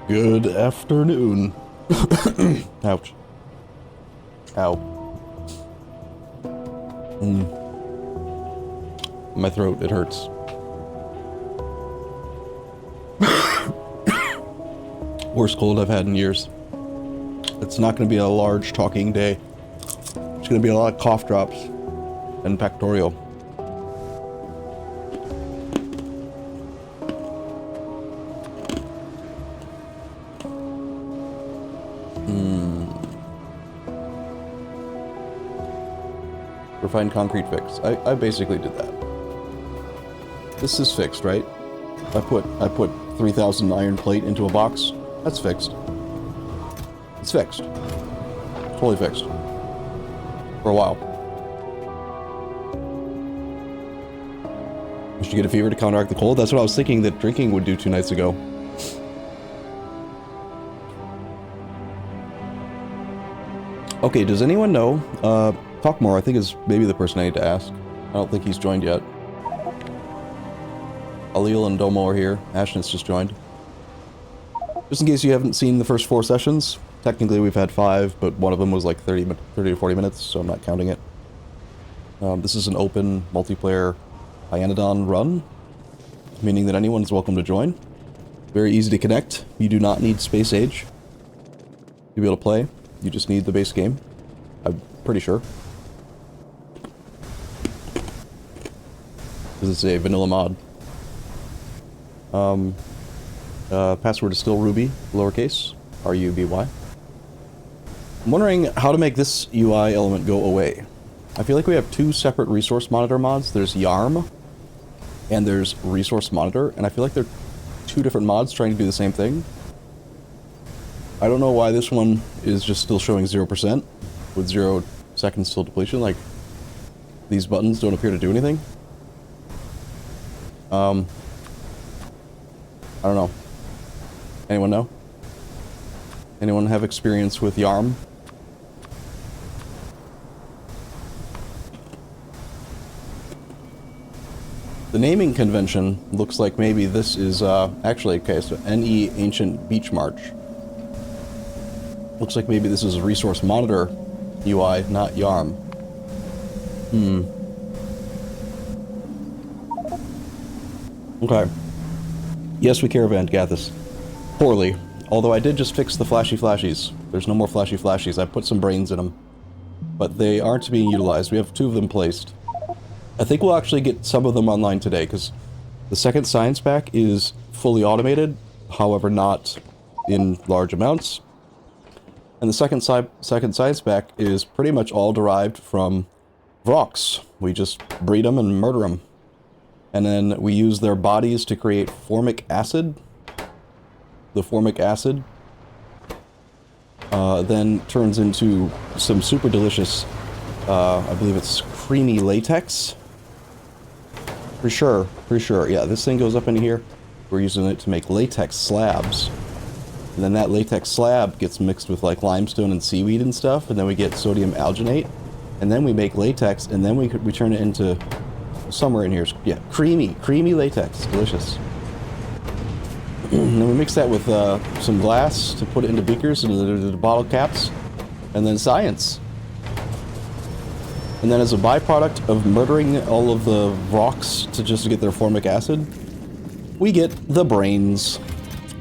Good afternoon. Ouch. Ow. My throat, it hurts. Worst cold I've had in years. It's not going to be a large talking day. It's going to be a lot of cough drops and pectoral. Refined concrete fix. I basically did that. This is fixed, right? I put 3,000 iron plate into a box. That's fixed. It's fixed. Totally fixed. For a while. Should you get a fever to counteract the cold? That's what I was thinking that drinking would do 2 nights ago. Okay, does anyone know? Talk more, I think, is maybe the person I need to ask. I don't think he's joined yet. Alil and Domo are here. Ashnit's just joined. Just in case you haven't seen the first 4 sessions, technically we've had 5, but one of them was like 30 to 40 minutes, so I'm not counting it. This is an open multiplayer Pyanodon run, meaning that anyone is welcome to join. Very easy to connect. You do not need space age to be able to play. You just need the base game. I'm pretty sure. Because it's a vanilla mod. Password is still Ruby, lowercase, R-U-B-Y. I'm wondering how to make this UI element go away. I feel like we have 2 separate resource monitor mods. There's YARM, and there's resource monitor, and I feel like they're 2 different mods trying to do the same thing. I don't know why this one is just still showing 0% with 0 seconds till depletion. Like, these buttons don't appear to do anything. I don't know. Anyone know? Anyone have experience with YARM? The naming convention looks like maybe this is, actually, okay, so NE Ancient Beach March. Looks like maybe this is a resource monitor UI, not YARM. Okay. Yes, we caravanned Gathis. Poorly. Although I did just fix the flashy flashies. There's no more flashy flashies. I put some brains in them. But they aren't being utilized. We have 2 of them placed. I think we'll actually get some of them online today, because the second science pack is fully automated, however not in large amounts. And the second science pack is pretty much all derived from Vrox. We just breed them and murder them. And then we use their bodies to create formic acid. The formic acid then turns into some super delicious, I believe it's creamy latex. For sure, yeah, this thing goes up in here. We're using it to make latex slabs. And then that latex slab gets mixed with like limestone and seaweed and stuff, and then we get sodium alginate. And then we make latex, and then we turn it into somewhere in here. Yeah, creamy latex, delicious. And then we mix that with some glass to put it into beakers and the bottle caps, and then science. And then as a byproduct of murdering all of the rocks to get their formic acid, we get the brains,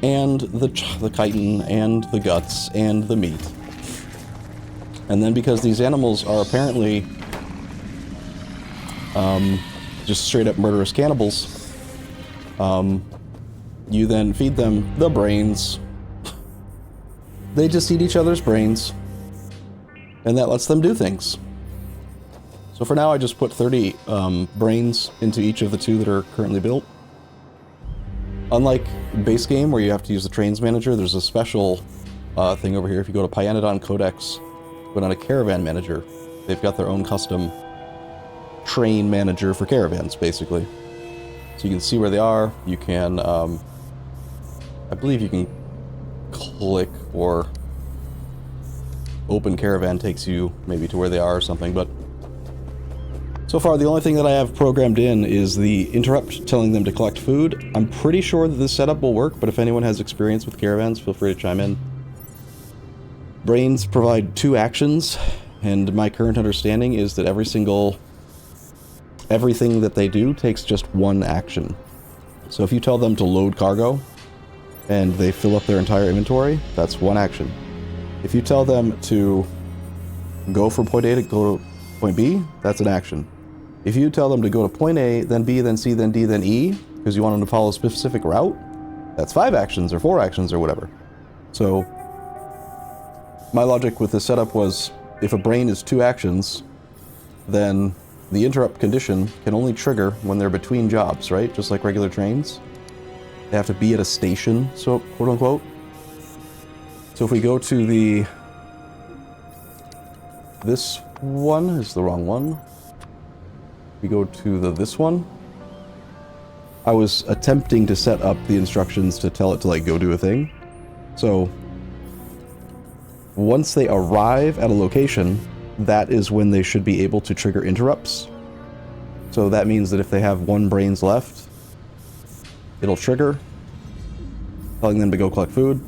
and the chitin, and the guts, and the meat. And then because these animals are apparently just straight up murderous cannibals, you then feed them the brains. They just eat each other's brains, and that lets them do things. So for now I just put 30 brains into each of the 2 that are currently built. Unlike base game where you have to use the trains manager, there's a special thing over here. If you go to Pyanodon Codex, go down to Caravan Manager, they've got their own custom train manager for caravans, basically. So you can see where they are. You can, I believe you can click or open caravan takes you maybe to where they are or something, but So far, the only thing that I have programmed in is the interrupt telling them to collect food. I'm pretty sure that this setup will work, but if anyone has experience with caravans, feel free to chime in. Brains provide 2 actions, and my current understanding is that everything that they do takes just 1 action. So if you tell them to load cargo, and they fill up their entire inventory, that's 1 action. If you tell them to go from point A to go to point B, that's an action. If you tell them to go to point A, then B, then C, then D, then E, because you want them to follow a specific route, that's 5 actions or 4 actions or whatever. So my logic with this setup was, if a brain is 2 actions, then the interrupt condition can only trigger when they're between jobs, right? Just like regular trains. They have to be at a station, so quote unquote. So if we go to this one is the wrong one. We go to this one. I was attempting to set up the instructions to tell it to like go do a thing. So once they arrive at a location, that is when they should be able to trigger interrupts. So that means that if they have 1 brains left, it'll trigger, telling them to go collect food.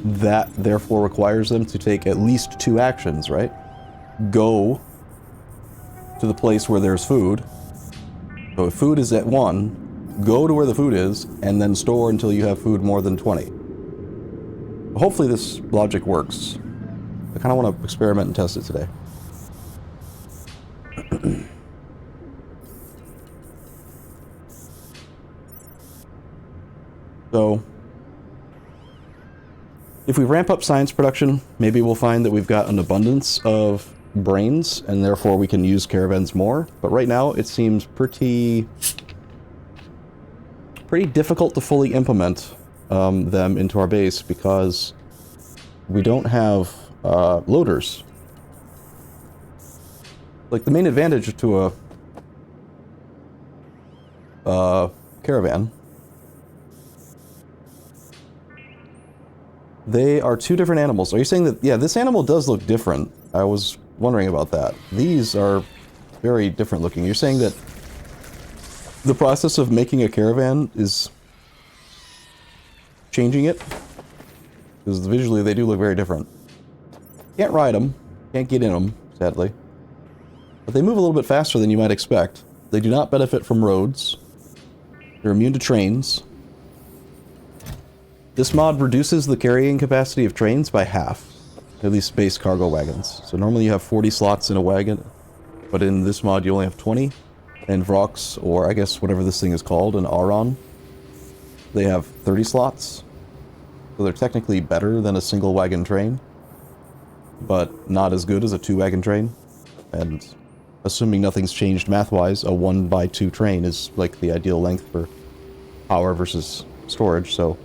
That therefore requires them to take at least 2 actions, right? Go to the place where there's food. So if food is at 1, go to where the food is, and then store until you have food more than 20. Hopefully this logic works. I kind of want to experiment and test it today. So, if we ramp up science production, maybe we'll find that we've got an abundance of brains, and therefore we can use caravans more. But right now, it seems pretty difficult to fully implement them into our base because we don't have loaders. Like, the main advantage to a caravan, they are 2 different animals. Are you saying that, yeah, this animal does look different? I was wondering about that. These are very different looking. You're saying that the process of making a caravan is changing it? Because visually they do look very different. Can't ride them, can't get in them, sadly. But they move a little bit faster than you might expect. They do not benefit from roads. They're immune to trains. This mod reduces the carrying capacity of trains by half, at least base cargo wagons. So normally you have 40 slots in a wagon, but in this mod you only have 20. And Vrox, or I guess whatever this thing is called, an Auron, they have 30 slots. So they're technically better than a single wagon train, but not as good as a 2-wagon train. And assuming nothing's changed math-wise, a 1x2 train is like the ideal length for power versus storage, so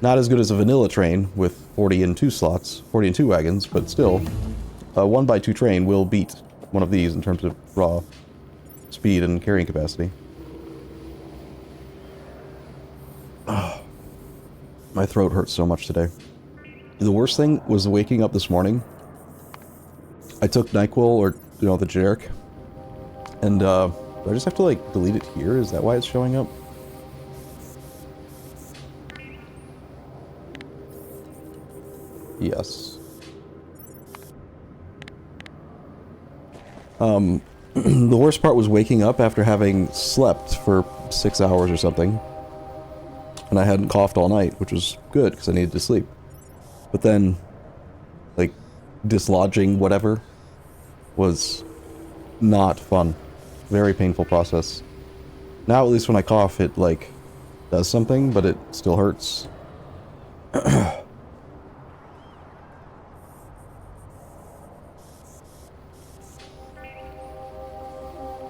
not as good as a vanilla train with 40 and 2 slots, 40 and 2 wagons, but still, a 1x2 train will beat one of these in terms of raw speed and carrying capacity. Oh, my throat hurts so much today. The worst thing was waking up this morning. I took NyQuil, or, you know, the generic, and do I just have to, like, delete it here? Is that why it's showing up? Yes. The worst part was waking up after having slept for 6 hours or something. And I hadn't coughed all night, which was good, because I needed to sleep. But then, like, dislodging whatever was not fun. Very painful process. Now, at least when I cough, it, like, does something, but it still hurts.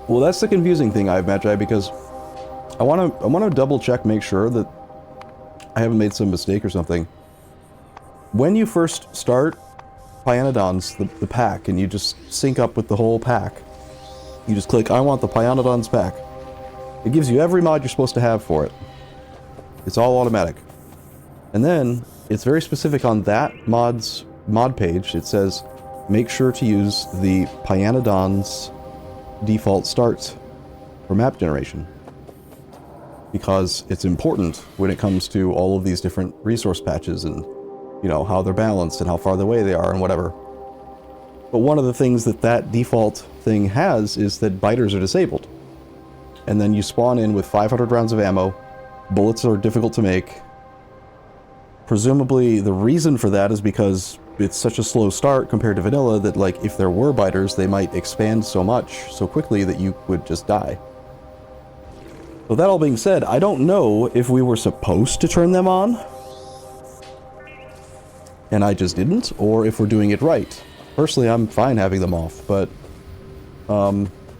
Well, that's the confusing thing, I imagine, because I want to double check, make sure that I haven't made some mistake or something. When you first start Pyanodons, the pack, and you just sync up with the whole pack, you just click, I want the Pyanodons pack. It gives you every mod you're supposed to have for it. It's all automatic. And then, it's very specific on that mod page. It says, make sure to use the Pyanodons default start for map generation. Because it's important when it comes to all of these different resource patches and, you know, how they're balanced and how far away they are and whatever. But one of the things that that default thing has is that biters are disabled. And then you spawn in with 500 rounds of ammo. Bullets are difficult to make. Presumably the reason for that is because it's such a slow start compared to vanilla that, like, if there were biters, they might expand so much so quickly that you would just die. So that all being said, I don't know if we were supposed to turn them on, and I just didn't, or if we're doing it right. Personally, I'm fine having them off, but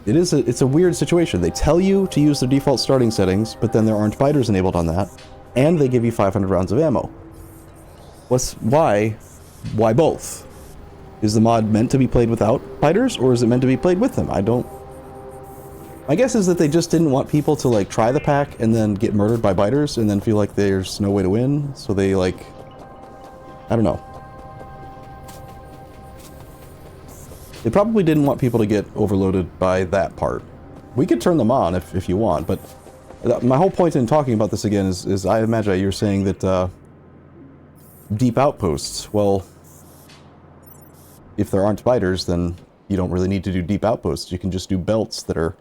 it's a weird situation. They tell you to use the default starting settings, but then there aren't biters enabled on that, and they give you 500 rounds of ammo. Why both? Is the mod meant to be played without biters, or is it meant to be played with them? My guess is that they just didn't want people to, like, try the pack and then get murdered by biters and then feel like there's no way to win, so they, like, I don't know. They probably didn't want people to get overloaded by that part. We could turn them on if you want, but my whole point in talking about this again is I imagine you're saying that deep outposts, well, if there aren't biters, then you don't really need to do deep outposts. You can just do belts that are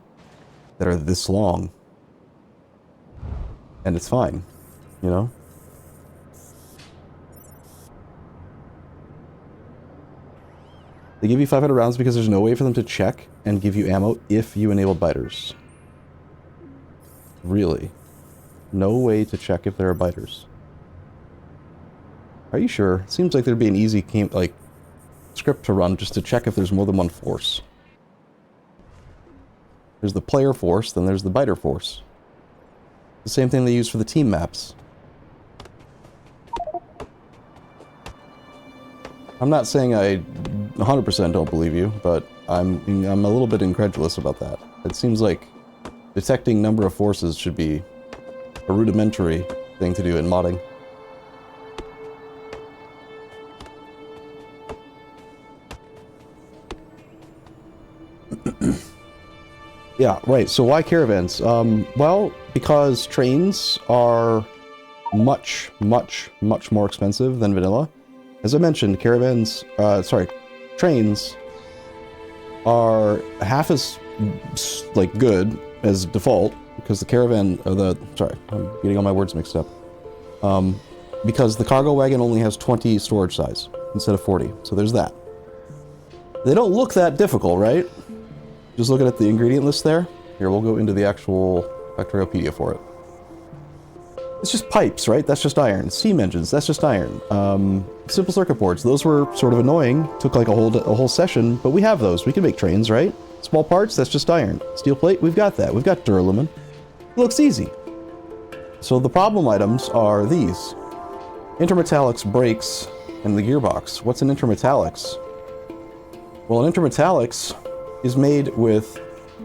this long. And it's fine, you know? They give you 500 rounds because there's no way for them to check and give you ammo if you enable biters. Really? No way to check if there are biters. Are you sure? It seems like there'd be an easy script to run just to check if there's more than one force. There's the player force, then there's the biter force. The same thing they use for the team maps. I'm not saying I 100% don't believe you, but I'm a little bit incredulous about that. It seems like detecting number of forces should be a rudimentary thing to do in modding. Yeah, right. So why caravans? Well, because trains are much, much, much more expensive than vanilla. As I mentioned, trains are half as, like, good as default, because the caravan, sorry, I'm getting all my words mixed up. Because the cargo wagon only has 20 storage size instead of 40, so there's that. They don't look that difficult, right? Just looking at the ingredient list there. Here, we'll go into the actual Factoriopedia for it. It's just pipes, right? That's just iron. Steam engines, that's just iron. Simple circuit boards, those were sort of annoying. Took like a whole session, but we have those. We can make trains, right? Small parts, that's just iron. Steel plate, we've got that. We've got duralumin. It looks easy. So the problem items are these. Intermetallics, brakes, and the gearbox. What's an intermetallics? Well, an intermetallics is made with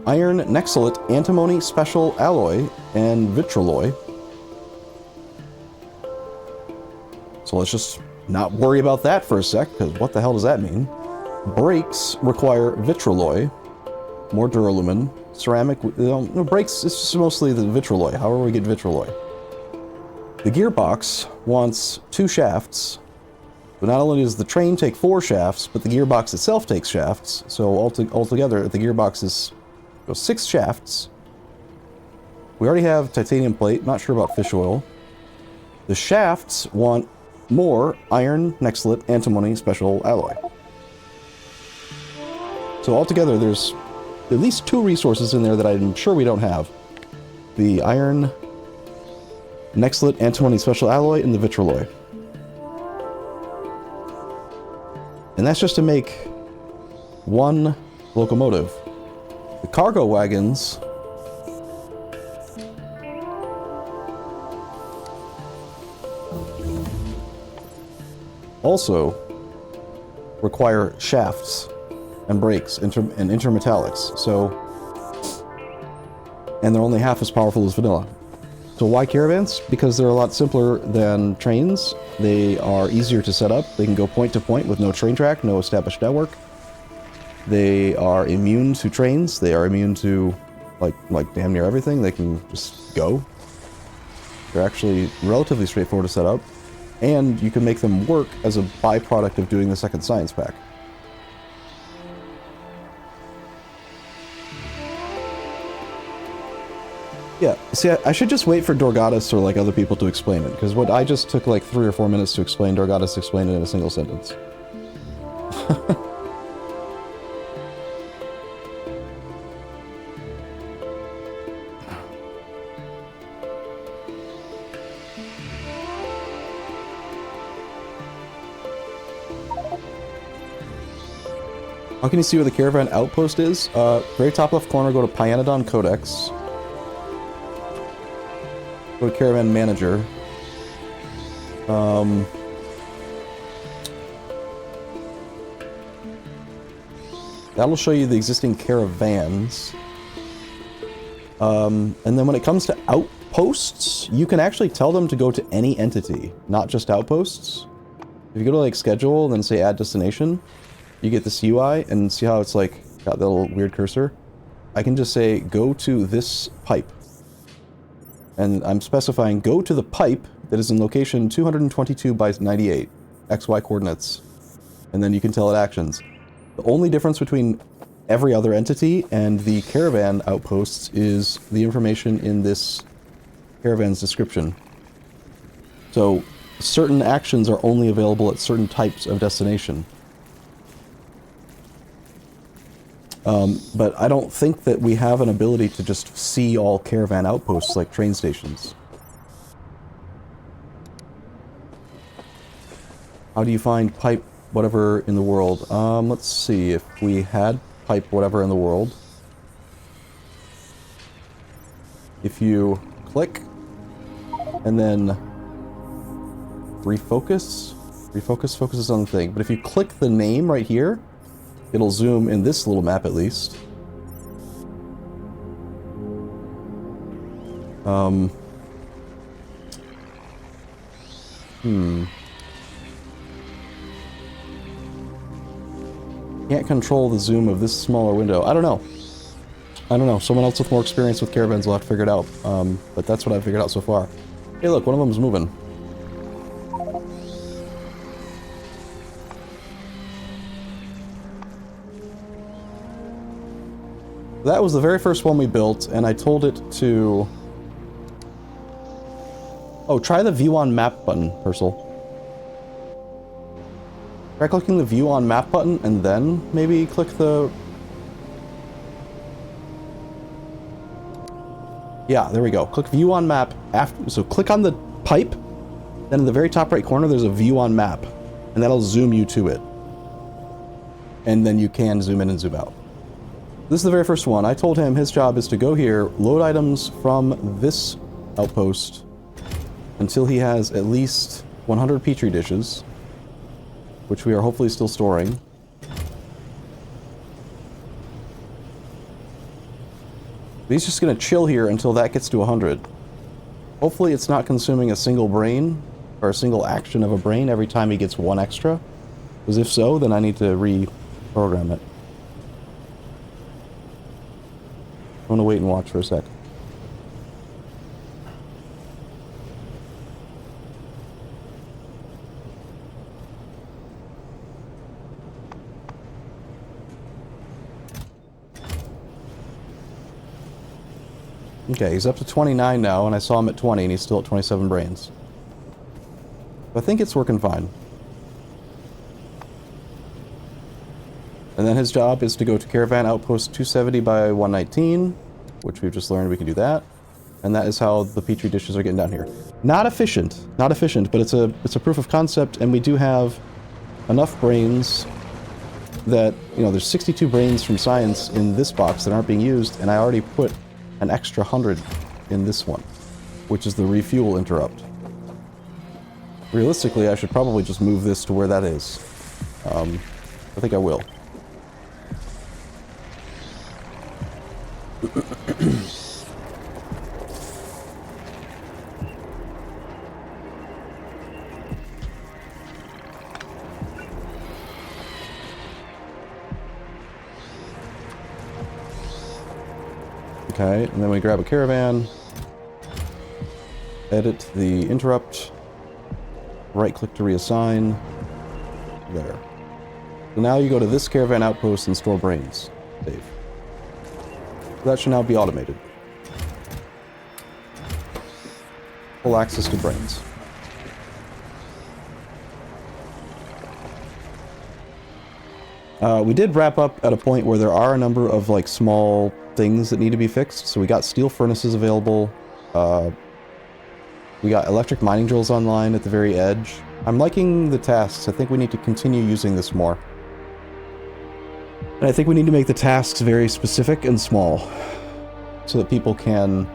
iron nexolite antimony special alloy and vitrolloy. So let's just not worry about that for a sec, because what the hell does that mean? Brakes require vitrolloy, more duralumin, ceramic, no, brakes, it's just mostly the vitrolloy, however we get vitrolloy. The gearbox wants 2 shafts. So not only does the train take 4 shafts, but the gearbox itself takes shafts. So altogether, the gearbox is 6 shafts. We already have titanium plate, not sure about fish oil. The shafts want more iron nexolite antimony special alloy. So altogether, there's at least 2 resources in there that I'm sure we don't have. The iron nexolite antimony special alloy and the vitrolloy. And that's just to make 1 locomotive. The cargo wagons also require shafts and brakes and intermetallics. So, and they're only half as powerful as vanilla. So why caravans? Because they're a lot simpler than trains. They are easier to set up. They can go point to point with no train track, no established network. They are immune to trains. They are immune to like damn near everything. They can just go. They're actually relatively straightforward to set up, and you can make them work as a byproduct of doing the second science pack. Yeah, see, I should just wait for Dorgatus or like other people to explain it, because what I just took like 3 or 4 minutes to explain, Dorgatus explained it in a single sentence. How can you see where the caravan outpost is? Very top left corner, go to Pyanodon Codex. Go to Caravan Manager. That'll show you the existing caravans. And then when it comes to outposts, you can actually tell them to go to any entity, not just outposts. If you go to like schedule and then say add destination, you get this UI and see how it's like got that little weird cursor. I can just say go to this pipe. And I'm specifying go to the pipe that is in location 222 by 98, XY coordinates. And then you can tell it actions. The only difference between every other entity and the caravan outposts is the information in this caravan's description. So certain actions are only available at certain types of destination. But I don't think that we have an ability to just see all caravan outposts like train stations. How do you find pipe whatever in the world? Let's see if we had pipe whatever in the world. If you click and then refocus focuses on the thing. But if you click the name right here, it'll zoom in this little map at least. Can't control the zoom of this smaller window. I don't know. Someone else with more experience with caravans will have to figure it out. But that's what I've figured out so far. Hey look, one of them's moving. That was the very first one we built, and I told it to... Oh, try the View on Map button, Purcell. Try clicking the View on Map button, and then maybe click the... Yeah, there we go. Click View on Map after... So click on the pipe, then in the very top right corner there's a View on Map, and that'll zoom you to it. And then you can zoom in and zoom out. This is the very first one. I told him his job is to go here, load items from this outpost until he has at least 100 petri dishes, which we are hopefully still storing. He's just going to chill here until that gets to 100. Hopefully it's not consuming a single brain or a single action of a brain every time he gets one extra, because if so, then I need to reprogram it. I'm gonna wait and watch for a sec. Okay, he's up to 29 now, and I saw him at 20, and he's still at 27 brains. I think it's working fine. And then his job is to go to Caravan Outpost 270 by 119, which we've just learned we can do that. And that is how the petri dishes are getting down here. Not efficient, but it's a proof of concept, and we do have enough brains that, you know, there's 62 brains from science in this box that aren't being used, and I already put an extra 100 in this one, which is the refuel interrupt. Realistically, I should probably just move this to where that is. I think I will. Okay, and then we grab a caravan, edit the interrupt, right-click to reassign. There. So now you go to this caravan outpost and store brains. Save. That should now be automated. Full access to brains. We did wrap up at a point where there are a number of like small things that need to be fixed. So we got steel furnaces available. We got electric mining drills online at the very edge. I'm liking the tasks. I think we need to continue using this more. And I think we need to make the tasks very specific and small so that people can...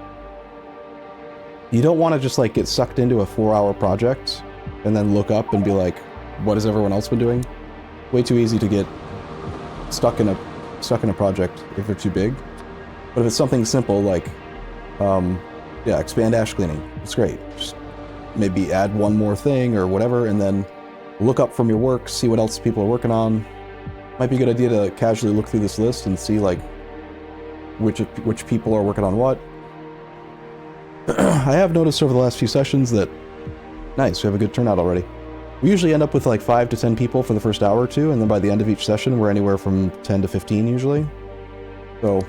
You don't want to just like get sucked into a 4-hour project and then look up and be like, what has everyone else been doing? Way too easy to get stuck in a project if they're too big. But if it's something simple like, yeah, expand ash cleaning, it's great. Just maybe add one more thing or whatever, and then look up from your work, see what else people are working on. Might be a good idea to casually look through this list and see like which people are working on what. I have noticed over the last few sessions that, nice, we have a good turnout already. We usually end up with like 5 to 10 people for the first hour or two, and then by the end of each session, we're anywhere from 10 to 15 usually. So,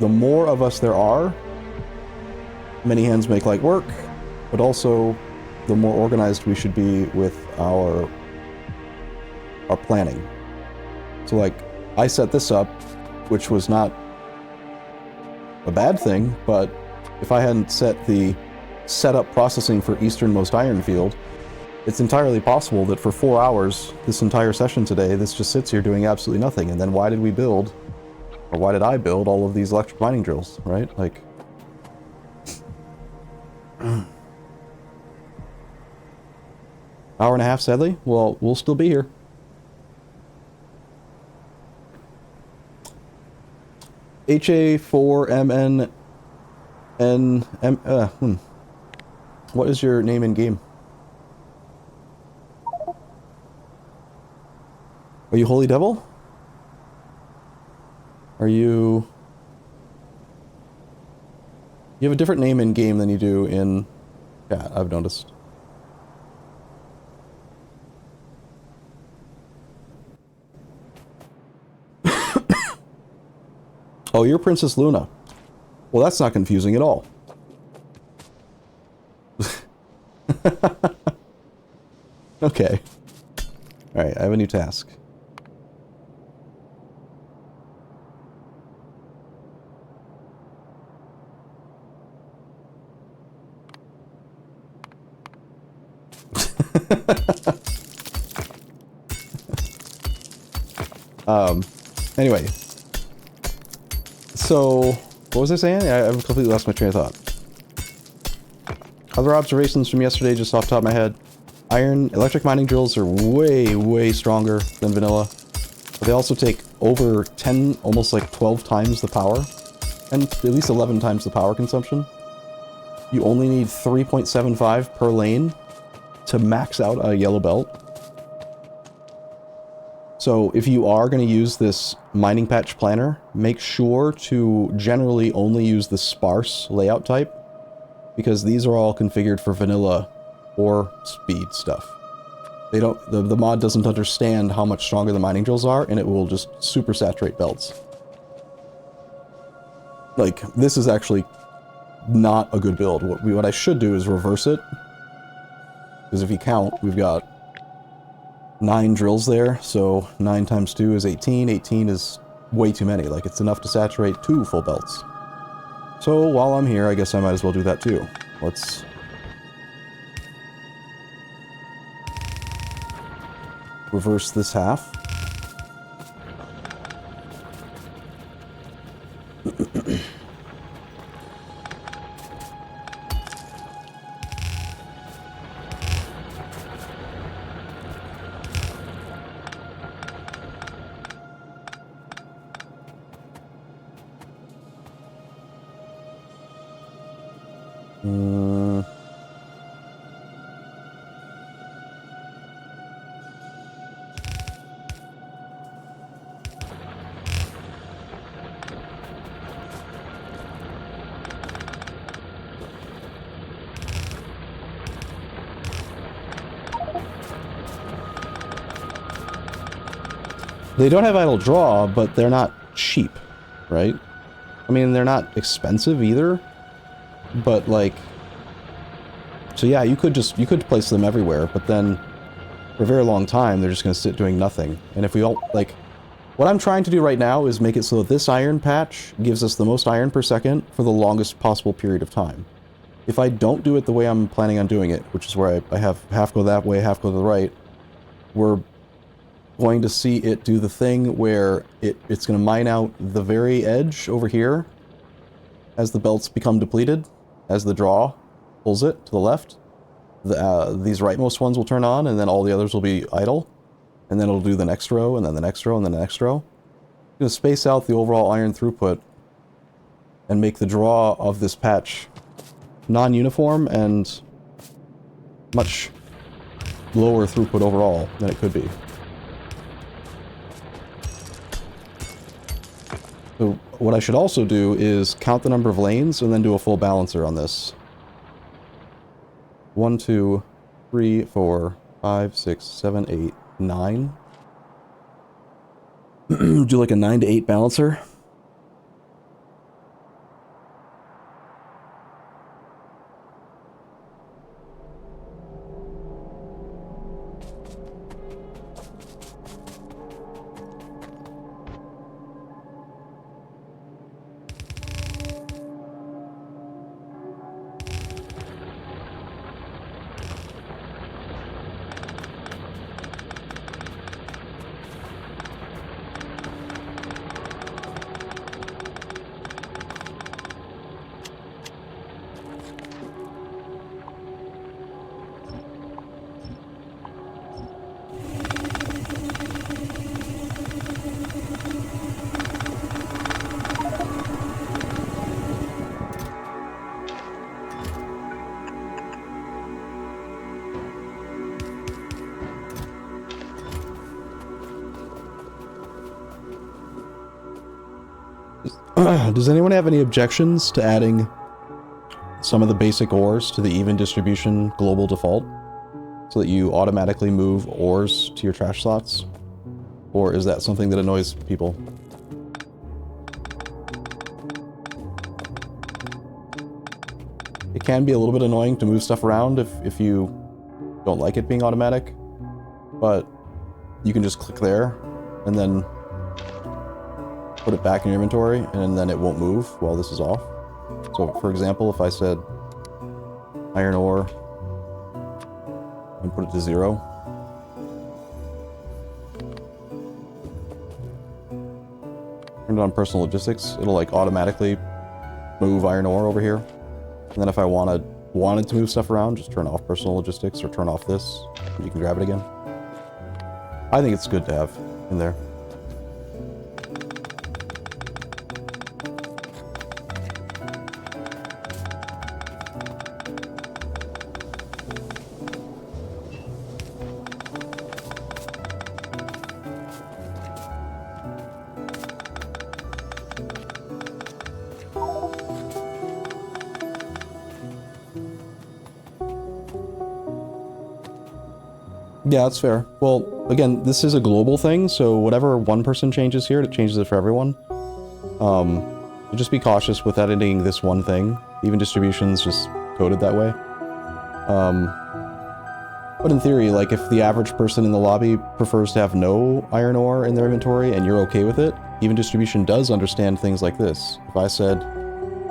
the more of us there are, many hands make light work, but also the more organized we should be with our planning. So like, I set this up, which was not a bad thing, but if I hadn't set the setup processing for easternmost iron field, it's entirely possible that for 4 hours, this entire session today, this just sits here doing absolutely nothing. And then why did we build, or why did I build all of these electric mining drills, right? Like, hour and a half, sadly. Well, we'll still be here. HA4MNN. What is your name in game? Are you Holy Devil? Are you... You have a different name in game than you do in... Yeah, I've noticed. Oh, you're Princess Luna. Well, that's not confusing at all. Okay. Alright, I have a new task. Anyway. So, what was I saying? I've completely lost my train of thought. Other observations from yesterday, just off the top of my head. Electric mining drills are way, way stronger than vanilla. But they also take over 10, almost like 12 times the power. And at least 11 times the power consumption. You only need 3.75 per lane to max out a yellow belt. So if you are going to use this mining patch planner, make sure to generally only use the sparse layout type, because these are all configured for vanilla or speed stuff. They don't, the mod doesn't understand how much stronger the mining drills are, and it will just super saturate belts. Like, this is actually not a good build. What I should do is reverse it, because if you count, we've got 9 drills there, so 9 times 2 is 18. 18 is way too many. Like, it's enough to saturate 2 full belts. So while I'm here, I guess I might as well do that too. Let's... reverse this half. They don't have idle draw, but they're not cheap, right? I mean, they're not expensive either, but like, so yeah, you could place them everywhere, but then for a very long time, they're just going to sit doing nothing. And if we all, like, what I'm trying to do right now is make it so that this iron patch gives us the most iron per second for the longest possible period of time. If I don't do it the way I'm planning on doing it, which is where I have half go that way, half go to the right, we're going to see it do the thing where it's going to mine out the very edge over here as the belts become depleted, as the draw pulls it to the left. These rightmost ones will turn on, and then all the others will be idle. And then it'll do the next row, and then the next row, and then the next row. I'm going to space out the overall iron throughput and make the draw of this patch non-uniform and much lower throughput overall than it could be. So what I should also do is count the number of lanes and then do a full balancer on this. 1, 2, 3, 4, 5, 6, 7, 8, 9. Do like a 9 to 8 balancer. Does anyone have any objections to adding some of the basic ores to the even distribution global default so that you automatically move ores to your trash slots? Or is that something that annoys people? It can be a little bit annoying to move stuff around if you don't like it being automatic, but you can just click there and then put it back in your inventory, and then it won't move while this is off. So, for example, if I said iron ore and put it to 0, turn it on personal logistics, it'll like automatically move iron ore over here. And then if I wanted to move stuff around, just turn off personal logistics or turn off this, and you can grab it again. I think it's good to have in there. Yeah, that's fair. Well, again, this is a global thing, so whatever one person changes here, it changes it for everyone. So just be cautious with editing this one thing. Even distribution's just coded that way. But in theory, like, if the average person in the lobby prefers to have no iron ore in their inventory and you're okay with it, even distribution does understand things like this. If I said,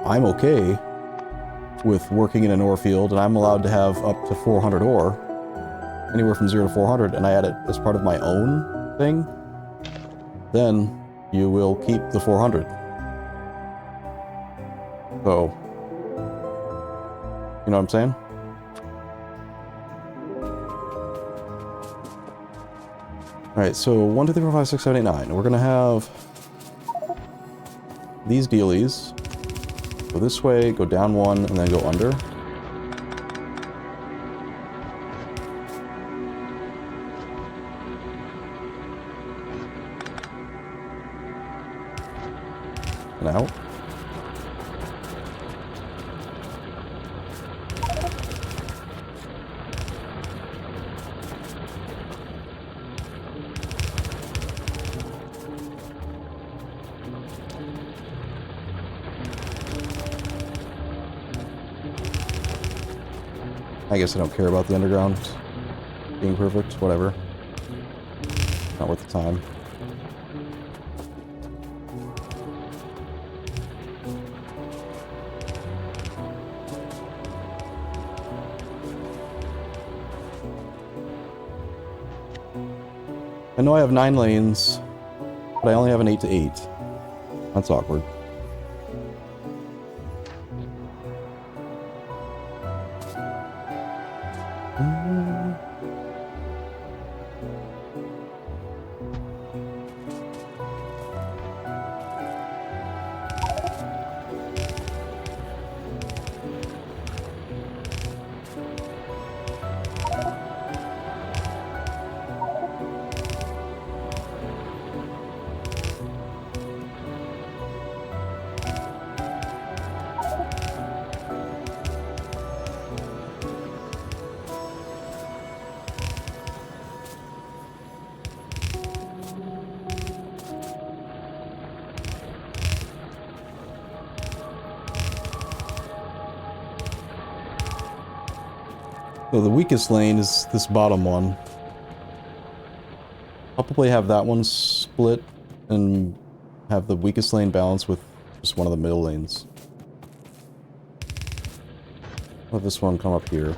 I'm okay with working in an ore field and I'm allowed to have up to 400 ore, anywhere from 0 to 400, and I add it as part of my own thing, then you will keep the 400. So, you know what I'm saying? Alright, so 1, 2, 3, 4, 5, 6, 7, 8, 9. We're gonna have these dealies go this way, go down 1, and then go under. And out. I guess I don't care about the underground being perfect, whatever. Not worth the time. I know I have 9 lanes, but I only have an 8 to 8. That's awkward. So the weakest lane is this bottom one. I'll probably have that one split and have the weakest lane balanced with just one of the middle lanes. Let this one come up here.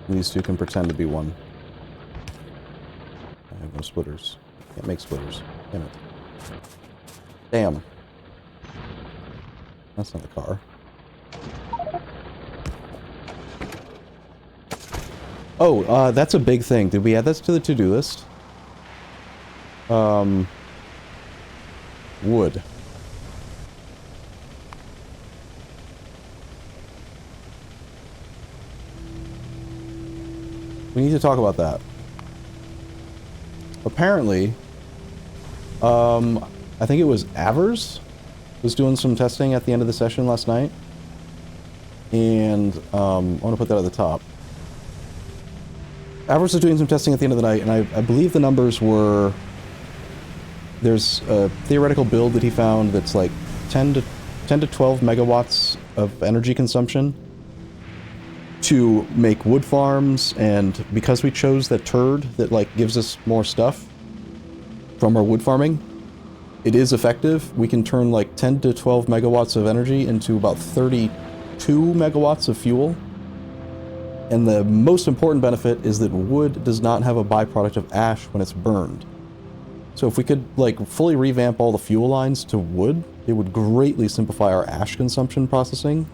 And these two can pretend to be one. I have no splitters. Can't make splitters. Damn it. Damn. That's not the car. Oh, that's a big thing. Did we add this to the to-do list? Wood. We need to talk about that. Apparently, I think it was Avers was doing some testing at the end of the session last night. And, I want to put that at the top. Avers was doing some testing at the end of the night, and I believe the numbers were... There's a theoretical build that he found that's like 10 to 12 megawatts of energy consumption to make wood farms, and because we chose that turd that like gives us more stuff from our wood farming, it is effective. We can turn like 10 to 12 megawatts of energy into about 32 megawatts of fuel. And the most important benefit is that wood does not have a byproduct of ash when it's burned. So if we could like fully revamp all the fuel lines to wood, it would greatly simplify our ash consumption processing.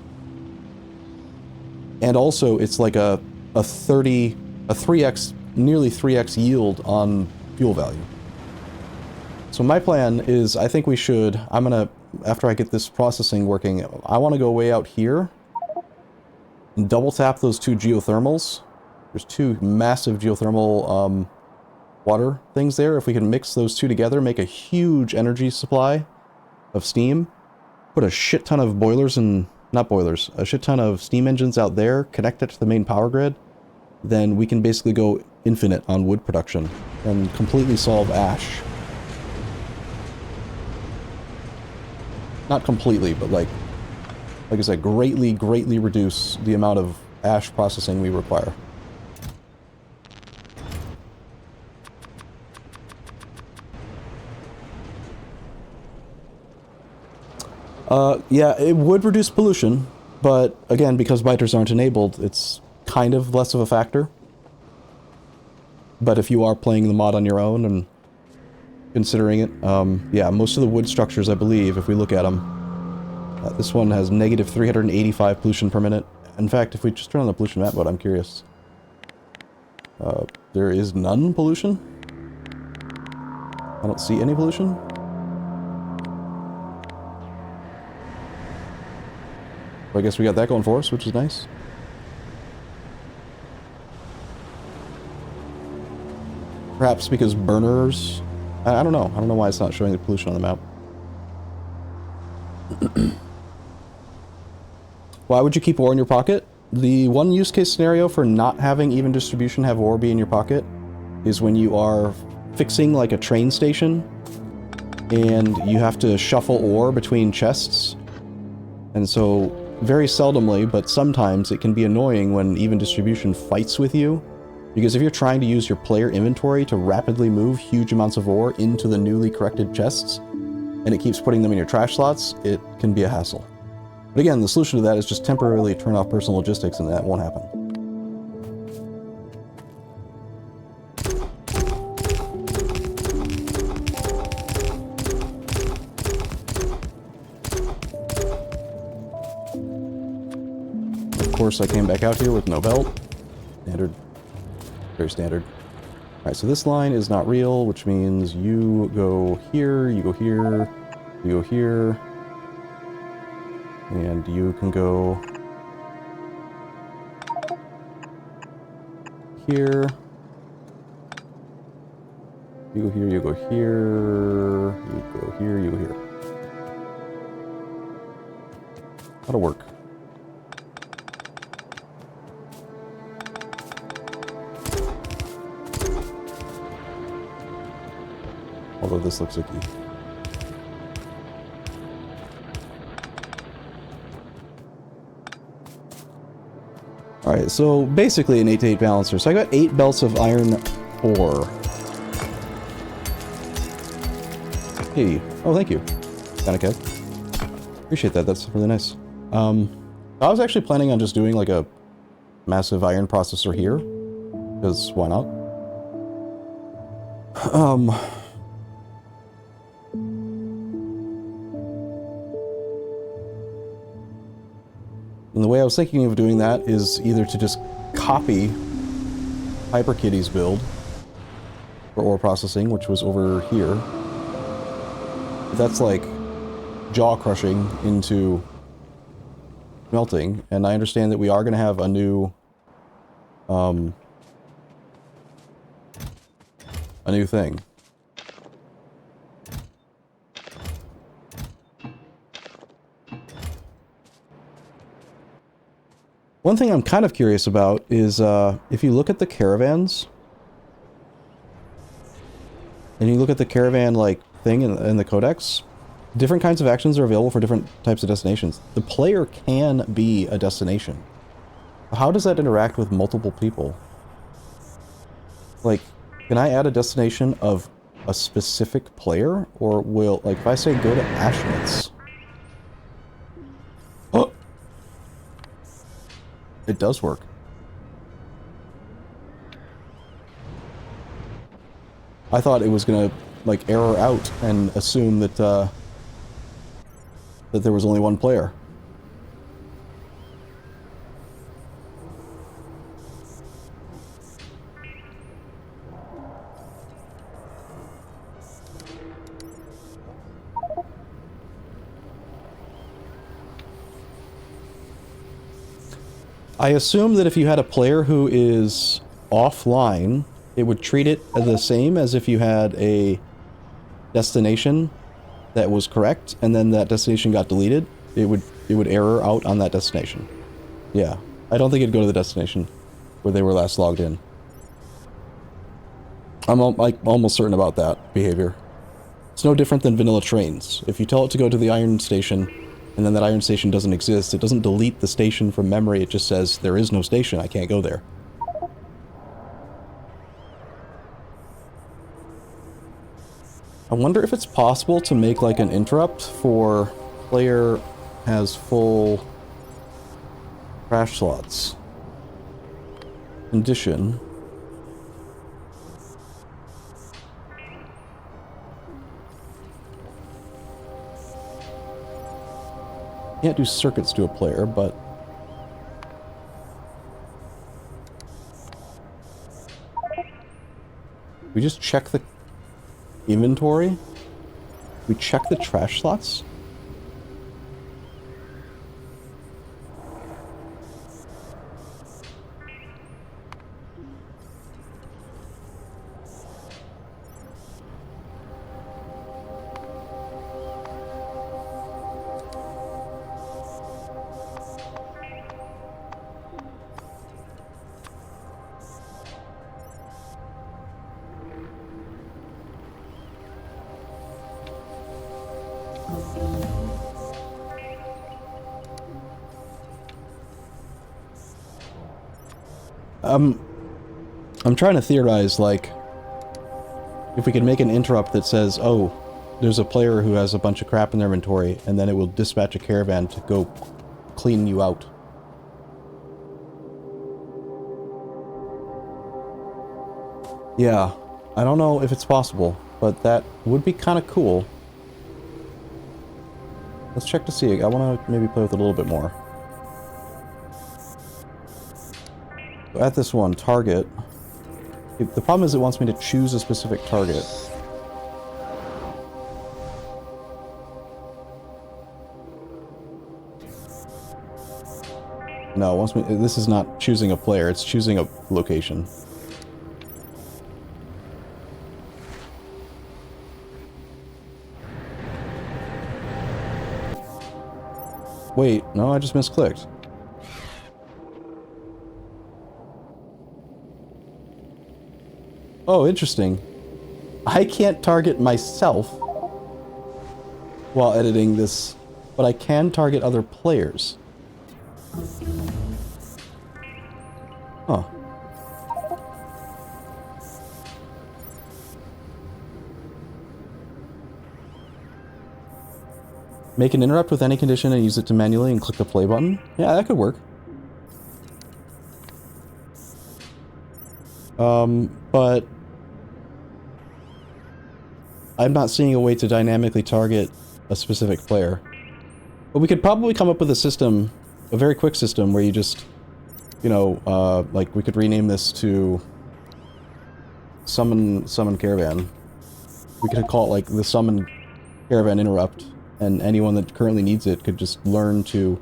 And also it's like a 3x, nearly 3x yield on fuel value. So my plan is, I think we should, after I get this processing working, I want to go way out here and double tap those 2 geothermals. There's 2 massive geothermal water things there. If we can mix those 2 together, make a huge energy supply of steam, put a shit ton of boilers and, not boilers, a shit ton of steam engines out there, connect it to the main power grid, then we can basically go infinite on wood production and completely solve ash. Not completely, but like I said, greatly reduce the amount of ash processing we require. Yeah, it would reduce pollution, but again, because biters aren't enabled, it's kind of less of a factor. But if you are playing the mod on your own and considering it, yeah, most of the wood structures, I believe, if we look at them, this one has negative 385 pollution per minute. In fact, if we just turn on the pollution map mode, I'm curious. There is none pollution? I don't see any pollution. I guess we got that going for us, which is nice. Perhaps because burners... I don't know. I don't know why it's not showing the pollution on the map. Why would you keep ore in your pocket? The one use case scenario for not having even distribution have ore be in your pocket is when you are fixing like a train station and you have to shuffle ore between chests. And so very seldomly, but sometimes it can be annoying when even distribution fights with you, because if you're trying to use your player inventory to rapidly move huge amounts of ore into the newly corrected chests, and it keeps putting them in your trash slots, it can be a hassle. But again, the solution to that is just temporarily turn off personal logistics, and that won't happen. Of course, I came back out here with no belt. Standard. Very standard. Alright, so this line is not real, which means you go here, you go here, you go here, and you can go here. You go here, you go here, you go here, you go here. That'll work. Although this looks icky. Alright, so basically an 8-to-8 balancer. So I got 8 belts of iron ore. Hey. Oh, thank you. Danica. Appreciate that. That's really nice. I was actually planning on just doing like a massive iron processor here. Because why not? And the way I was thinking of doing that is either to just copy HyperKitty's build for ore processing, which was over here. But that's like jaw-crushing into melting, and I understand that we are going to have a new thing. One thing I'm kind of curious about is if you look at the caravans, and you look at the caravan like thing in the codex, different kinds of actions are available for different types of destinations. The player can be a destination. How does that interact with multiple people? Like, can I add a destination of a specific player, or will, like, if I say go to Ashmitz, oh, it does work. I thought it was gonna, like, error out and assume that, that there was only one player. I assume that if you had a player who is offline, it would treat it the same as if you had a destination that was correct, and then that destination got deleted. It would error out on that destination. Yeah, I don't think it'd go to the destination where they were last logged in. I'm almost certain about that behavior. It's no different than vanilla trains. If you tell it to go to the iron station, and then that iron station doesn't exist, it doesn't delete the station from memory, it just says, there is no station, I can't go there. I wonder if it's possible to make like an interrupt for player has full crash slots. Condition. Can't do circuits to a player, but we just check the inventory. We check the trash slots. I'm trying to theorize, like, if we could make an interrupt that says, oh, there's a player who has a bunch of crap in their inventory, and then it will dispatch a caravan to go clean you out. Yeah, I don't know if it's possible, but that would be kind of cool. Let's check to see. I want to maybe play with it a little bit more. So at this one, target. The problem is it wants me to choose a specific target. No, it wants me. This is not choosing a player, it's choosing a location. Wait, no, I just misclicked. Oh, interesting. I can't target myself while editing this, but I can target other players. Huh. Make an interrupt with any condition and use it to manually and click the play button? Yeah, that could work. But I'm not seeing a way to dynamically target a specific player. But we could probably come up with a system, a very quick system, where you just, you know, like we could rename this to Summon Caravan. We could call it like the Summon Caravan Interrupt, and anyone that currently needs it could just learn to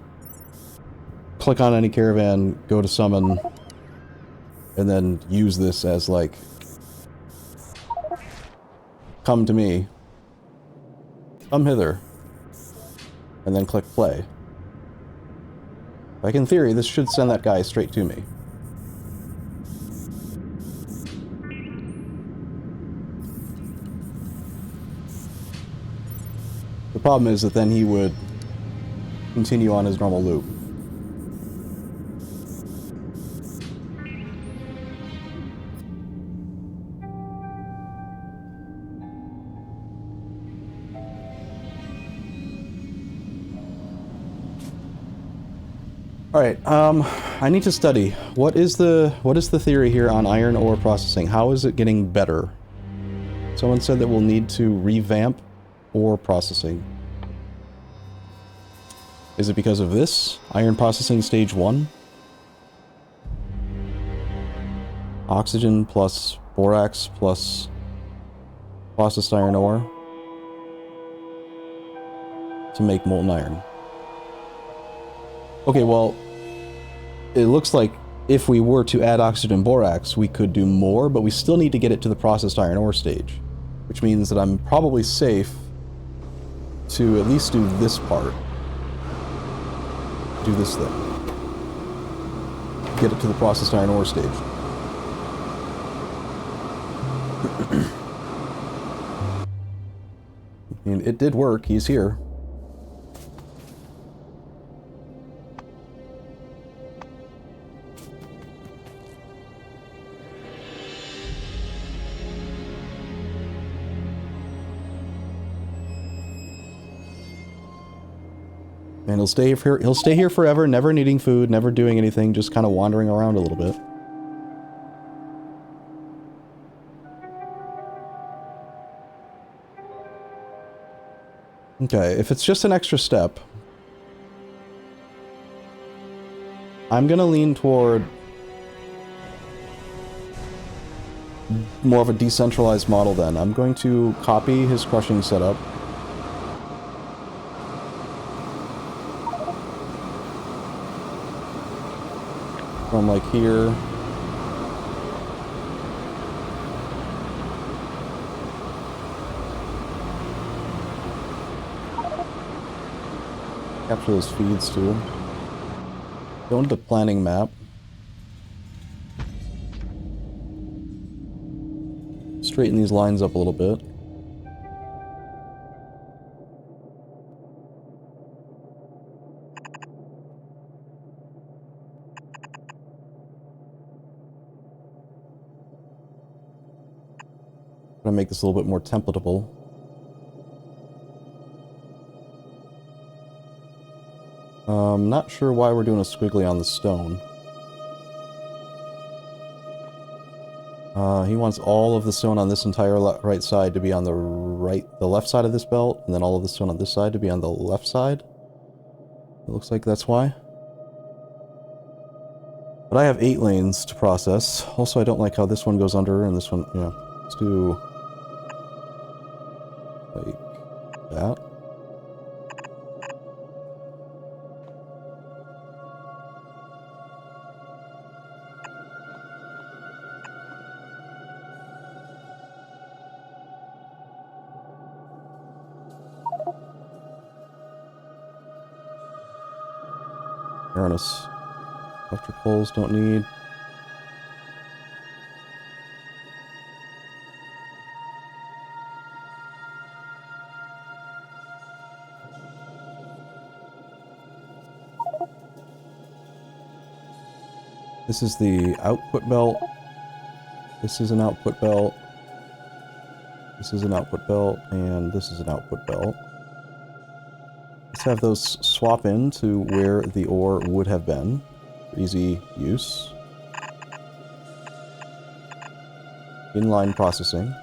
click on any caravan, go to Summon, and then use this as like, come to me, come hither, and then click play. Like in theory, this should send that guy straight to me. The problem is that then he would continue on his normal loop. Alright, I need to study. What is the theory here on iron ore processing? How is it getting better? Someone said that we'll need to revamp ore processing. Is it because of this? Iron processing stage 1? Oxygen plus borax plus processed iron ore to make molten iron. Okay, well, it looks like if we were to add oxygen borax, we could do more, but we still need to get it to the processed iron ore stage, which means that I'm probably safe to at least do this part. Do this thing. Get it to the processed iron ore stage. I mean, it did work. He's here. And he'll stay here forever, never needing food, never doing anything, just kind of wandering around a little bit. Okay, if it's just an extra step, I'm gonna lean toward more of a decentralized model then. I'm going to copy his crushing setup. From like here. Capture those feeds too. Go into the planning map. Straighten these lines up a little bit. Gonna make this a little bit more templatable. Not sure why we're doing a squiggly on the stone. He wants all of the stone on this entire right side to be on the left side of this belt, and then all of the stone on this side to be on the left side. It looks like that's why. But I have 8 lanes to process. Also, I don't like how this one goes under and this one, yeah. Let's do like that. Harness. Electric poles don't need. This is the output belt. This is an output belt. This is an output belt, and this is an output belt. Let's have those swap in to where the ore would have been for easy use. Inline processing.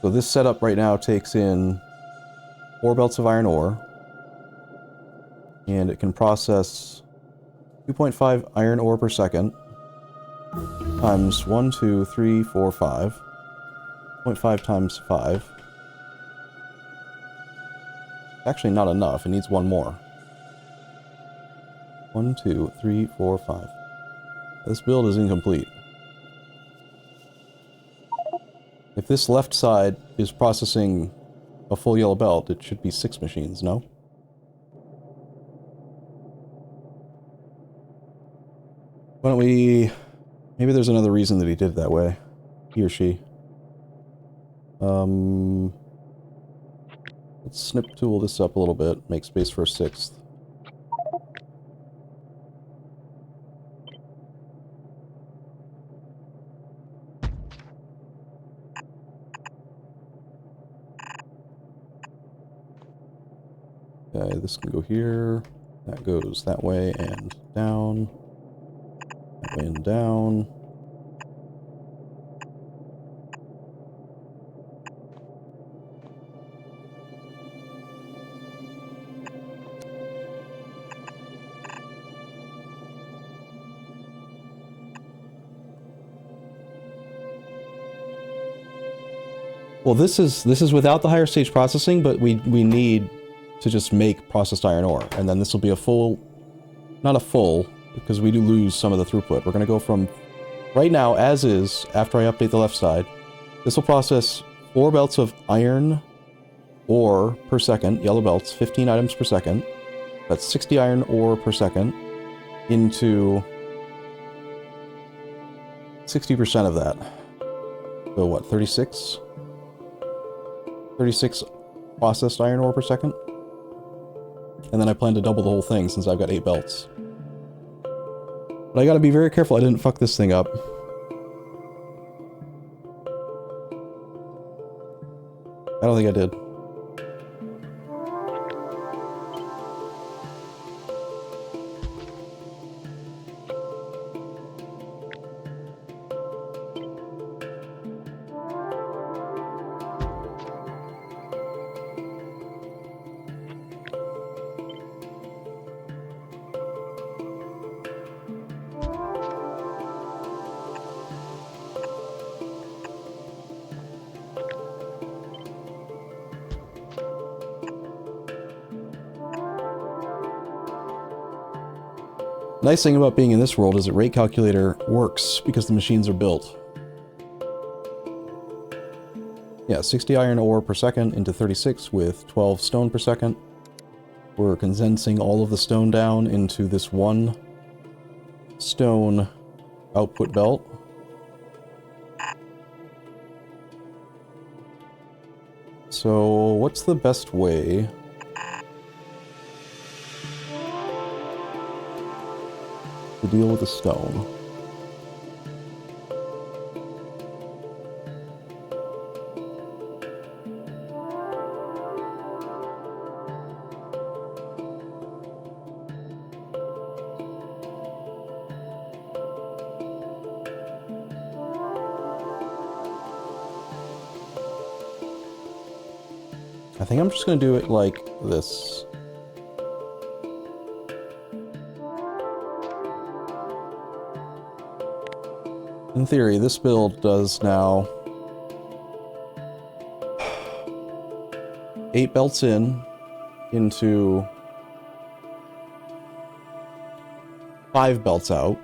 So this setup right now takes in 4 belts of iron ore, and it can process 2.5 iron ore per second times 1, 2, 3, 4, 5. 0.5 times 5. Actually not enough, it needs one more. 1, 2, 3, 4, 5. This build is incomplete. If this left side is processing a full yellow belt, it should be 6 machines, no? Why don't we... Maybe there's another reason that he did it that way. He or she. Let's snip tool this up a little bit, make space for a 6th. Okay, this can go here. That goes that way and down. That way and down. Well, this is without the higher stage processing, but we need to just make processed iron ore, and then this will be a full, not a full, because we do lose some of the throughput. We're going to go from, right now, as is, after I update the left side, this will process 4 belts of iron ore per second, yellow belts, 15 items per second. That's 60 iron ore per second into 60% of that. So what, 36? 36 processed iron ore per second. And then I plan to double the whole thing since I've got 8 belts. But I gotta be very careful I didn't fuck this thing up. I don't think I did. Nice thing about being in this world is that rate calculator works because the machines are built. Yeah, 60 iron ore per second into 36 with 12 stone per second. We're condensing all of the stone down into this one stone output belt. So, what's the best way to deal with the stone? I think I'm just gonna do it like this. In theory, this build does now 8 belts into 5 belts out,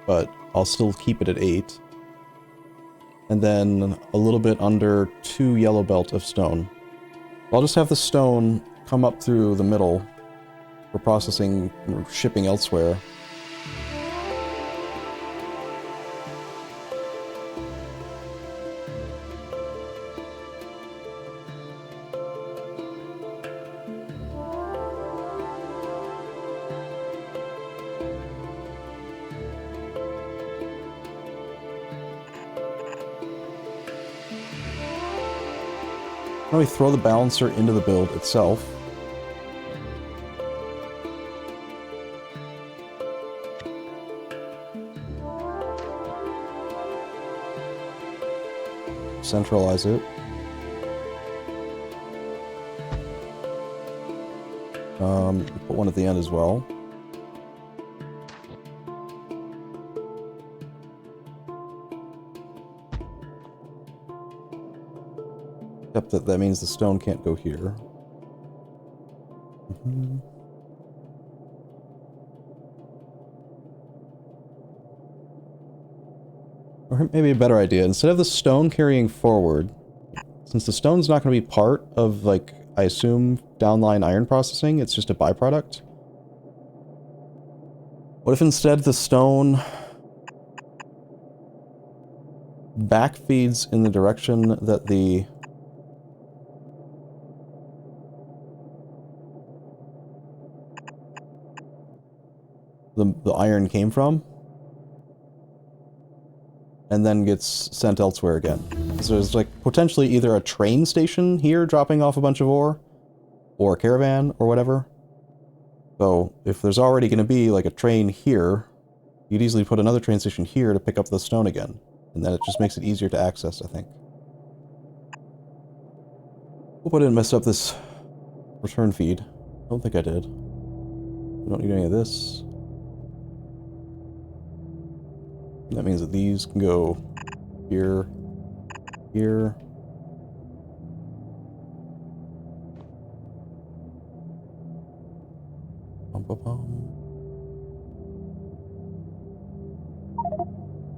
but I'll still keep it at 8. And then a little bit under 2 yellow belt of stone. I'll just have the stone come up through the middle for processing or shipping elsewhere. Now we throw the balancer into the build itself. Centralize it. Put one at the end as well. Except that means the stone can't go here. Or maybe a better idea, instead of the stone carrying forward, since the stone's not going to be part of, like, I assume, downline iron processing, it's just a byproduct. What if instead the stone backfeeds in the direction that the iron came from, and then gets sent elsewhere again. So there's like potentially either a train station here dropping off a bunch of ore, or a caravan, or whatever. So if there's already going to be like a train here, you'd easily put another train station here to pick up the stone again. And then it just makes it easier to access, I think. Hope I didn't mess up this return feed. I don't think I did. We don't need any of this. That means that these can go here, here. Bum, bum, bum.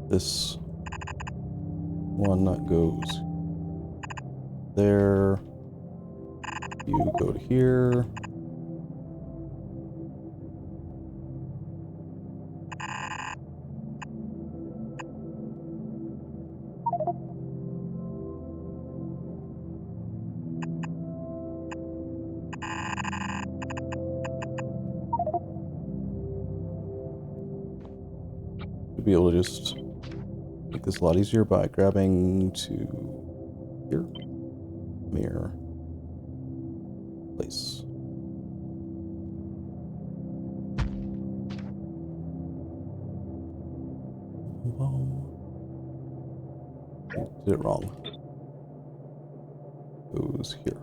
This one goes there. You go to here. Be able to just make this a lot easier by grabbing to here, mirror, place. Did it wrong. Goes here.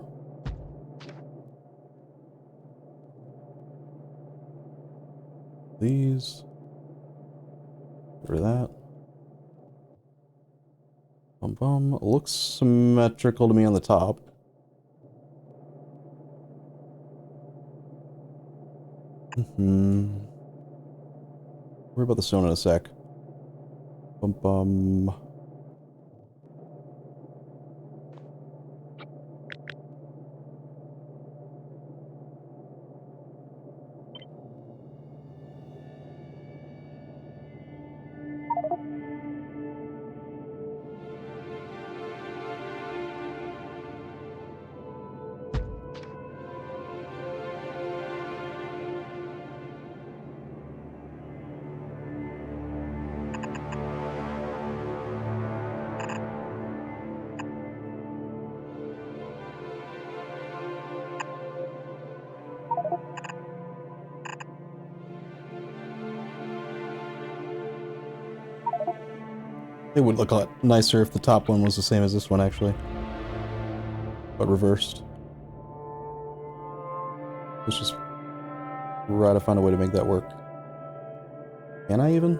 These. For that. Bum bum. Looks symmetrical to me on the top. Worry about the stone in a sec. Bum bum. It would look a lot nicer if the top one was the same as this one, actually. But reversed. Let's just try to find a way to make that work. Can I even?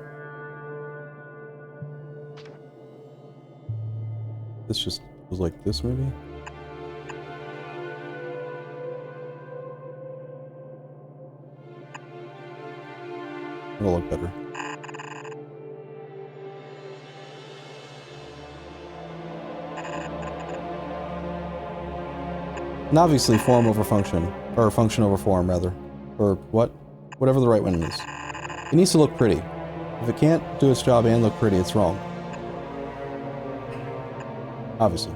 This just was like this, maybe? It'll look better. And obviously form over function. Or function over form, rather. Or what? Whatever the right one is. It needs to look pretty. If it can't do its job and look pretty, it's wrong. Obviously.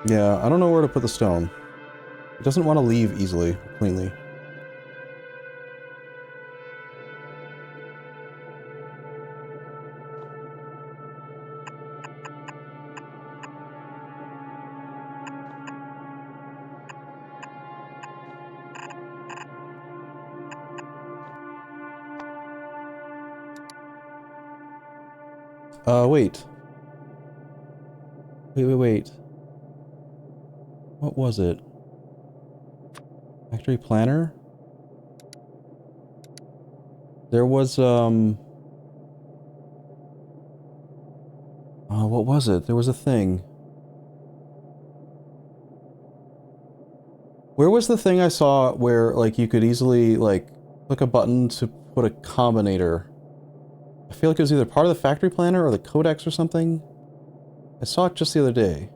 Yeah, I don't know where to put the stone. It doesn't want to leave easily, cleanly. Wait. Wait. What was it? Factory planner? There was, oh, what was it? There was a thing. Where was the thing I saw where, like, you could easily, like, click a button to put a combinator? I feel like it was either part of the factory planner or the codex or something. I saw it just the other day.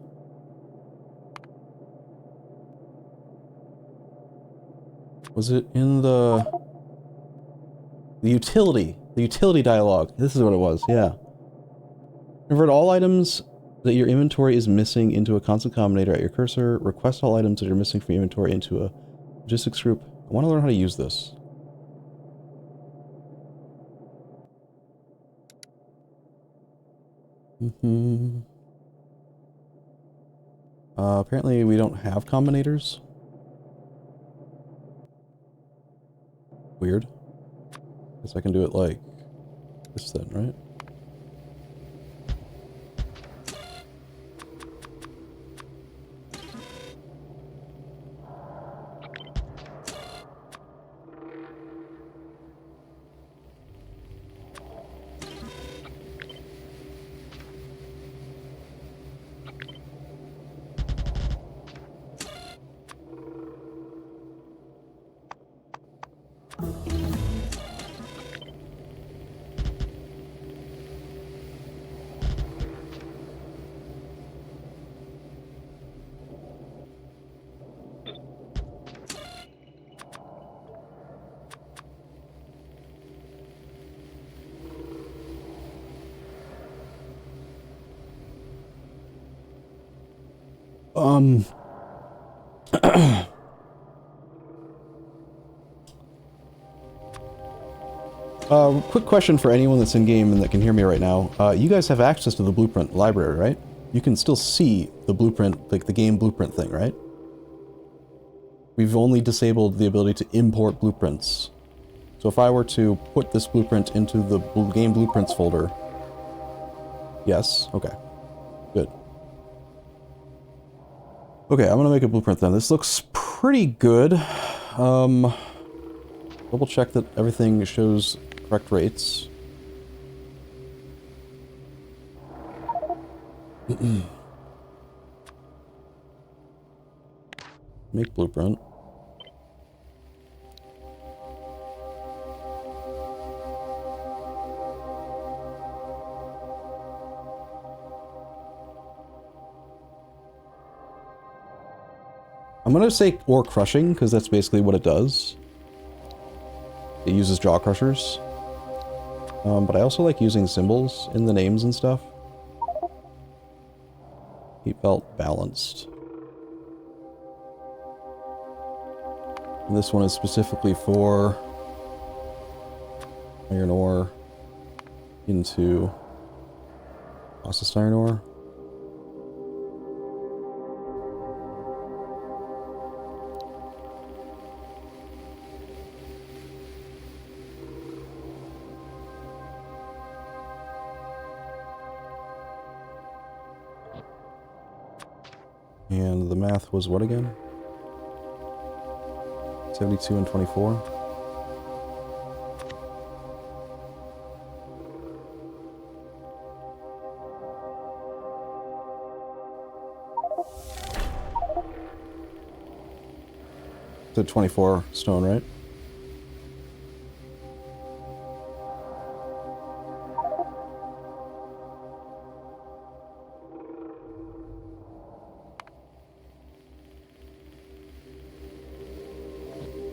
Was it in the utility? The utility dialogue. This is what it was, yeah. Convert all items that your inventory is missing into a constant combinator at your cursor. Request all items that are missing from your inventory into a logistics group. I want to learn how to use this. Apparently we don't have combinators. Weird. Guess I can do it like this then, right? Quick question for anyone that's in-game and that can hear me right now. You guys have access to the blueprint library, right? You can still see the blueprint, like the game blueprint thing, right? We've only disabled the ability to import blueprints. So if I were to put this blueprint into the game blueprints folder... Yes? Okay. Good. Okay, I'm gonna make a blueprint then. This looks pretty good. Double check that everything shows correct rates. Make blueprint. I'm gonna say ore crushing, because that's basically what it does. It uses jaw crushers. But I also like using symbols in the names and stuff. He felt balanced. And this one is specifically for iron ore into processed iron ore. And the math was what again? 72 and 24. So 24 stone, right?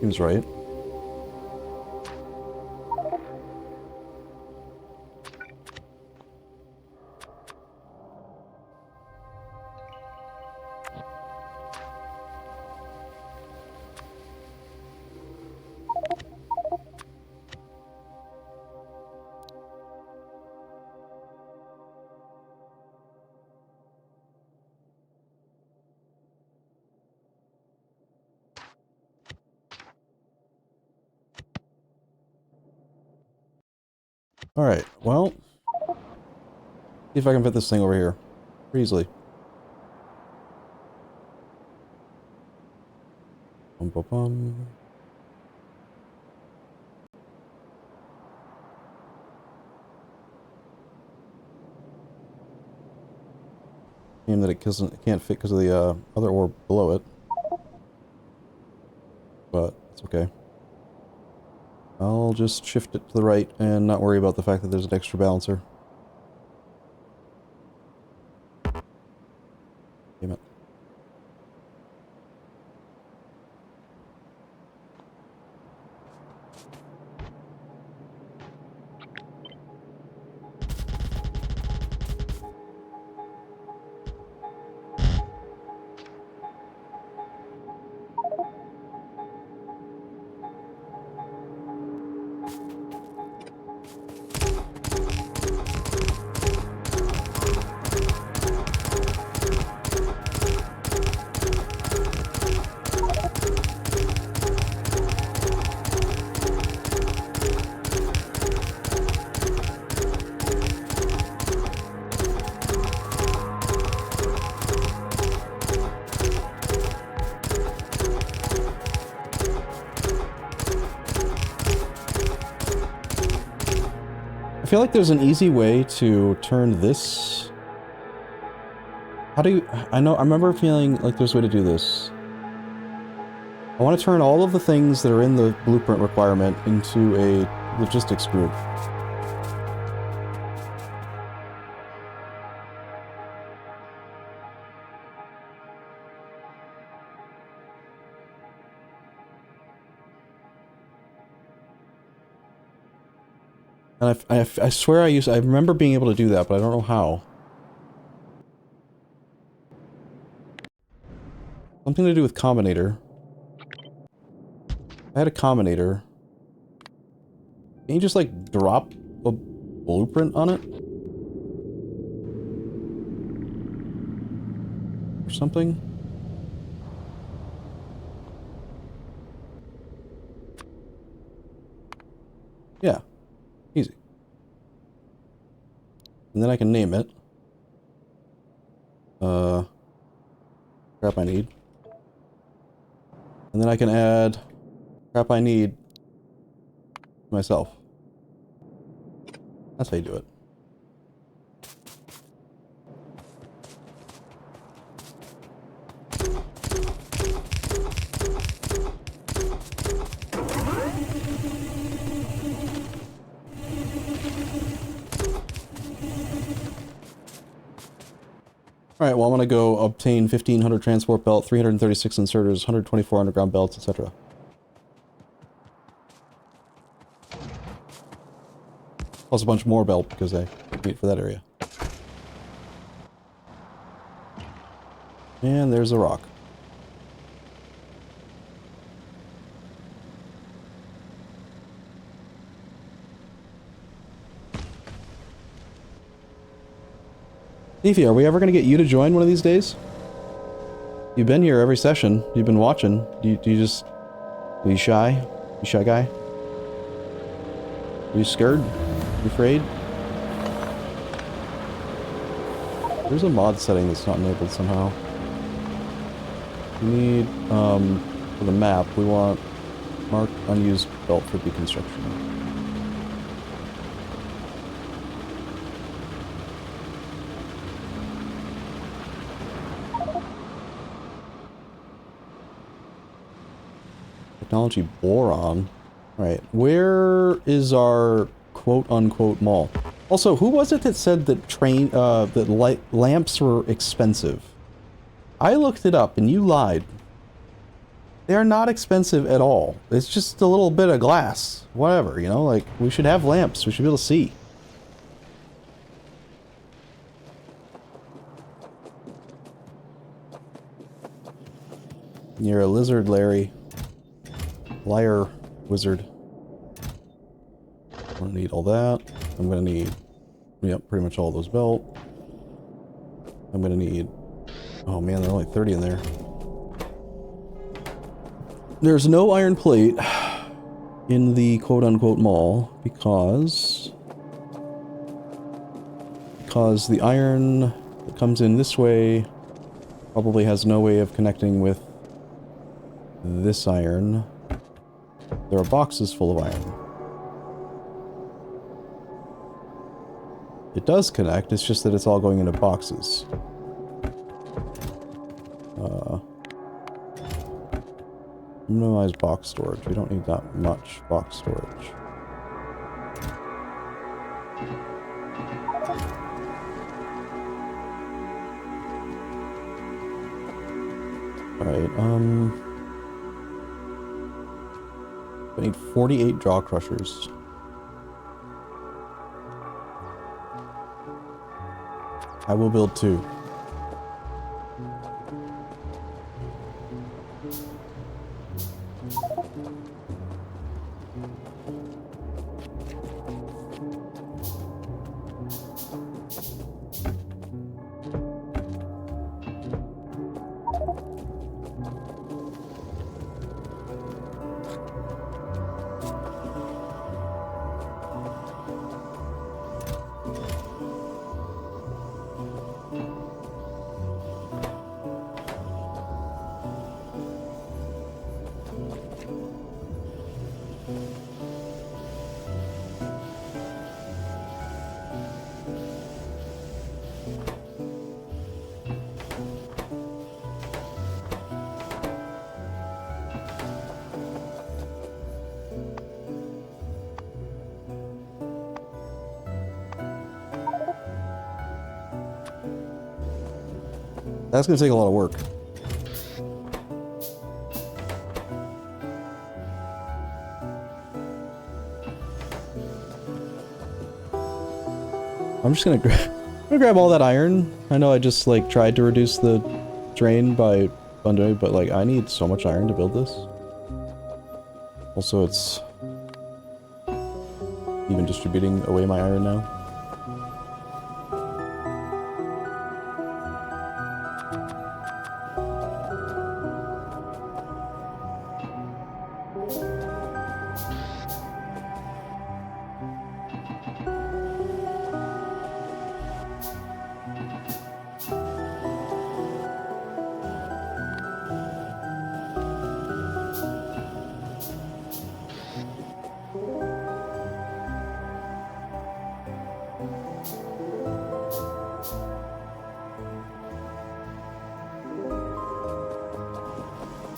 Seems right. Alright, well, see if I can fit this thing over here pretty easily. Bum, bum, bum. Shame that it can't fit because of the other ore below it. But it's okay. I'll just shift it to the right and not worry about the fact that there's an extra balancer. Damn it. I feel like there's an easy way to turn this. How do you... I remember feeling like there's a way to do this. I want to turn all of the things that are in the blueprint requirement into a logistics group. And I swear I remember being able to do that, but I don't know how. Something to do with combinator. I had a combinator. Can you just, like, drop a blueprint on it? Or something? Yeah. Easy. And then I can name it. Crap I need. And then I can add crap I need myself. That's how you do it. Alright, well I'm gonna go obtain 1500 transport belt, 336 inserters, 124 underground belts, etc. Plus a bunch more belt because I need for that area. And there's a rock. Leafy, are we ever going to get you to join one of these days? You've been here every session. You've been watching. Do you just... Are you shy? You shy guy? Are you scared? You afraid? There's a mod setting that's not enabled somehow. We need, for the map, we want marked unused belt for deconstruction. Technology boron. Alright, where is our quote-unquote mall? Also, who was it that said that that lamps were expensive? I looked it up and you lied. They are not expensive at all. It's just a little bit of glass. Whatever, you know, like, we should have lamps. We should be able to see. You're a lizard, Larry. Liar wizard. I'm gonna need all that. I'm gonna need, yep, pretty much all those belt. I'm gonna need, oh man, there are only 30 in there. There's no iron plate in the quote-unquote mall because the iron that comes in this way probably has no way of connecting with this iron. There are boxes full of iron. It does connect, it's just that it's all going into boxes. Minimize box storage. We don't need that much box storage. Alright, I need 48 jaw crushers. I will build 2. That's gonna take a lot of work. I'm just gonna grab all that iron. I know I just like tried to reduce the drain by undoing, but like I need so much iron to build this. Also, it's even distributing away my iron now.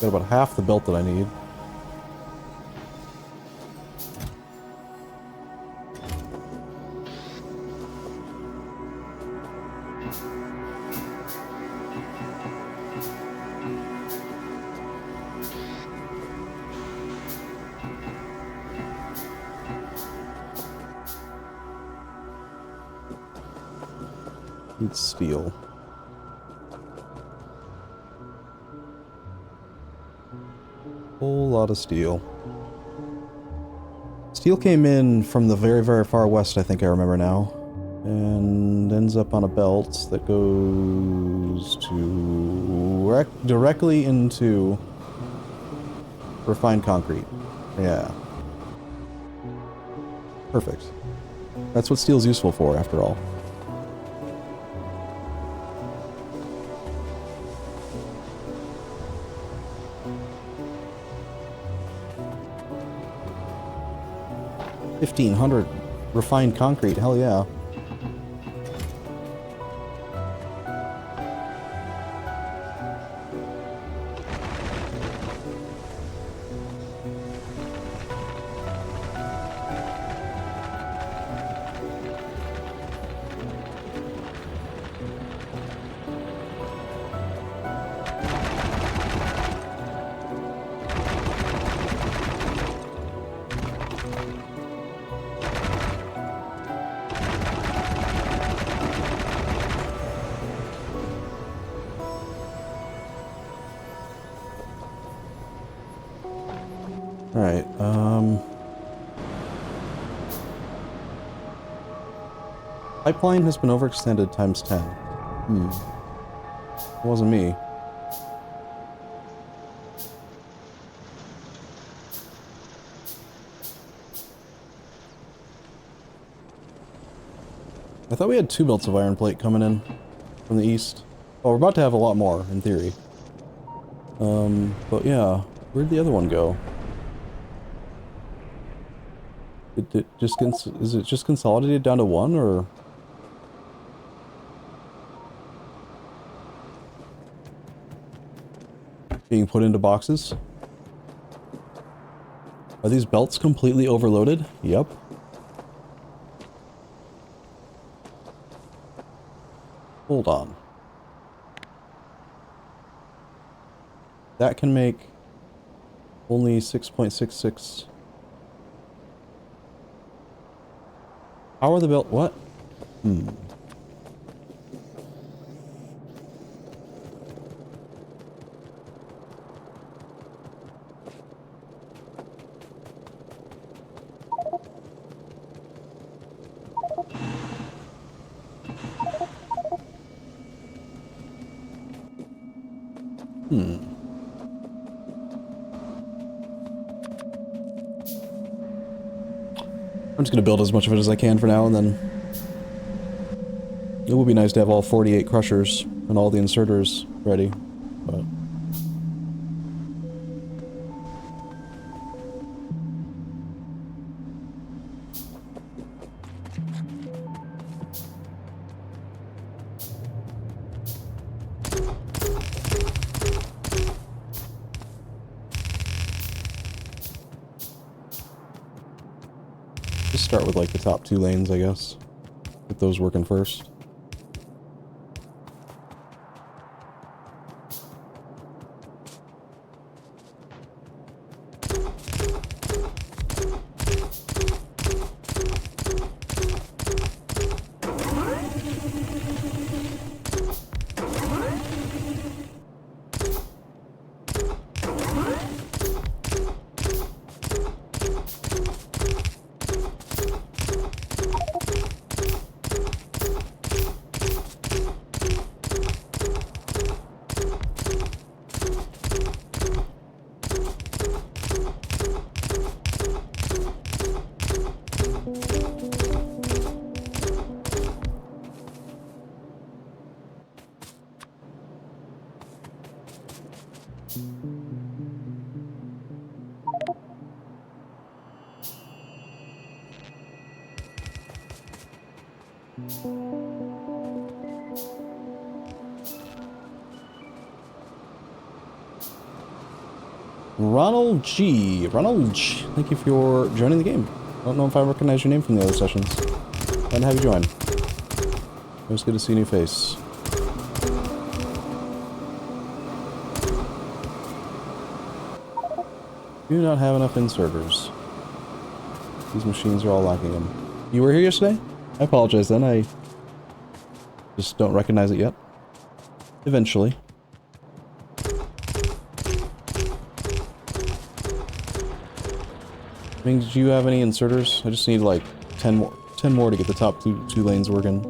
Got about half the belt that I need. Need steel. Whole lot of steel. Steel came in from the very, very far west, I think I remember now. And ends up on a belt that goes to directly into refined concrete. Yeah. Perfect. That's what steel's useful for, after all. $1,500 refined concrete, hell yeah. Alright, pipeline has been overextended times 10. It wasn't me. I thought we had 2 belts of iron plate coming in from the east. Oh, we're about to have a lot more, in theory. But yeah, where'd the other one go? Is it just consolidated down to 1, or...? Being put into boxes? Are these belts completely overloaded? Yep. Hold on. That can make only 6.66. How are the belt? What? I'm just gonna build as much of it as I can for now, and then it would be nice to have all 48 crushers and all the inserters ready, but... Just start with like the top 2 lanes, I guess. Get those working first. Ronald G. Ronald G. Thank you for joining the game. I don't know if I recognize your name from the other sessions. Glad to have you join. It was good to see a new face. Do not have enough inserters. These machines are all lacking them. You were here yesterday? I apologize then. Just don't recognize it yet. Eventually. I mean, did you have any inserters? I just need like 10 more to get the top two lanes working.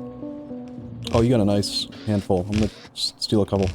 Oh, you got a nice handful. I'm gonna steal a couple.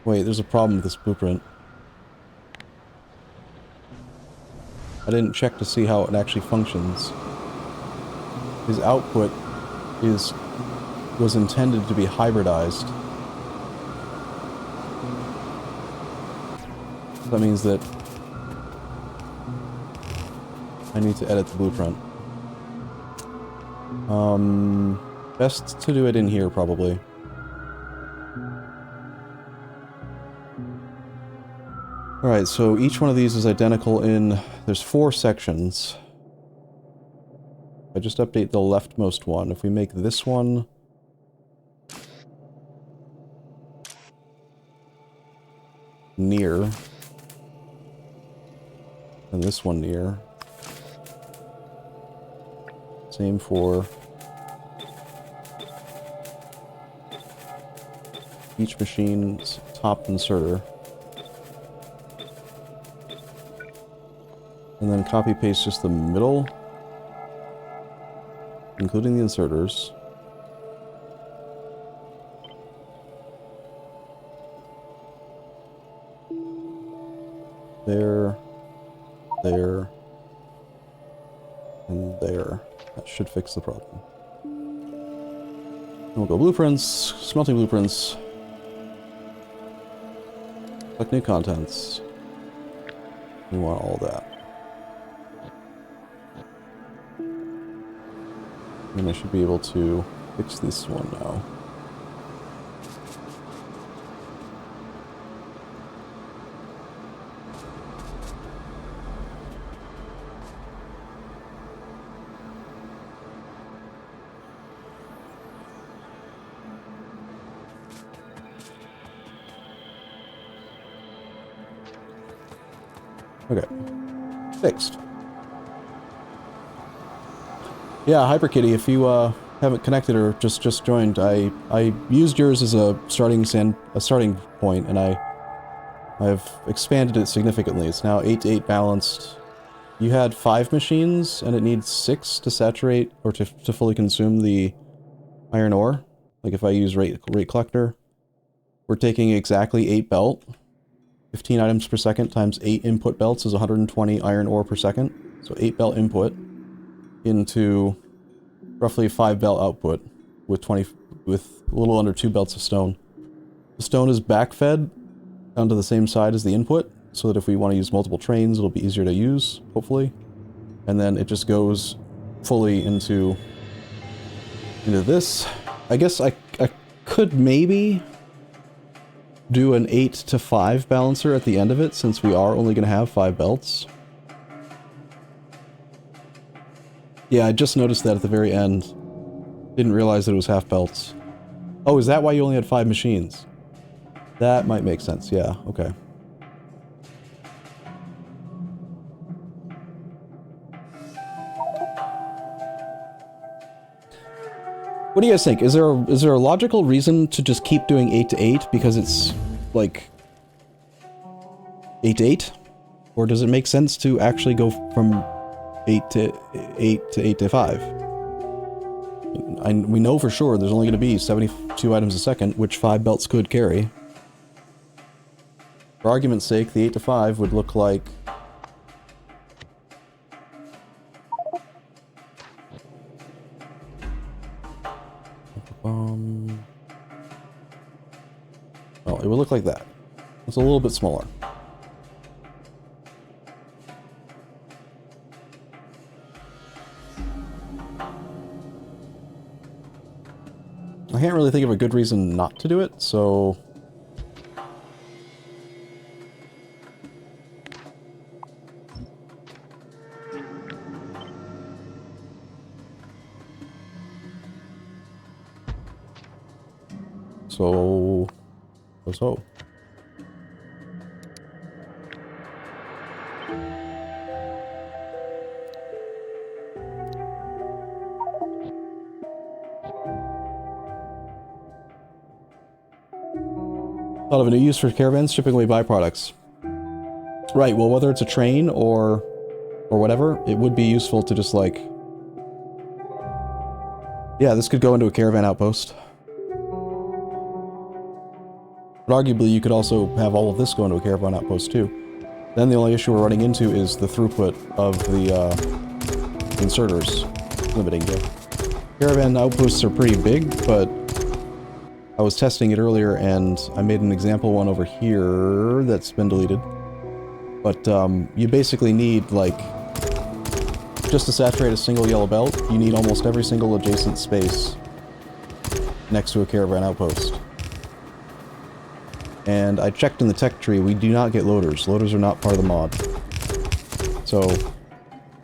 Wait, there's a problem with this blueprint. I didn't check to see how it actually functions. His output was intended to be hybridized. That means that I need to edit the blueprint. Best to do it in here, probably. Alright, so each one of these is identical in... There's 4 sections. I just update the leftmost one. If we make this one... near... and this one near... Same for... each machine's top inserter. And then copy paste just the middle, including the inserters. There, there, and there. That should fix the problem. And we'll go blueprints, smelting blueprints. Select new contents. We want all that. And I should be able to fix this one now. Okay. Fixed. Yeah, HyperKitty, if you haven't connected or just joined, I used yours as a starting point, and I've expanded it significantly. It's now 8-to-8 balanced. You had 5 machines, and it needs 6 to saturate or to fully consume the iron ore. Like if I use rate collector, we're taking exactly 8 belt. 15 items per second times 8 input belts is 120 iron ore per second. So 8 belt input into roughly 5 belt output with a little under 2 belts of stone. The stone is backfed onto the same side as the input, so that if we want to use multiple trains, it'll be easier to use, hopefully. And then it just goes fully into this. I guess I could maybe do an 8-to-5 balancer at the end of it, since we are only going to have 5 belts. Yeah, I just noticed that at the very end. Didn't realize that it was half belts. Oh, is that why you only had 5 machines? That might make sense, yeah, okay. What do you guys think? Is there a logical reason to just keep doing 8-to-8 because it's like 8-to-8? Or does it make sense to actually go from 8-to-8 to 8-to-5? We know for sure there's only going to be 72 items a second, which 5 belts could carry. For argument's sake, the 8-to-5 would look like... Oh, it would look like that. It's a little bit smaller. can't really think of a good reason not to do it, so... So... Thought of a new use for caravans, shipping away byproducts. Right, well, whether it's a train or whatever, it would be useful to just, like... Yeah, this could go into a caravan outpost. But arguably, you could also have all of this go into a caravan outpost, too. Then the only issue we're running into is the throughput of the, inserters limiting you. Caravan outposts are pretty big, but I was testing it earlier, and I made an example one over here that's been deleted. But, you basically need, like, just to saturate a single yellow belt, you need almost every single adjacent space next to a caravan outpost. And I checked in the tech tree, we do not get loaders. Loaders are not part of the mod. So,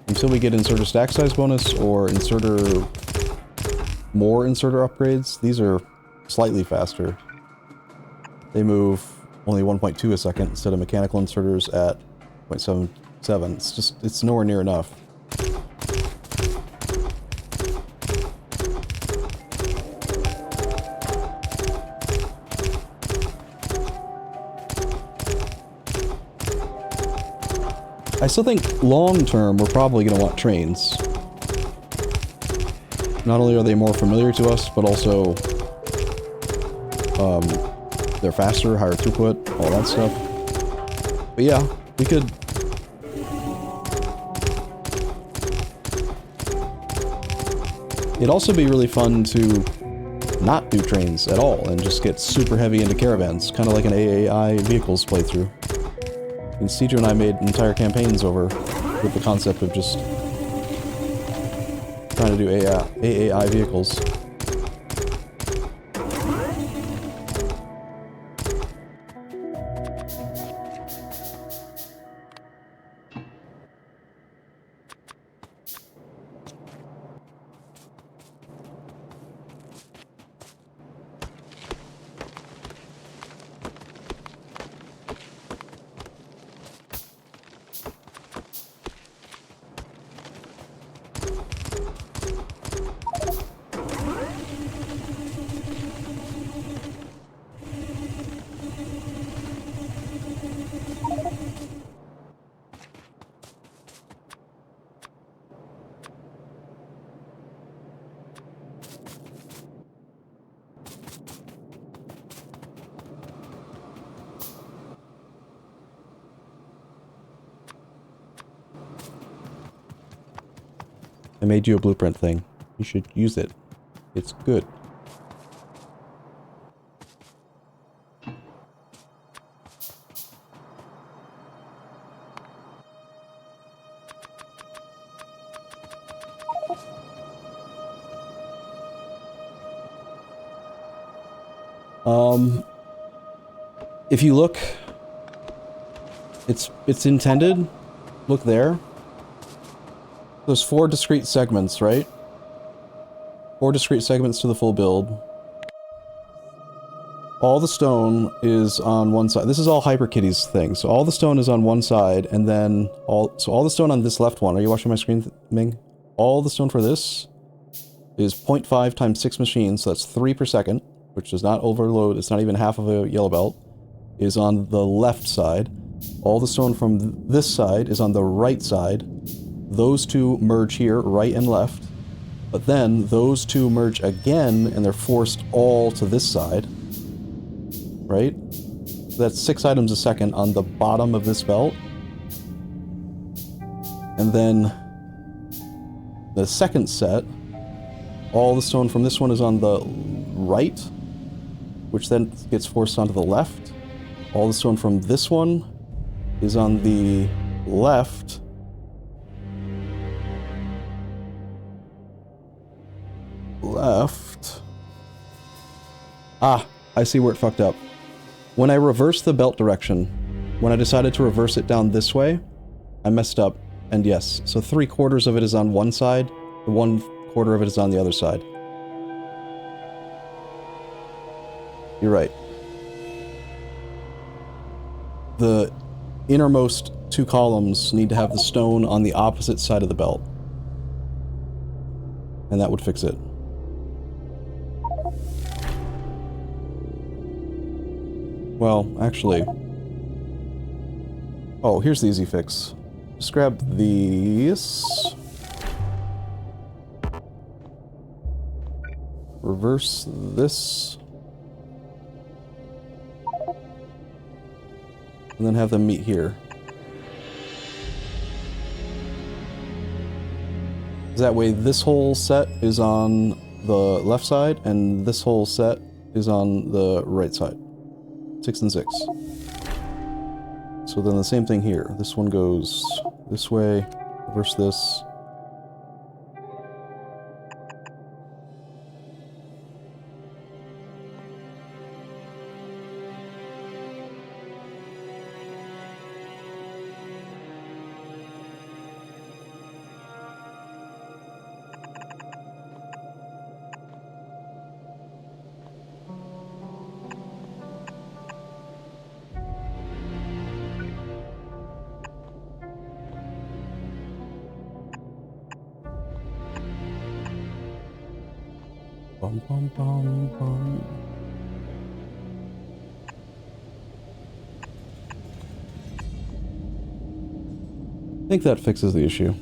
until we get inserter stack size bonus or more inserter upgrades, these are slightly faster. They move only 1.2 a second instead of mechanical inserters at 0.77. It's nowhere near enough. I still think long-term we're probably going to want trains. Not only are they more familiar to us, but also they're faster, higher throughput, all that stuff. But yeah, we could... It'd also be really fun to not do trains at all and just get super heavy into caravans, kind of like an AAI vehicles playthrough. And Cedro and I made entire campaigns over with the concept of just trying to do AAI vehicles. I made you a blueprint thing. You should use it. It's good. If you look, it's intended. Look there. There's 4 discrete segments, right? 4 discrete segments to the full build. All the stone is on one side. This is all HyperKitty's thing. So all the stone is on one side, and then all the stone on this left one. Are you watching my screen, Ming? All the stone for this is 0.5 times 6 machines, so that's 3 per second, which does not overload. It's not even half of a yellow belt. Is on the left side. All the stone from this side is on the right side. Those two merge here, right and left. But then those two merge again, and they're forced all to this side. Right? That's 6 items a second on the bottom of this belt. And then the second set, all the stone from this one is on the right, which then gets forced onto the left. All the stone from this one is on the left. Ah, I see where it fucked up. When I reversed the belt direction, when I decided to reverse it down this way, I messed up. And yes, so 3/4 of it is on one side, the 1/4 of it is on the other side. You're right. The innermost 2 columns need to have the stone on the opposite side of the belt. And that would fix it. Well, actually... Oh, here's the easy fix. Just grab these. Reverse this. And then have them meet here. That way this whole set is on the left side, and this whole set is on the right side. 6 and 6. So then the same thing here. This one goes this way, reverse this. Bum, bum, bum, bum. I think that fixes the issue.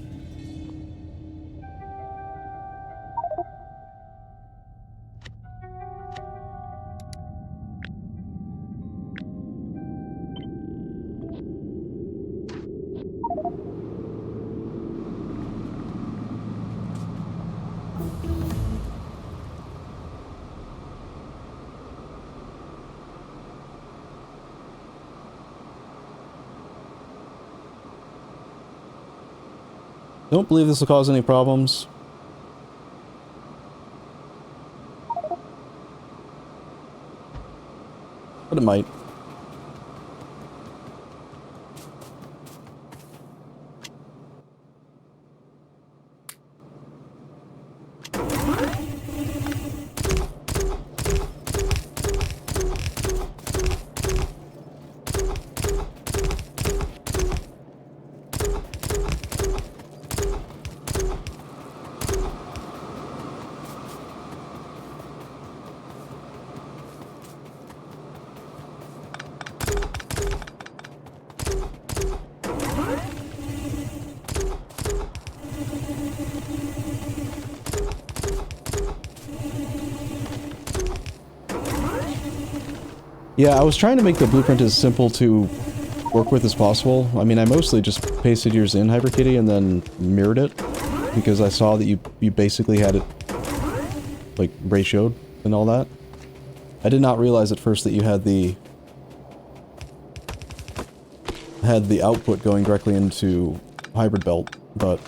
Don't believe this will cause any problems. But it might. Yeah, I was trying to make the blueprint as simple to work with as possible. I mean, I mostly just pasted yours in HyperKitty and then mirrored it, because I saw that you basically had it, like, ratioed and all that. I did not realize at first that you had the output going directly into hybrid belt, but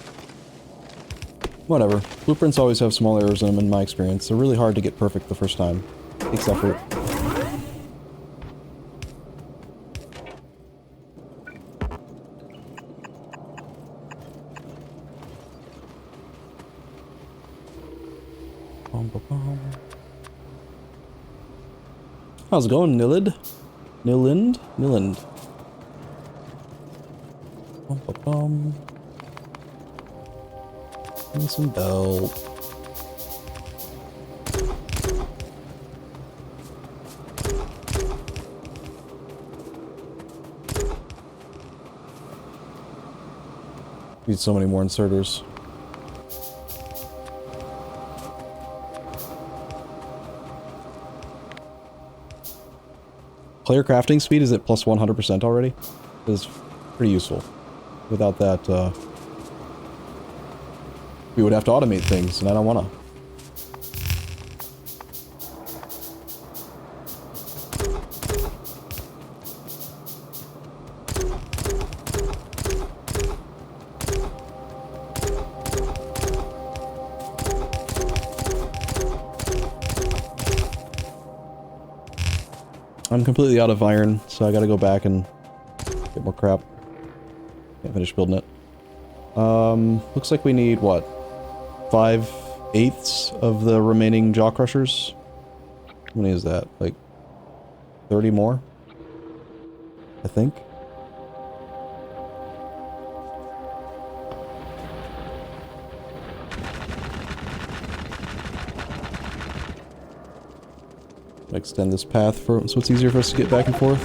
whatever. Blueprints always have small errors in them in my experience. They're really hard to get perfect the first time. It takes effort. How's it going, Nilid? Niland? Niland. And some belt. Need so many more inserters. Player crafting speed is at plus 100% already. Is pretty useful. Without that, we would have to automate things, and I don't want to. I'm completely out of iron, so I gotta go back and get more crap. Can't finish building it. Looks like we need, what? 5/8 of the remaining jaw crushers? How many is that? Like 30 more? I think. Extend this path for so it's easier for us to get back and forth.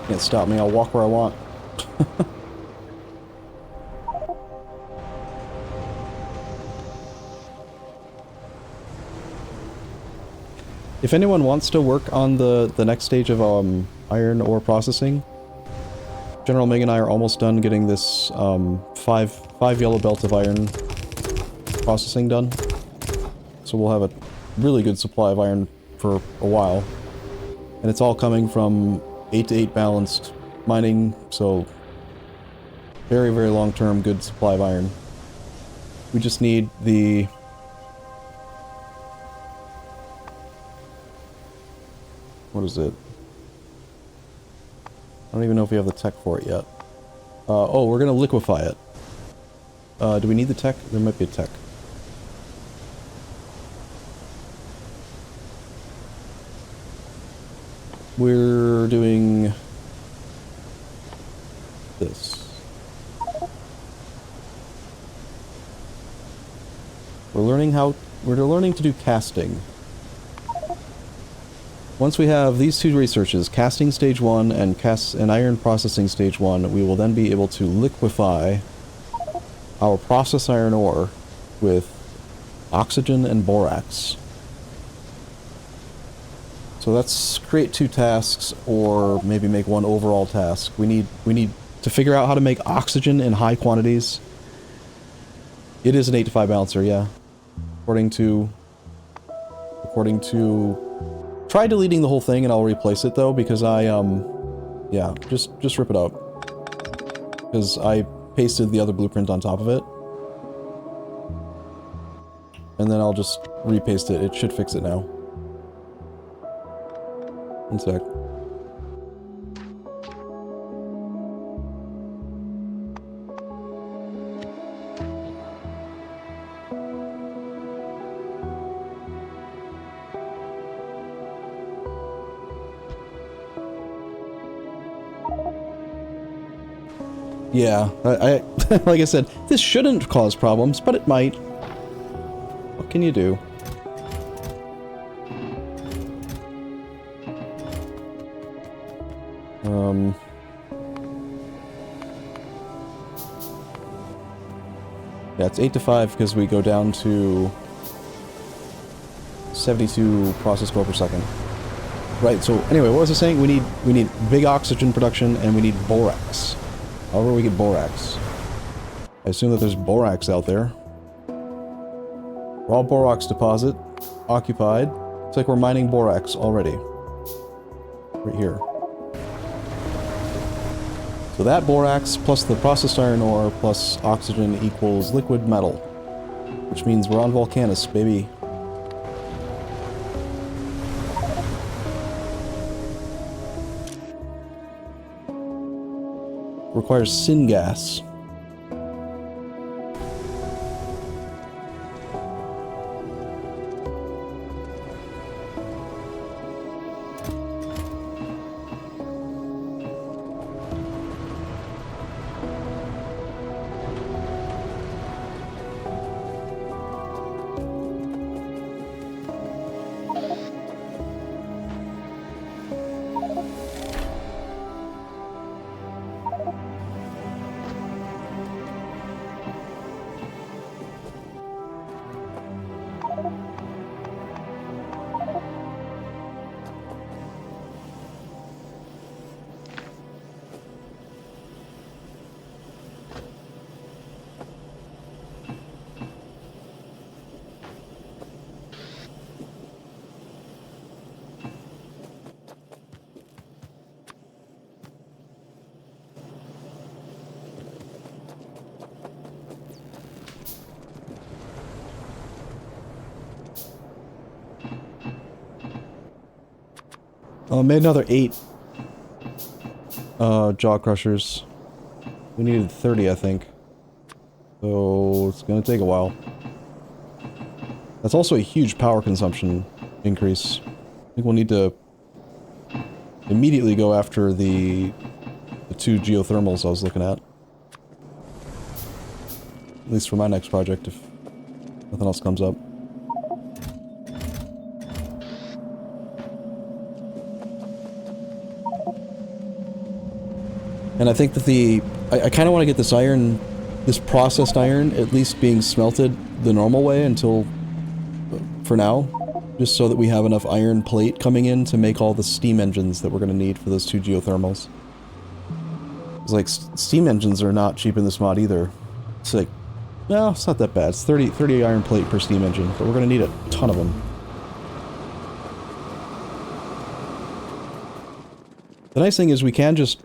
Can't stop me, I'll walk where I want. If anyone wants to work on the next stage of iron ore processing, General Mig and I are almost done getting this five yellow belt of iron processing done. So we'll have a really good supply of iron for a while. And it's all coming from 8-to-8 balanced mining, so very, very long-term good supply of iron. We just need the... What is it? I don't even know if we have the tech for it yet. Oh, we're gonna liquefy it. Do we need the tech? There might be a tech. We're doing this. We're learning to do casting. Once we have these two researches, casting stage 1 and iron processing stage 1, we will then be able to liquefy our process iron ore with oxygen and borax. So let's create 2 tasks, or maybe make 1 overall task. We need to figure out how to make oxygen in high quantities. It is an 8-to-5 balancer, yeah. According to... Try deleting the whole thing and I'll replace it though, because yeah, just rip it out. Because I pasted the other blueprint on top of it. And then I'll just repaste it. It should fix it now. One sec. Yeah, I like I said, this shouldn't cause problems, but it might. What can you do? Yeah, it's 8-to-5 because we go down to 72 process core per second. Right, so anyway, what was I saying? We need big oxygen production and we need borax. However we get borax. I assume that there's borax out there. Raw borax deposit. Occupied. It's like we're mining borax already. Right here. So that borax plus the processed iron ore plus oxygen equals liquid metal. Which means we're on Volcanus, baby. Requires syngas. Oh, I made another 8 jaw crushers. We needed 30, I think. So it's gonna take a while. That's also a huge power consumption increase. I think we'll need to immediately go after the 2 geothermals I was looking at. At least for my next project, if nothing else comes up. And I think that I kind of want to get this iron, this processed iron, at least being smelted the normal way until, for now, just so that we have enough iron plate coming in to make all the steam engines that we're going to need for those 2 geothermals. It's like, steam engines are not cheap in this mod either. It's like, no, it's not that bad. It's 30 iron plate per steam engine, but we're going to need a ton of them. The nice thing is we can just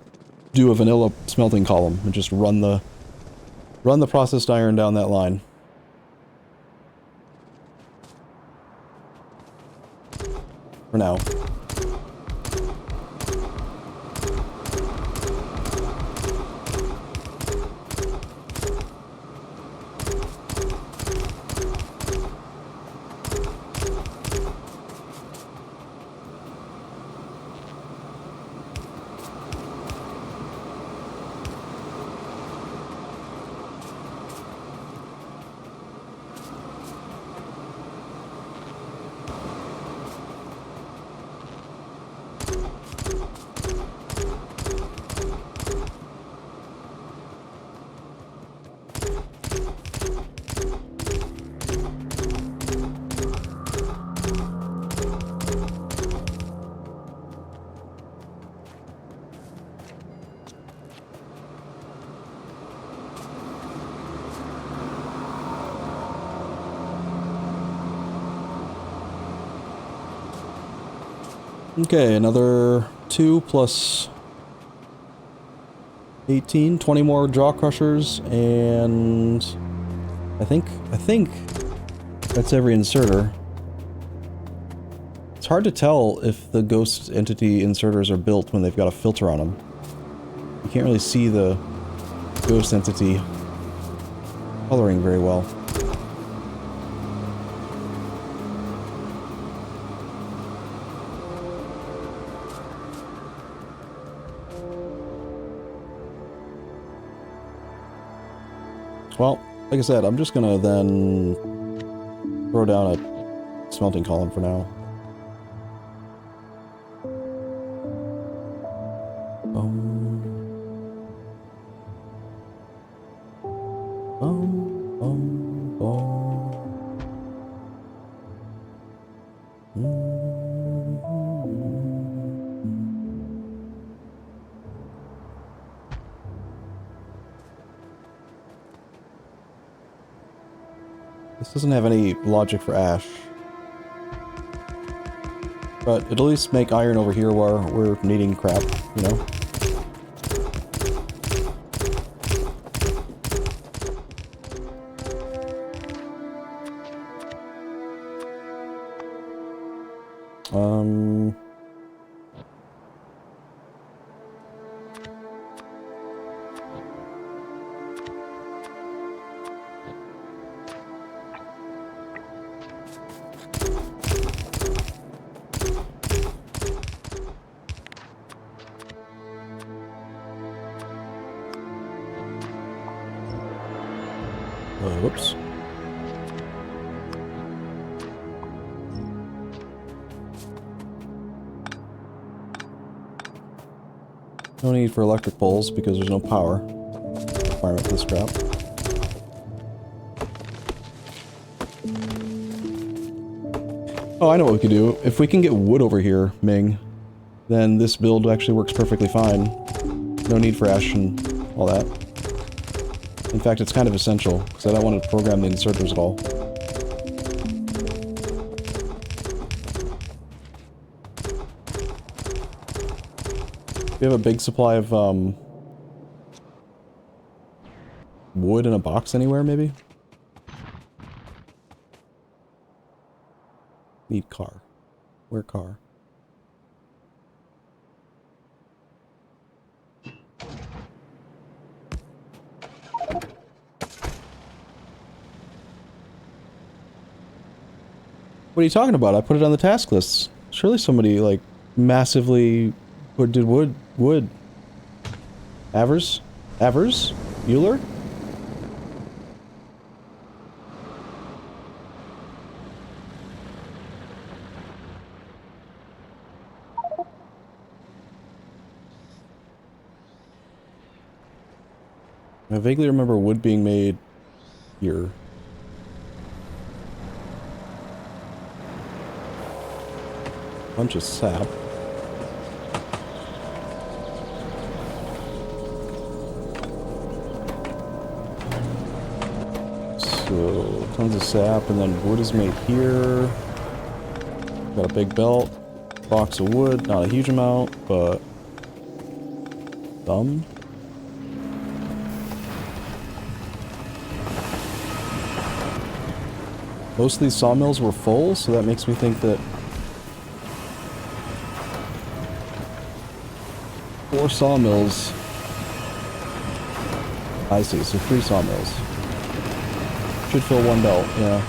do a vanilla smelting column and just run the processed iron down that line. For now. Okay, another 2 plus 18, 20 more jaw crushers, and I think that's every inserter. It's hard to tell if the ghost entity inserters are built when they've got a filter on them. You can't really see the ghost entity coloring very well. Well, like I said, I'm just gonna then throw down a smelting column for now. This doesn't have any logic for ash. But it'll at least make iron over here while we're needing crap, you know? Whoops. No need for electric poles because there's no power requirement for this crap. Oh, I know what we could do. If we can get wood over here, Ming, then this build actually works perfectly fine. No need for ash and all that. In fact, it's kind of essential, because I don't want to program the inserters at all. We have a big supply of, wood in a box anywhere, maybe? Need car. Where car? are you talking about? I put it on the task list. Surely somebody, like, massively did wood. Avers? Bueller? I vaguely remember wood being made here. Bunch of sap. So, tons of sap, and then wood is made here. Got a big belt. Box of wood, not a huge amount, but some. Most of these sawmills were full, so that makes me think that 4 sawmills. I see, so 3 sawmills. Should fill 1 belt, yeah.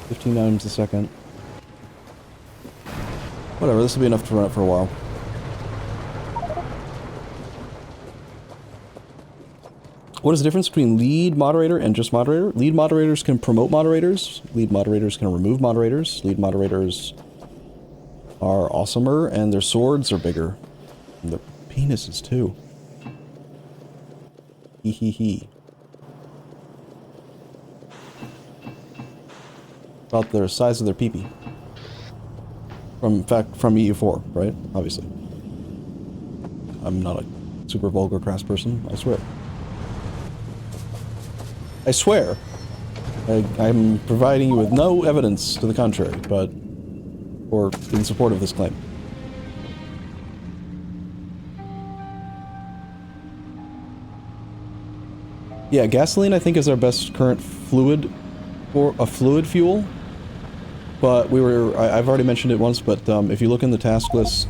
15 items a second. Whatever, this will be enough to run it for a while. What is the difference between lead moderator and just moderator? Lead moderators can promote moderators. Lead moderators can remove moderators. Lead moderators are awesomer, and their swords are bigger. And their penises, too. Hee hee hee. About the size of their peepee. In fact, from EU4, right? Obviously. I'm not a super vulgar crass person, I swear. I swear. I'm providing you with no evidence to the contrary, but... or in support of this claim. Yeah, gasoline I think is our best current fluid, or a fluid fuel. But we were, I've already mentioned it once, but if you look in the task list,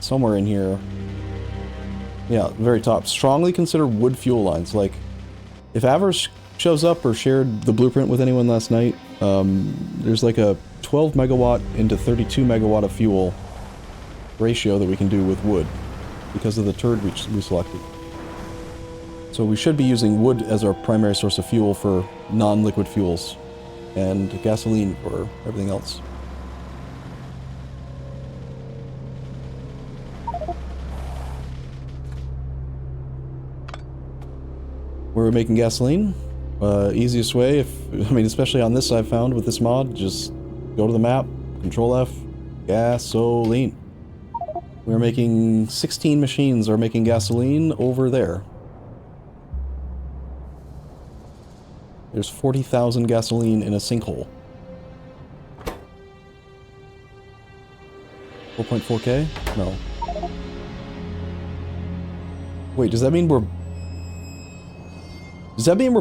somewhere in here, yeah, very top, strongly consider wood fuel lines. Like, if Avers shows up or shared the blueprint with anyone last night, there's like a 12 megawatt into 32 megawatt of fuel ratio that we can do with wood because of the turd we selected. So we should be using wood as our primary source of fuel for non-liquid fuels, and gasoline for everything else. Where we're making gasoline, easiest way, especially on this I've found with this mod, just go to the map, Control F, gasoline. We're making 16 machines are making gasoline over there. There's 40,000 gasoline in a sinkhole. 4.4K? No. Wait, does that mean we're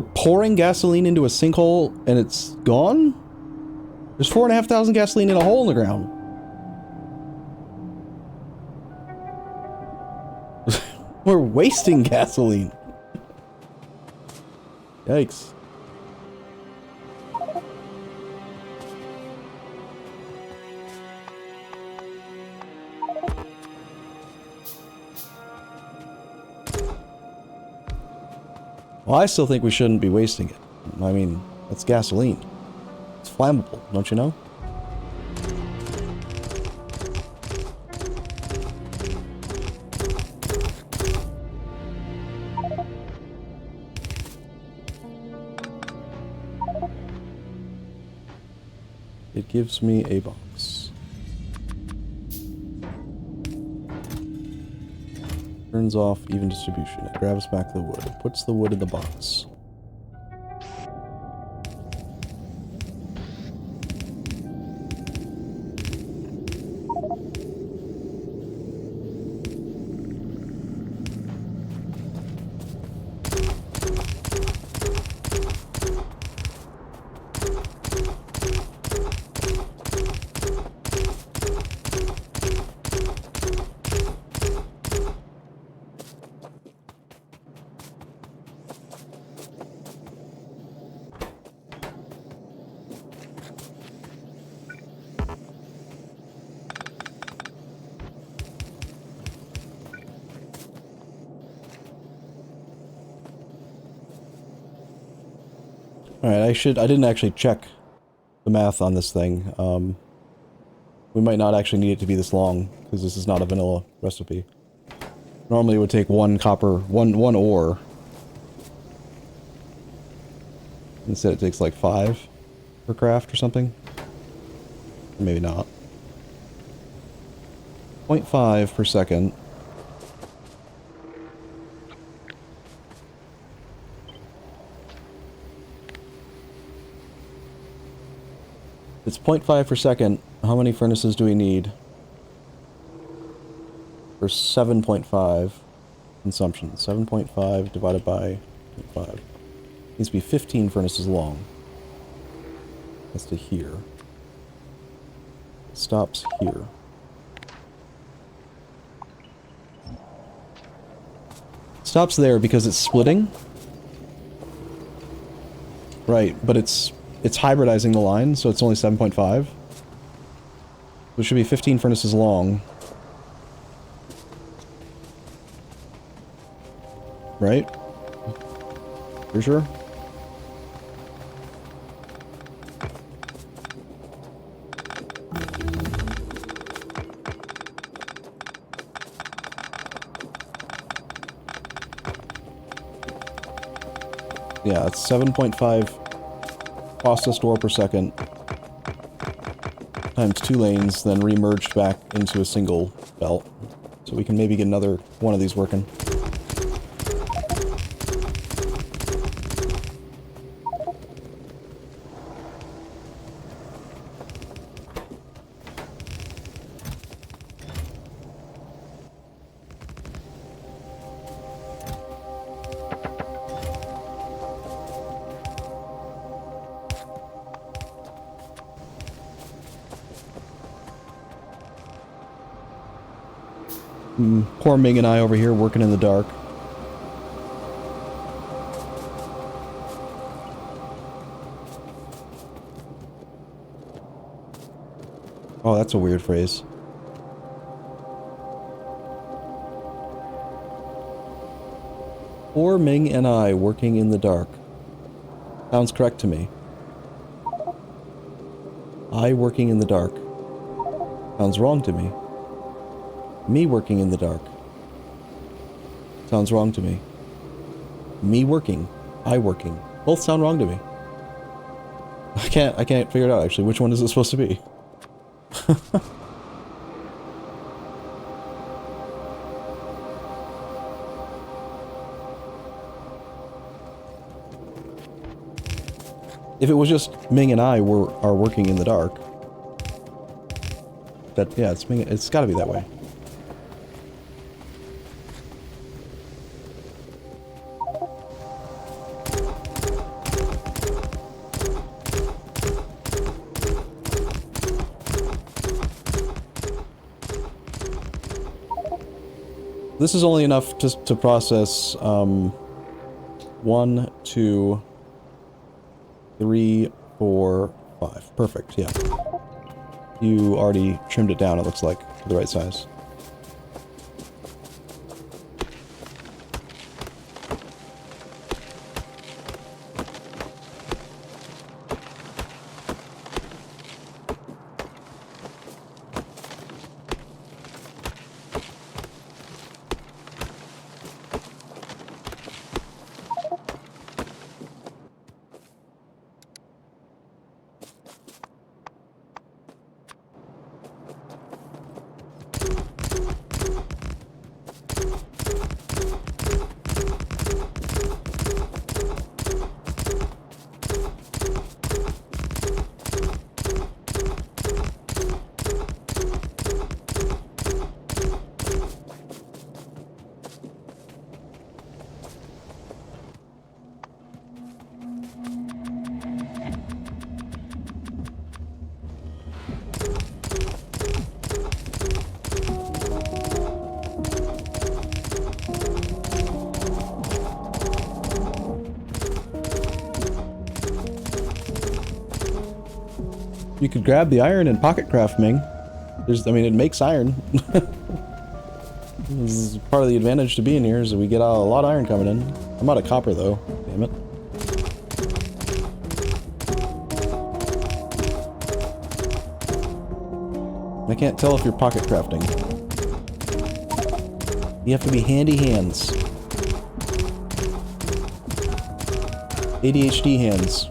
pouring gasoline into a sinkhole and it's gone? There's 4,500 gasoline in a hole in the ground. We're wasting gasoline. Yikes. Well, I still think we shouldn't be wasting it. I mean, it's gasoline. It's flammable, don't you know? It gives me a box. Turns off even distribution. It grabs back the wood. It puts the wood in the box. Alright, I didn't actually check the math on this thing. We might not actually need it to be this long, because this is not a vanilla recipe. Normally it would take one ore. Instead it takes like 5 per craft or something. Maybe not. 0.5 per second. It's 0.5 per second. How many furnaces do we need? For 7.5 consumption. 7.5 divided by 0.5. Needs to be 15 furnaces long. That's to here. It stops here. It stops there because it's splitting. Right, but it's hybridizing the line, so it's only 7.5. It should be 15 furnaces long. Right? For sure? Yeah, it's 7.5 processed ore per second times 2 lanes, then re-merged back into a single belt. So we can maybe get another one of these working. Poor Ming and I over here working in the dark. Oh, that's a weird phrase. Poor Ming and I working in the dark. Sounds correct to me. I working in the dark. Sounds wrong to me. Me working in the dark. Sounds wrong to me. Me working. I working. Both sound wrong to me. I can't figure it out actually. Which one is it supposed to be? If it was just Ming and I are working in the dark. That yeah, it's Ming, it's gotta be that way. This is only enough to process 1, 2, 3, 4, 5. Perfect, yeah. You already trimmed it down, it looks like, to the right size. You could grab the iron and pocket craft, Ming. I mean, it makes iron. This is part of the advantage to being here, is that we get a lot of iron coming in. I'm out of copper, though. Damn it. I can't tell if you're pocket crafting. You have to be handy hands. ADHD hands.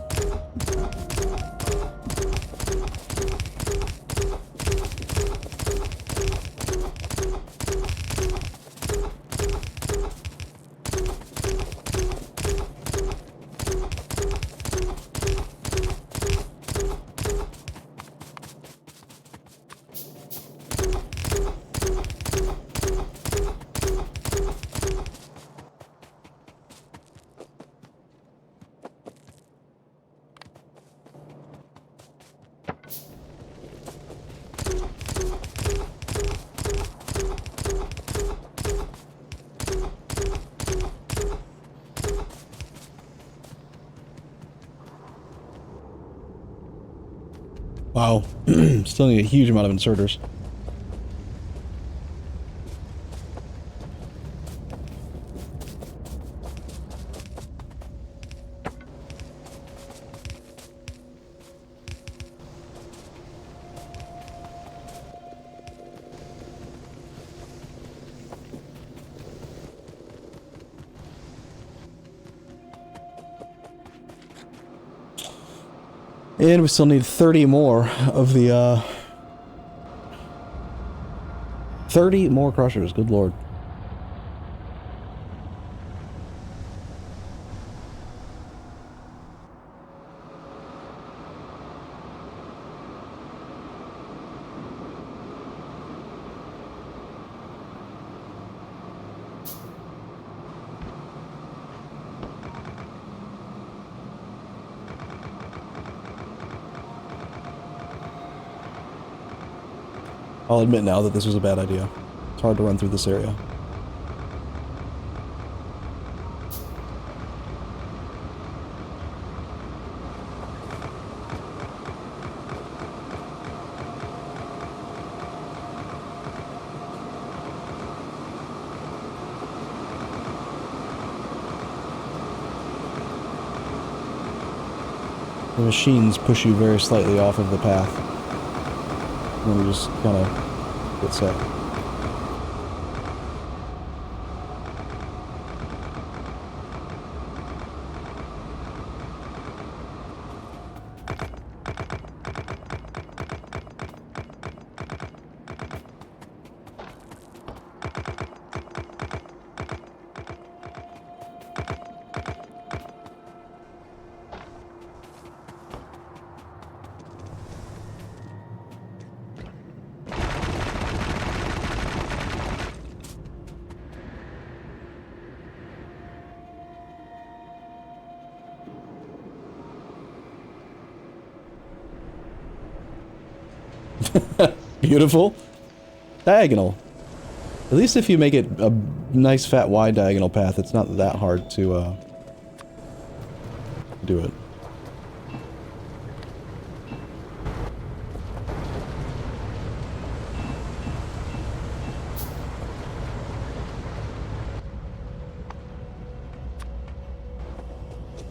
Wow. Still need a huge amount of inserters. And we still need 30 more of the, 30 more crushers, good lord. I'll admit now that this was a bad idea. It's hard to run through this area. The machines push you very slightly off of the path. And then we just kind of get set. Beautiful. Diagonal. At least if you make it a nice fat wide diagonal path, it's not that hard to do it.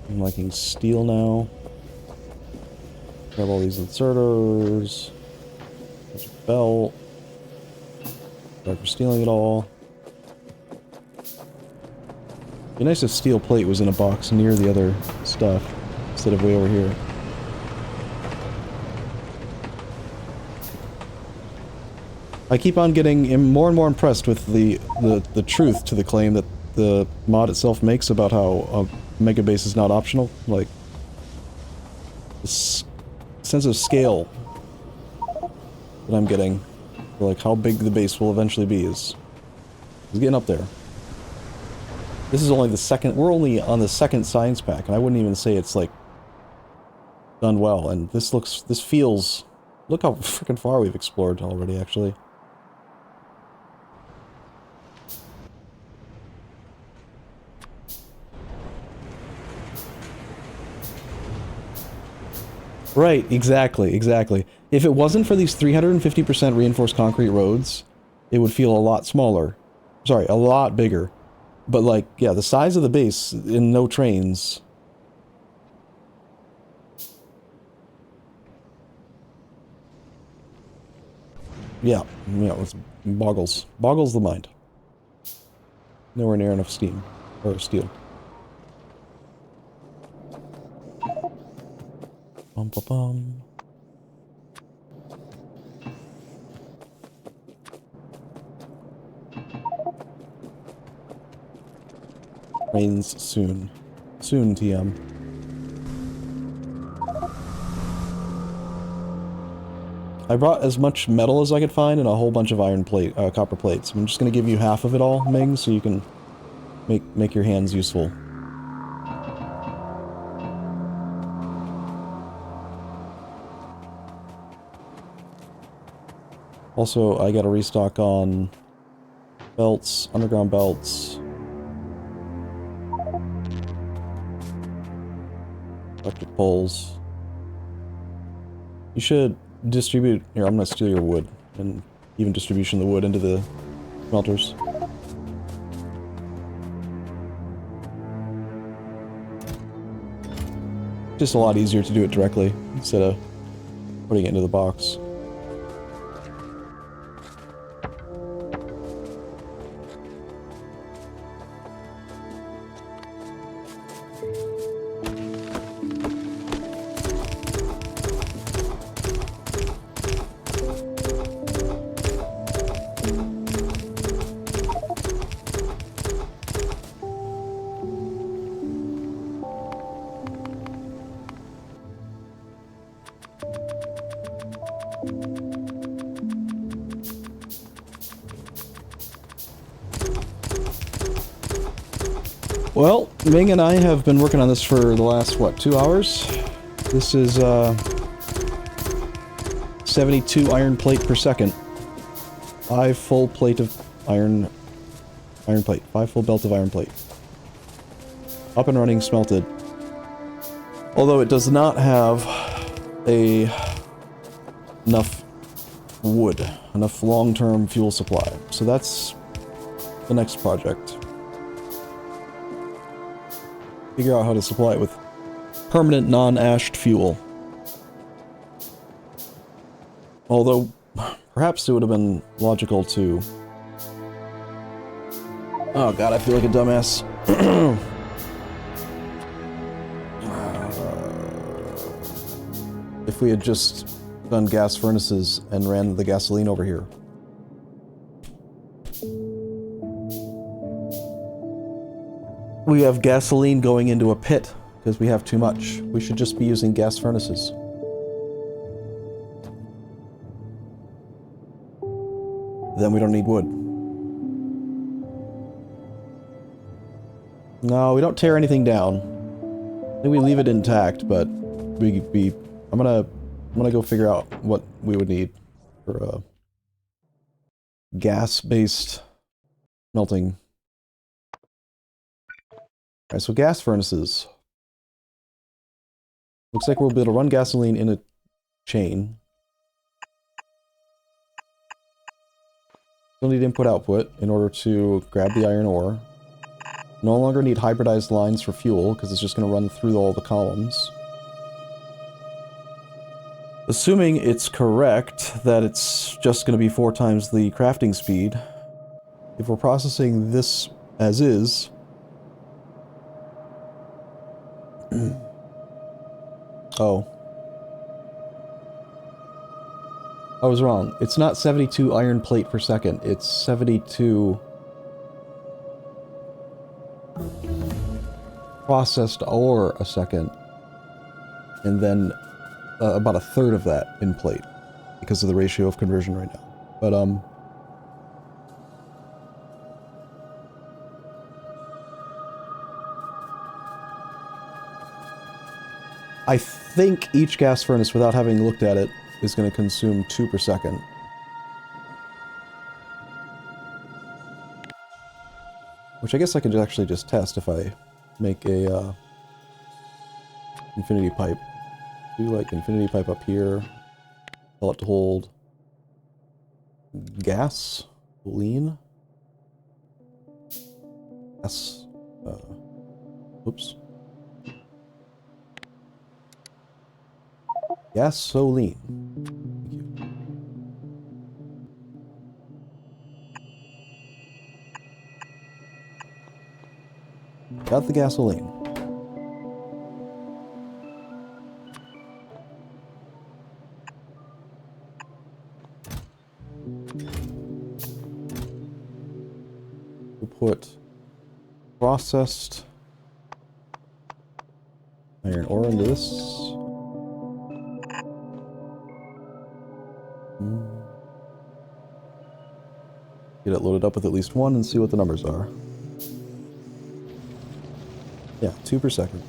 I'm liking steel now. Grab all these inserters. Belt. Sorry for stealing it all. Be nice if steel plate was in a box near the other stuff instead of way over here. I keep on getting more and more impressed with the truth to the claim that the mod itself makes about how a mega base is not optional. Like, this sense of scale that I'm getting, for like how big the base will eventually be is getting up there. This is only the second, we're only on the second science pack, and I wouldn't even say it's like done well, and this feels, look how freaking far we've explored already, actually. Right, exactly. If it wasn't for these 350% reinforced concrete roads, it would feel a lot smaller. Sorry, a lot bigger. But like, yeah, the size of the base in no trains. Yeah, it boggles the mind. Nowhere near enough steam or steel. Bum bum bum. Rains soon. Soon, TM. I brought as much metal as I could find and a whole bunch of copper plates. I'm just gonna give you half of it all, Ming, so you can make your hands useful. Also, I gotta restock on belts, underground belts. Electric poles. You should distribute... Here, I'm gonna steal your wood. And even distribution of the wood into the smelters. Just a lot easier to do it directly, instead of putting it into the box. Well, Ming and I have been working on this for the last, what, 2 hours? This is, 72 iron plate per second. 5 full plate of iron plate. 5 full belt of iron plate. Up and running, smelted. Although it does not have enough wood, enough long-term fuel supply. So that's the next project. Figure out how to supply it with permanent non-ashed fuel. Although, perhaps it would have been logical to... Oh god, I feel like a dumbass. If we had just done gas furnaces and ran the gasoline over here. We have gasoline going into a pit because we have too much. We should just be using gas furnaces. Then we don't need wood. No, we don't tear anything down. I think we leave it intact, but I'm gonna go figure out what we would need for a gas-based melting. Alright, so gas furnaces. Looks like we'll be able to run gasoline in a chain. Still need input-output in order to grab the iron ore. No longer need hybridized lines for fuel, because it's just going to run through all the columns. Assuming it's correct that it's just going to be 4 times the crafting speed, if we're processing this as is... Oh. I was wrong. It's not 72 iron plate per second. It's 72 processed ore a second. And then about a third of that in plate because of the ratio of conversion right now. But I think each gas furnace, without having looked at it, is going to consume 2 per second. Which I guess I could actually just test if I make a infinity pipe. Do like infinity pipe up here. Tell it to hold gas, lean. Gas. Oops. Gasoline. Thank you. Got the gasoline. We'll put processed iron ore into this. Get it loaded up with at least one and see what the numbers are. Yeah, 2 per second.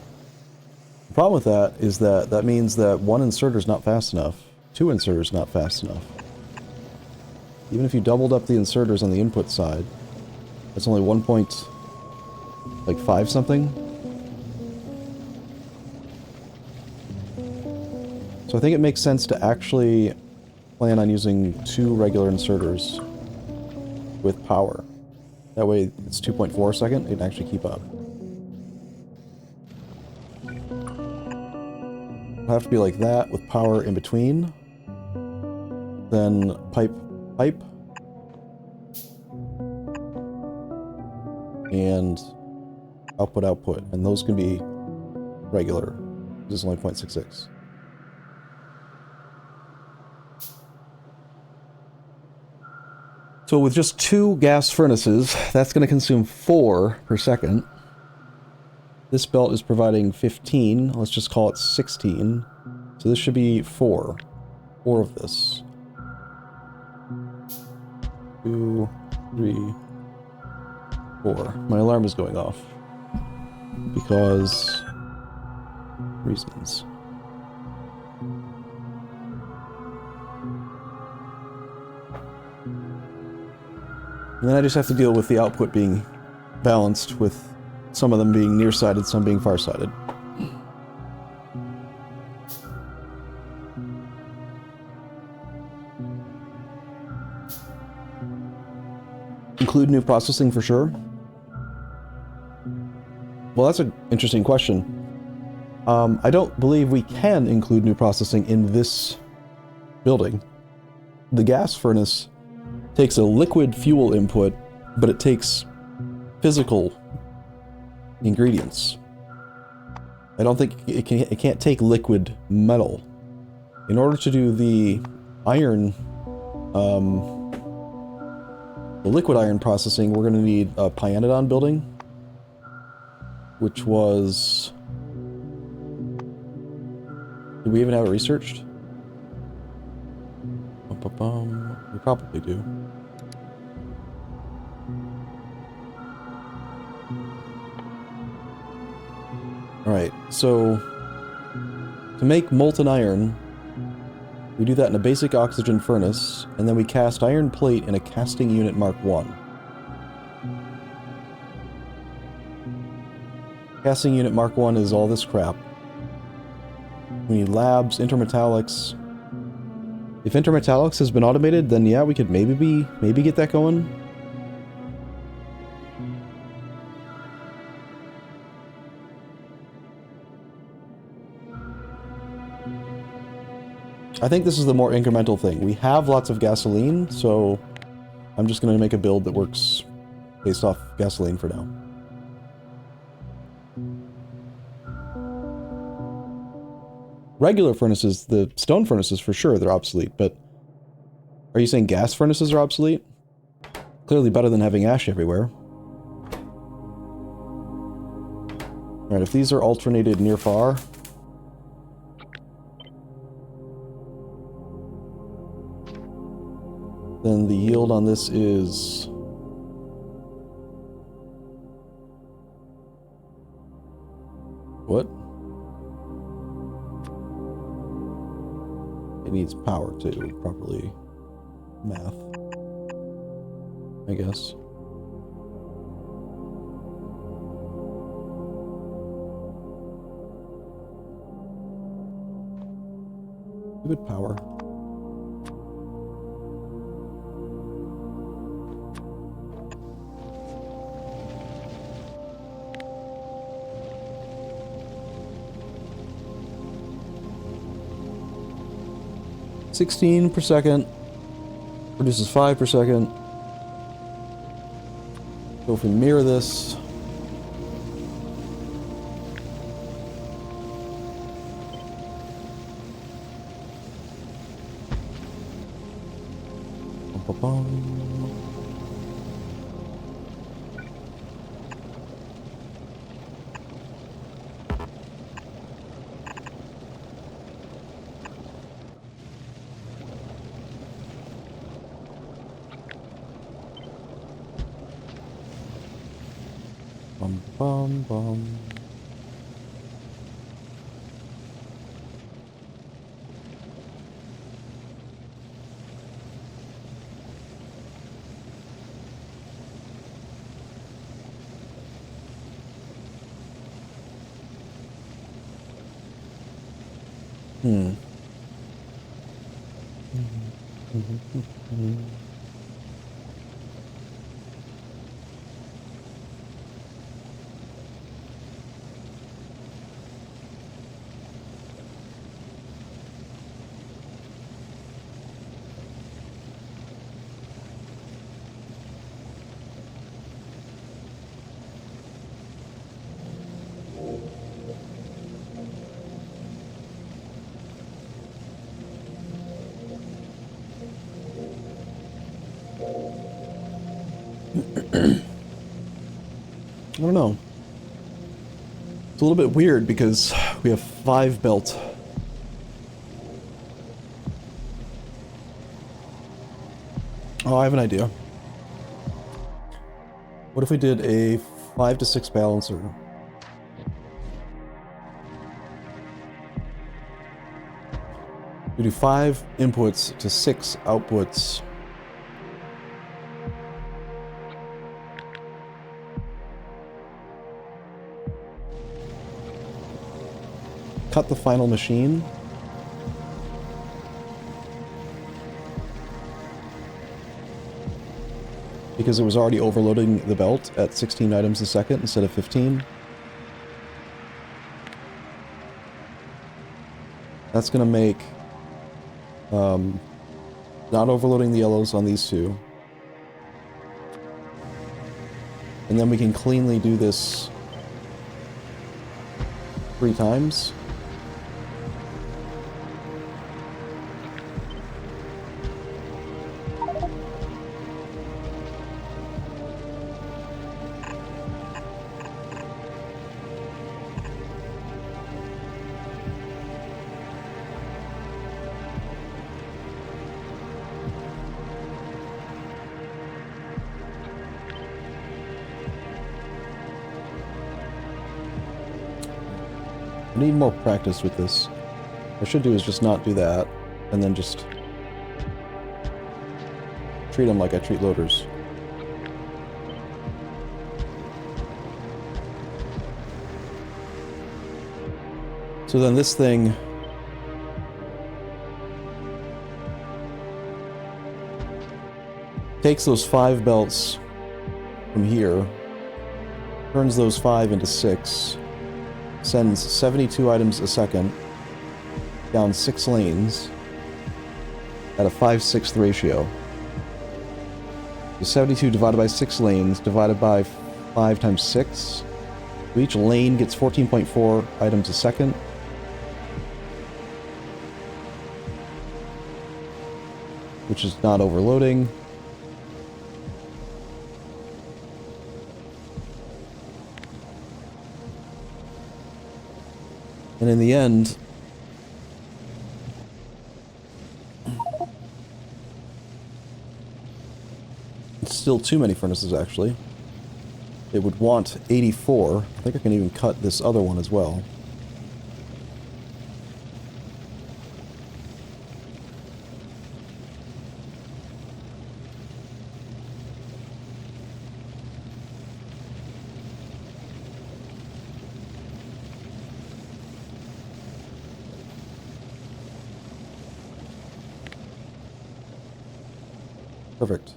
The problem with that is that that means that one inserter is not fast enough. 2 inserters not fast enough. Even if you doubled up the inserters on the input side, that's only 1.5 something. So I think it makes sense to actually plan on using 2 regular inserters with power. That way it's 2.4 a second, it can actually keep up. It'll have to be like that with power in between. Then pipe, and output, and those can be regular. This is only 0.66. So with just 2 gas furnaces, that's going to consume 4 per second. This belt is providing 15. Let's just call it 16. So this should be 4. 4 of this. 2, 3, 4. My alarm is going off. Because reasons. And then I just have to deal with the output being balanced, with some of them being nearsighted, some being farsighted. Include new processing for sure. Well, that's an interesting question. I don't believe we can include new processing in this building. The gas furnace takes a liquid fuel input, but it takes physical ingredients. I don't think it can't take liquid metal. In order to do the iron, the liquid iron processing, we're going to need a Pyanodon building, which was... Do we even have it researched? We probably do. Alright, so to make molten iron, we do that in a basic oxygen furnace, and then we cast iron plate in a casting unit Mark 1. Casting unit Mark 1 is all this crap. We need labs, intermetallics. If intermetallics has been automated, then yeah, we could maybe get that going. I think this is the more incremental thing. We have lots of gasoline, so I'm just going to make a build that works based off gasoline for now. Regular furnaces, the stone furnaces for sure, they're obsolete, but are you saying gas furnaces are obsolete? Clearly better than having ash everywhere. Alright, if these are alternated near far, then the yield on this is... What? It needs power to properly math, I guess. Good power. $16 per second, produces 5 per second. So if we mirror this, ba bum. Bum bum bum. Hmm. I don't know. It's a little bit weird because we have 5 belt. Oh, I have an idea. What if we did a 5 to 6 balancer? We do 5 inputs to 6 outputs. Cut the final machine. Because it was already overloading the belt at 16 items a second instead of 15. That's going to make not overloading the yellows on these 2. And then we can cleanly do this 3 times. I need more practice with this. What I should do is just not do that, and then just treat them like I treat loaders. So then this thing takes those 5 belts from here, turns those 5 into 6, sends 72 items a second down 6 lanes at a 5/6 ratio. So 72 divided by 6 lanes divided by 5 times 6. So each lane gets 14.4 items a second. Which is not overloading. And in the end, it's still too many furnaces, actually. It would want 84. I think I can even cut this other one as well. Perfect.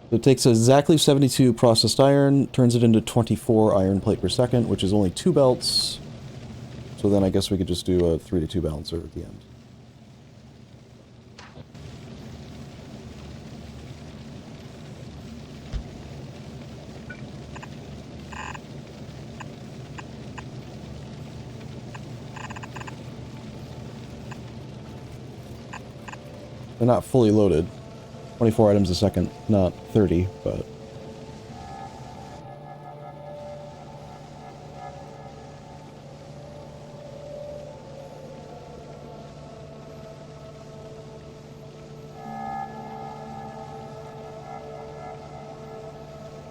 So it takes exactly 72 processed iron, turns it into 24 iron plate per second, which is only 2 belts. So then I guess we could just do a 3 to 2 balancer at the end. They're not fully loaded. 24 items a second, not 30, but...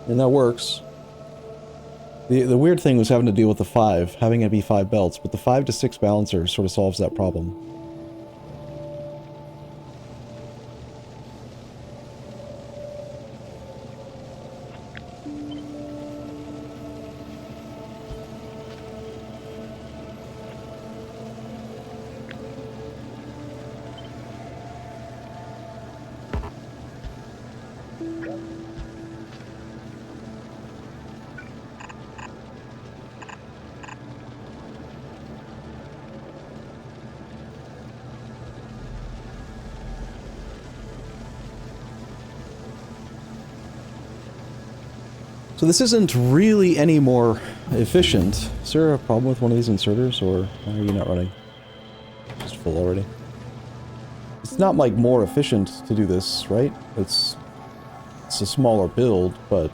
And that works. The weird thing was having to deal with the 5, having it be 5 belts, but the 5 to 6 balancer sort of solves that problem. So this isn't really any more efficient. Is there a problem with one of these inserters, or why are you not running? It's just full already. It's not like more efficient to do this, right? It's a smaller build, but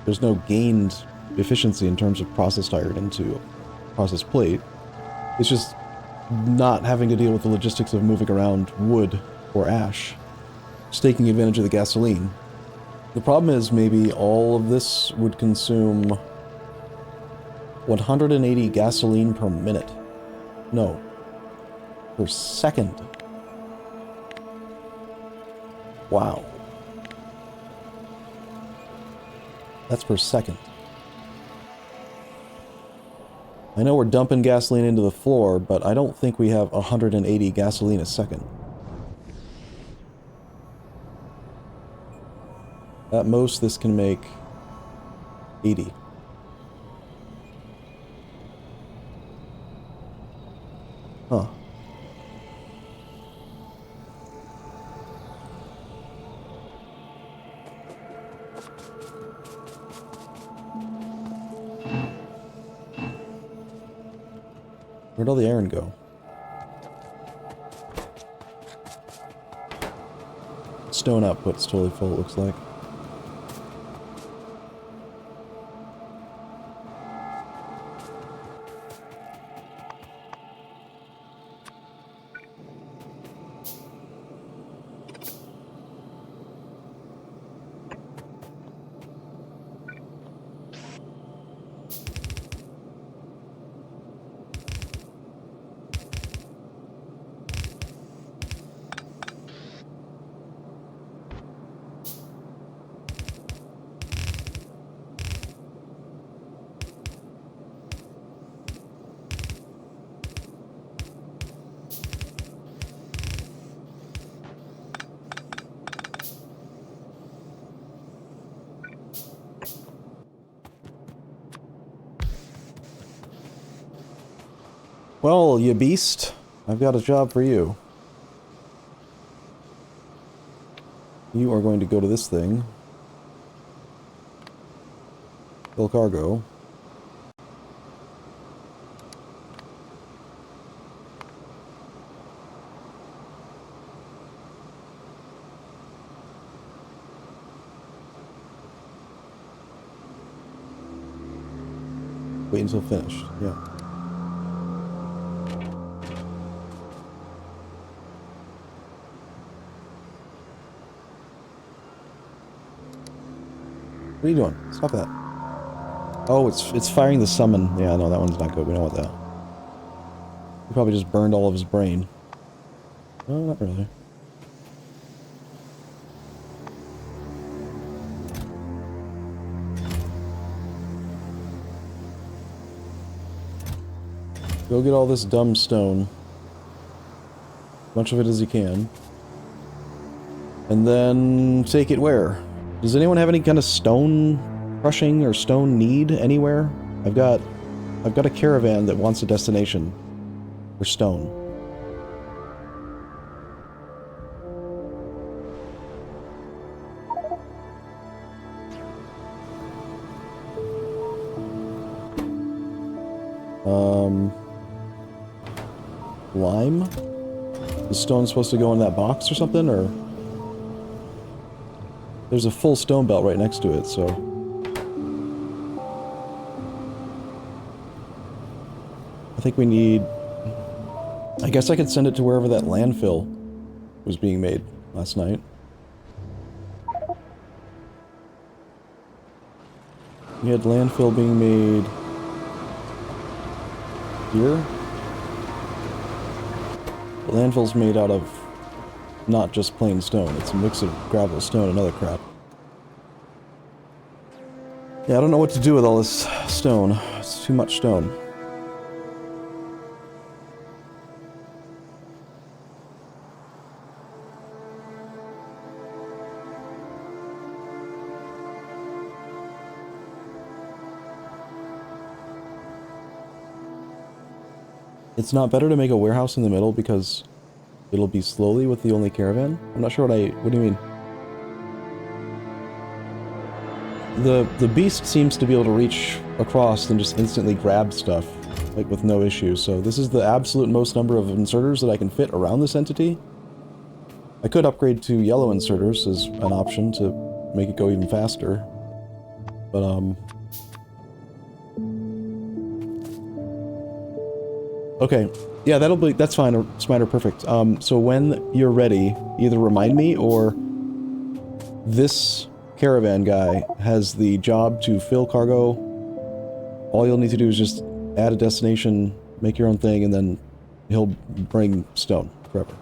there's no gained efficiency in terms of processed iron into processed plate. It's just not having to deal with the logistics of moving around wood or ash. Just taking advantage of the gasoline. The problem is maybe all of this would consume 180 gasoline per minute. No. Per second. Wow. That's per second. I know we're dumping gasoline into the floor, but I don't think we have 180 gasoline a second. At most, this can make 80. Huh. Where'd all the iron go? Stone output's totally full, it looks like. Well, you beast, I've got a job for you. You are going to go to this thing. Fill cargo. Wait until finished, yeah. What are you doing? Stop that. Oh, it's firing the summon. Yeah, no, that one's not good. We don't want that. He probably just burned all of his brain. No, not really. Go get all this dumb stone. Much of it as you can. And then take it where? Does anyone have any kind of stone crushing or stone need anywhere? I've got a caravan that wants a destination for stone. Lime? The stone's supposed to go in that box or something, or... There's a full stone belt right next to it, so... I think we need... I guess I could send it to wherever that landfill was being made last night. We had landfill being made... here? The landfill's made out of not just plain stone, it's a mix of gravel, stone, and other crap. Yeah, I don't know what to do with all this stone. It's too much stone. It's not better to make a warehouse in the middle because it'll be slowly with the only caravan? I'm not sure what do you mean? The beast seems to be able to reach across and just instantly grab stuff, like with no issue, so this is the absolute most number of inserters that I can fit around this entity. I could upgrade to yellow inserters as an option to make it go even faster, but okay, yeah, that's fine, Spider, perfect. So when you're ready, either remind me or this caravan guy has the job to fill cargo. All you'll need to do is just add a destination, make your own thing, and then he'll bring stone forever.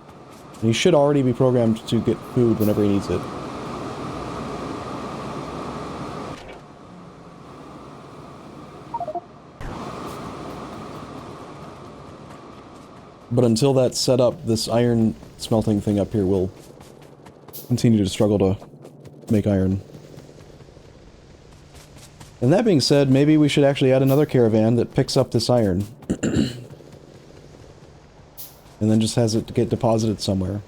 And he should already be programmed to get food whenever he needs it. But until that's set up, this iron smelting thing up here will continue to struggle to make iron. And that being said, maybe we should actually add another caravan that picks up this iron. And then just has it get deposited somewhere.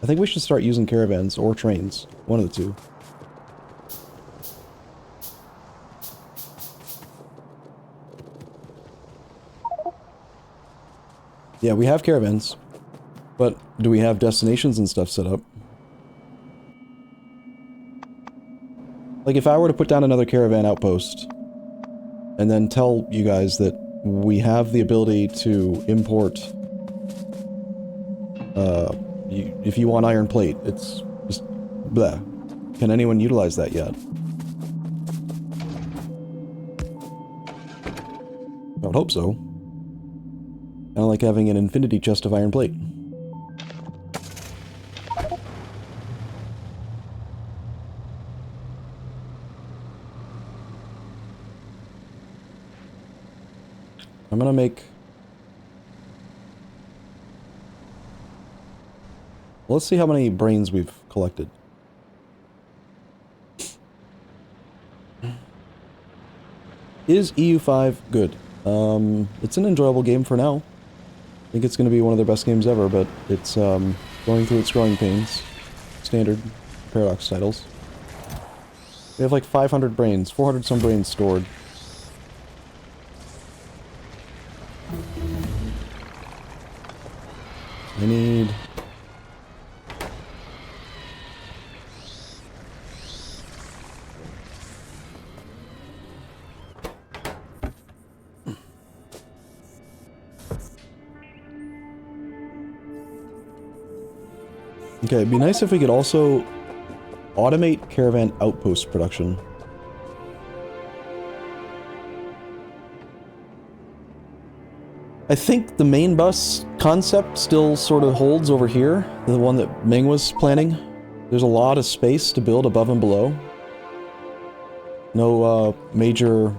I think we should start using caravans or trains. One of the two. Yeah, we have caravans, but do we have destinations and stuff set up? Like, if I were to put down another caravan outpost, and then tell you guys that we have the ability to import, if you want iron plate, it's just, bleh. Can anyone utilize that yet? I would hope so. I like having an infinity chest of iron plate. I'm gonna make... Let's see how many brains we've collected. Is EU5 good? It's an enjoyable game for now. I think it's going to be one of their best games ever, but it's going through its growing pains. Standard Paradox titles. We have like 500 brains, 400 some brains stored. I need... Okay, it'd be nice if we could also automate caravan outpost production. I think the main bus concept still sort of holds over here, the one that Ming was planning. There's a lot of space to build above and below. No major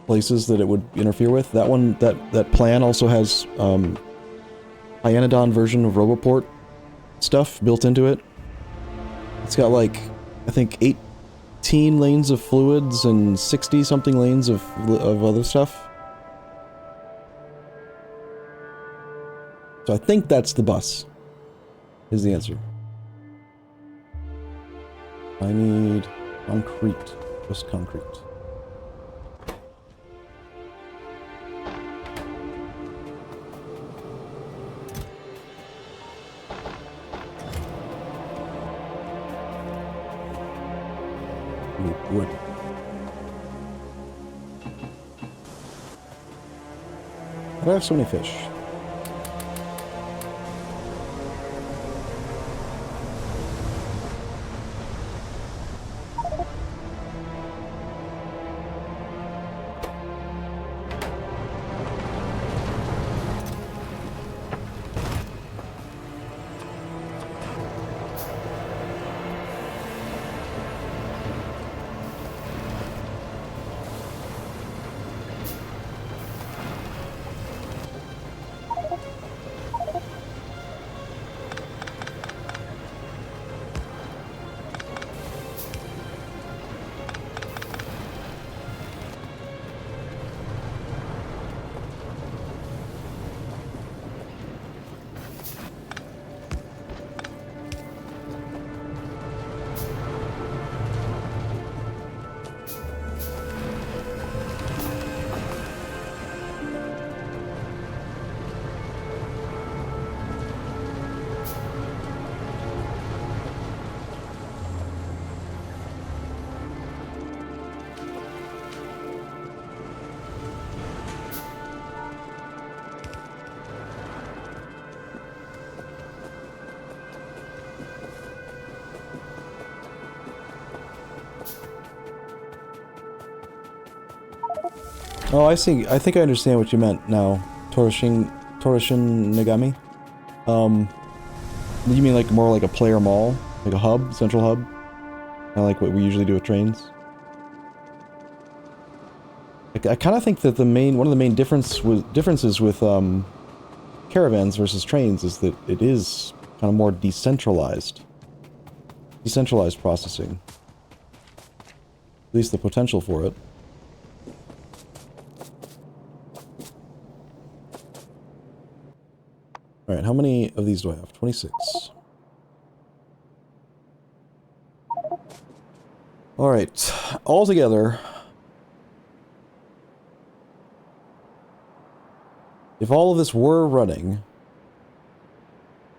places that it would interfere with. That one, that plan also has Pyanodon version of Roboport stuff built into it. It's got like, I think 18 lanes of fluids and 60 something lanes of other stuff. So I think that's the bus, is the answer. I need concrete, just concrete. need wood. Why do I have so many fish? Oh, I see. I think I understand what you meant now. Toroshin Nagami? You mean like more like a player mall? Like a hub? Central hub? Kinda like what we usually do with trains? I kinda think that one of the main differences with caravans versus trains is that it is kind of more decentralized. Decentralized processing. At least the potential for it. Alright, how many of these do I have? 26. Alright, altogether, if all of this were running,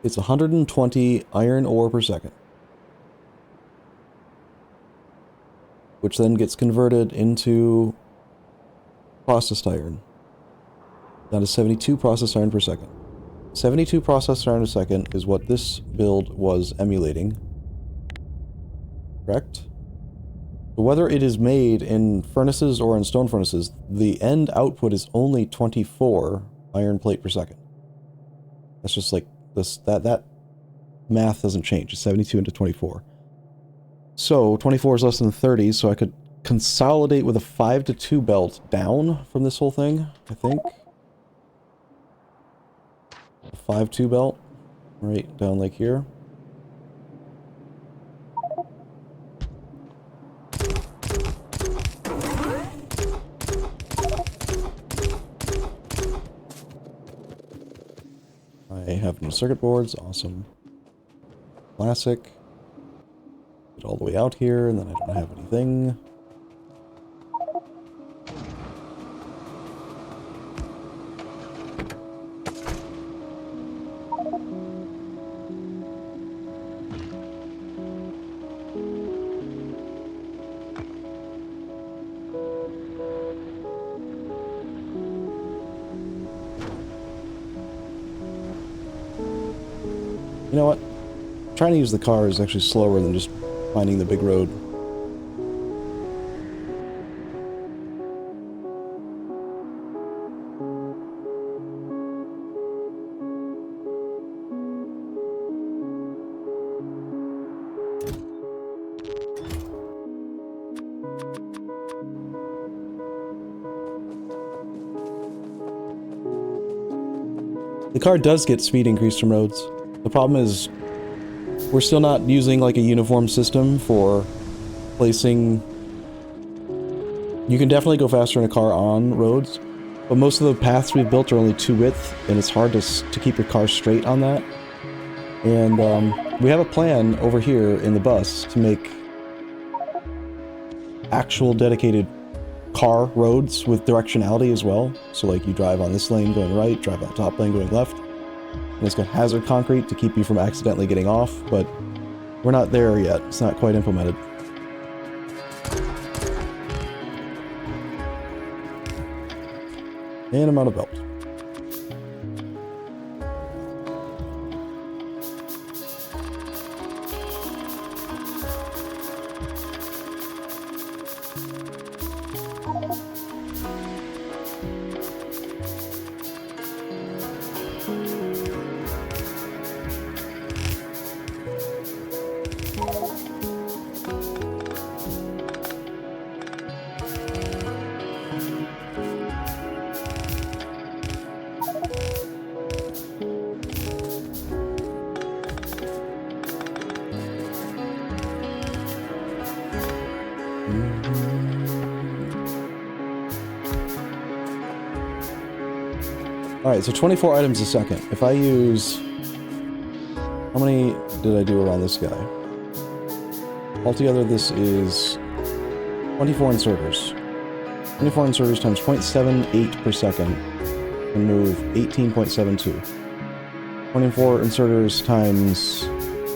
it's 120 iron ore per second. Which then gets converted into processed iron. Down to 72 processed iron per second. 72 processed iron a second is what this build was emulating. Correct? But whether it is made in furnaces or in stone furnaces, the end output is only 24 iron plate per second. That's just like this. That math doesn't change. It's 72 into 24. So 24 is less than 30, so I could consolidate with a 5-2 belt down from this whole thing, I think. 5-2 belt, right down like here. I have no circuit boards, awesome. Classic. Get all the way out here, and then I don't have anything. You know what? Trying to use the car is actually slower than just finding the big road. The car does get speed increase from roads. The problem is we're still not using like a uniform system for placing. You can definitely go faster in a car on roads, but most of the paths we've built are only 2 width, and it's hard to keep your car straight on that. And we have a plan over here in the bus to make actual dedicated car roads with directionality as well. So like you drive on this lane going right, drive on the top lane going left. And it's got hazard concrete to keep you from accidentally getting off, but we're not there yet. It's not quite implemented. And I'm out of belt. Alright, so 24 items a second. If I use... How many did I do around this guy? Altogether, this is 24 inserters. 24 inserters times 0.78 per second can move 18.72. 24 inserters times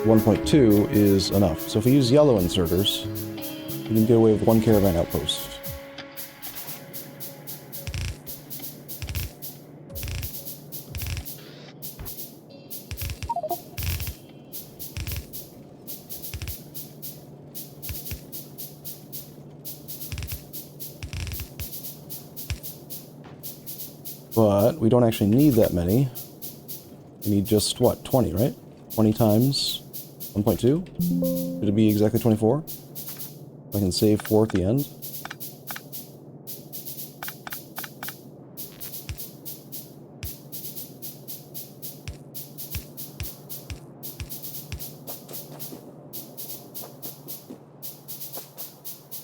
1.2 is enough. So if we use yellow inserters, we can get away with one caravan outpost. But we don't actually need that many. We need just, what, 20, right? 20 times 1.2? Should it be exactly 24? I can save 4 at the end.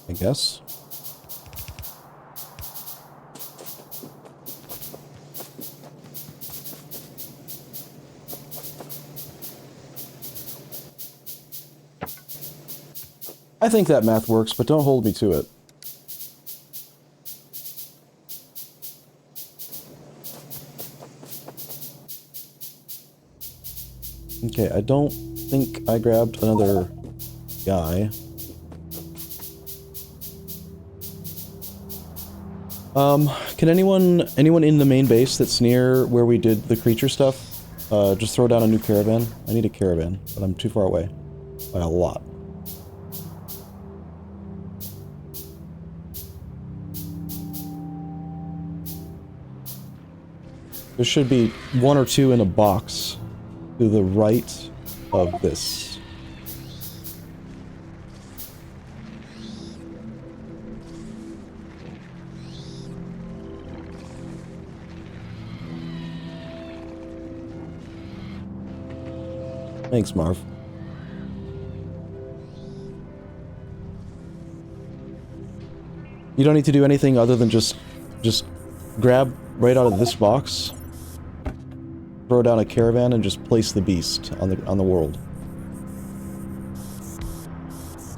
I guess. I think that math works, but don't hold me to it. Okay, I don't think I grabbed another guy. Can anyone in the main base that's near where we did the creature stuff, just throw down a new caravan? I need a caravan, but I'm too far away. By a lot. There should be 1 or 2 in a box to the right of this. Thanks, Marv. You don't need to do anything other than just grab right out of this box, throw down a caravan, and just place the beast on the world.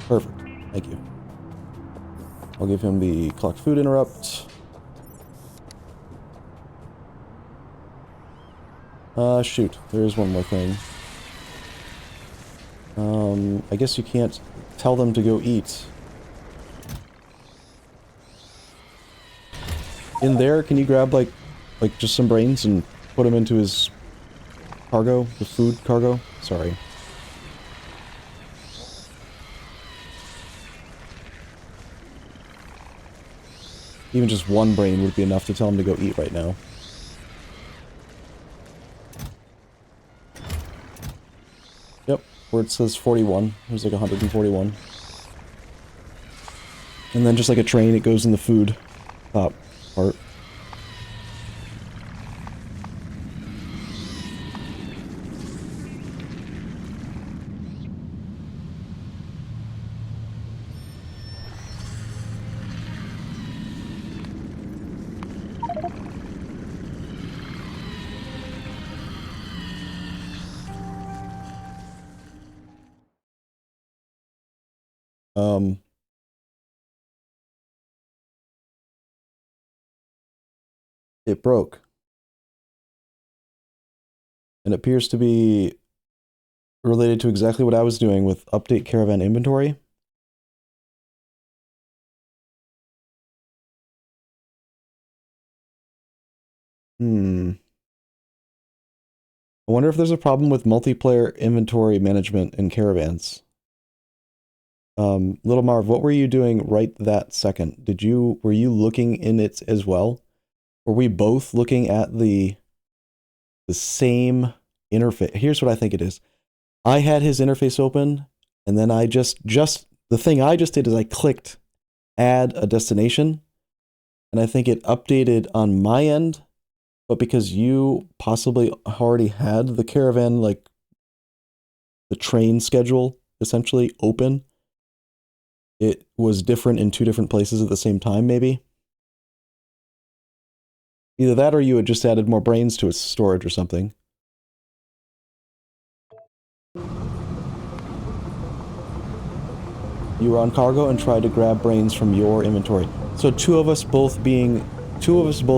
Perfect. Thank you. I'll give him the collect food interrupt. Shoot. There is one more thing. I guess you can't tell them to go eat. In there, can you grab, like just some brains and put them into his cargo? The food cargo? Sorry. Even just one brain would be enough to tell him to go eat right now. Yep, where it says 41. There's like 141. And then just like a train, it goes in the food top part. It broke. And it appears to be related to exactly what I was doing with update caravan inventory. Hmm. I wonder if there's a problem with multiplayer inventory management in caravans. Little Marv, what were you doing right that second? Were you looking in it as well? Were we both looking at the same interface? Here's what I think it is. I had his interface open, and then I just the thing I just did is I clicked add a destination, and I think it updated on my end, but because you possibly already had the caravan, like the train schedule essentially open, it was different in two different places at the same time, maybe. Either that or you had just added more brains to its storage or something. You were on cargo and tried to grab brains from your inventory. So two of us both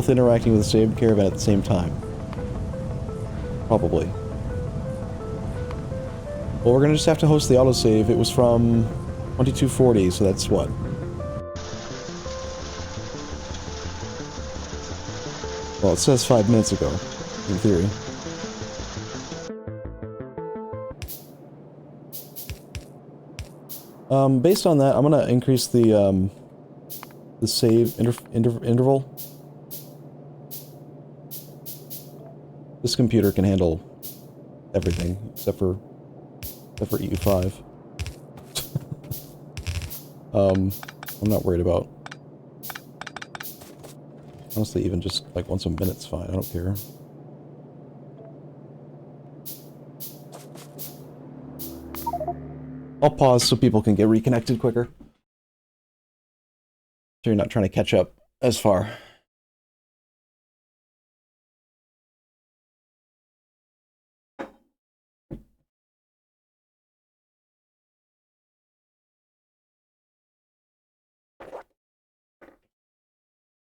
interacting with the same caravan at the same time. Probably. Well, we're gonna just have to host the autosave. It was from 2240, so that's what? Well, it says 5 minutes ago, in theory. Based on that, I'm gonna increase the save interval. This computer can handle everything except for EU5. I'm not worried about. Honestly, even just like once a minute's fine. I don't care. I'll pause so people can get reconnected quicker. So you're not trying to catch up as far.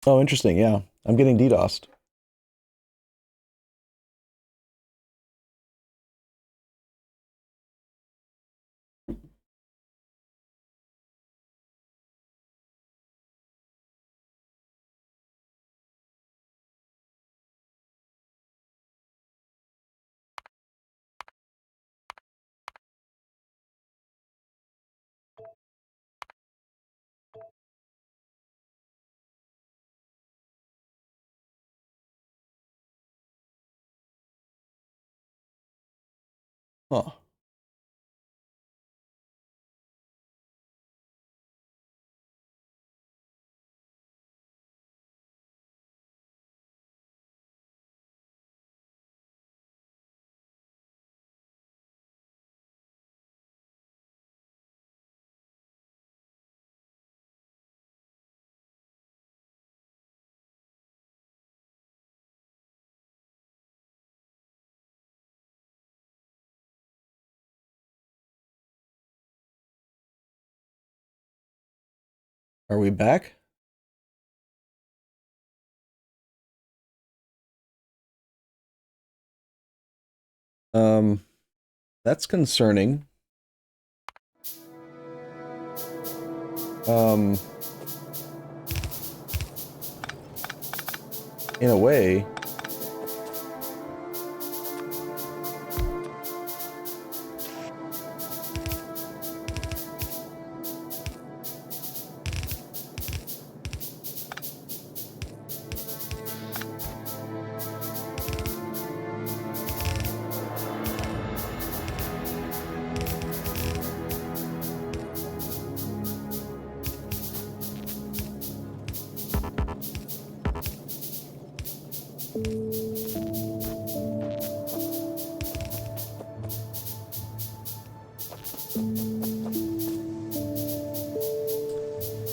Oh, interesting, yeah. I'm getting DDoSed. Huh. Are we back? That's concerning. In a way.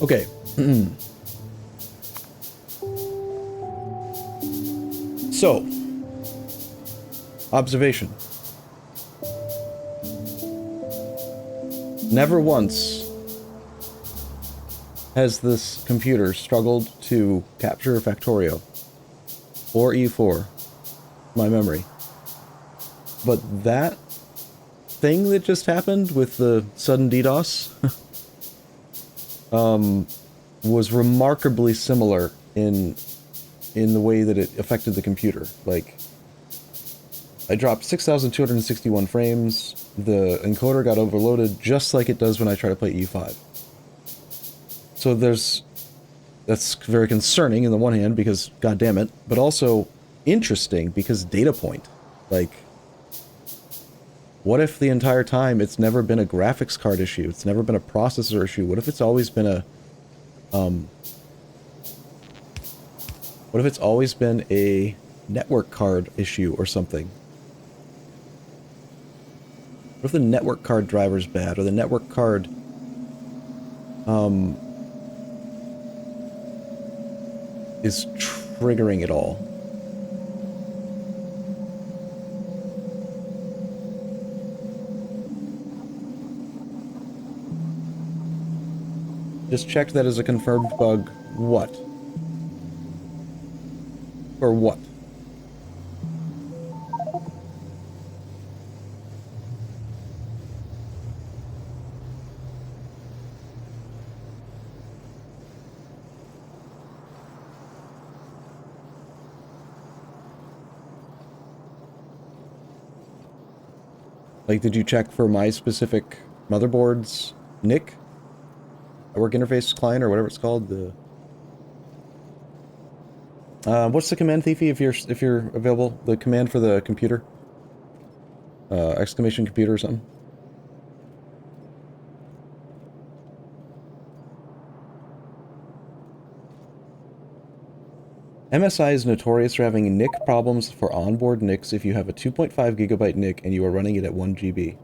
Okay. So, observation. Never once has this computer struggled to capture Factorio or E4, my memory. But that thing that just happened with the sudden DDoS was remarkably similar in in the way that it affected the computer. Like, I dropped 6,261 frames, the encoder got overloaded just like it does when I try to play EU5. So that's very concerning in the one hand because, god damn it, but also interesting because data point. Like, what if the entire time it's never been a graphics card issue, it's never been a processor issue? What if it's always been a, what if it's always been a network card issue or something? What if the network card driver's bad, or the network card, is triggering it all? Just checked that as a confirmed bug. What? Or what? Like, did you check for my specific motherboard's NIC? Network interface client, or whatever it's called? The what's the command, Thiefy, if you're available? The command for the computer? Exclamation computer or something? MSI is notorious for having NIC problems for onboard NICs if you have a 2.5 gigabyte NIC and you are running it at 1 GB.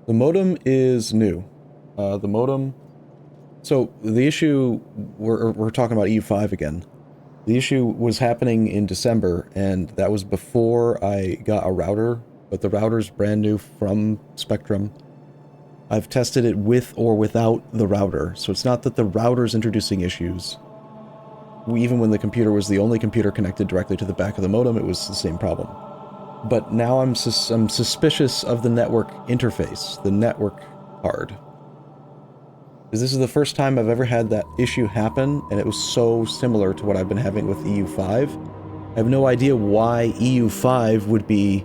The modem is new. The modem... So, the issue... We're talking about EU5 again. The issue was happening in December, and that was before I got a router, but the router's brand new from Spectrum. I've tested it with or without the router, so it's not that the router's introducing issues. Even when the computer was the only computer connected directly to the back of the modem, it was the same problem. But now I'm suspicious of the network interface, the network card. Because this is the first time I've ever had that issue happen, and it was so similar to what I've been having with EU5. I have no idea why EU5 would be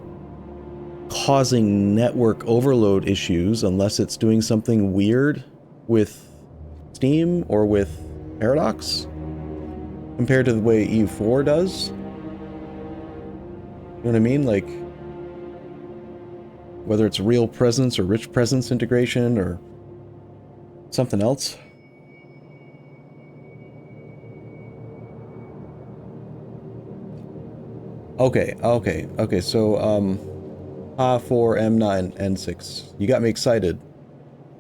causing network overload issues unless it's doing something weird with Steam or with Paradox compared to the way EU4 does. You know what I mean? Like, whether it's real presence or rich presence integration or something else. Okay, so, for M9 N6. You got me excited.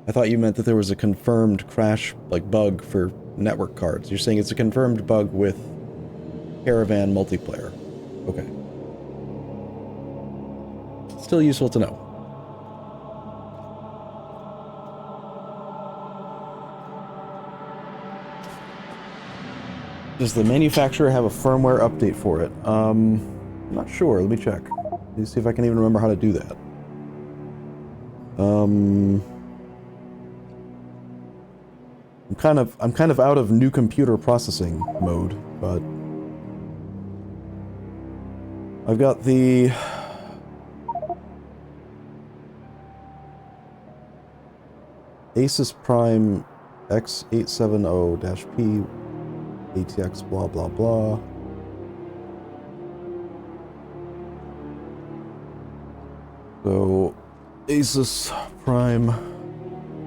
I thought you meant that there was a confirmed crash, like, bug for network cards. You're saying it's a confirmed bug with Caravan multiplayer. Okay. Still useful to know. Does the manufacturer have a firmware update for it? I'm not sure. Let me check. Let me see if I can even remember how to do that. I'm kind of out of new computer processing mode, but I've got the Asus Prime X870-P ATX blah blah blah. So Asus Prime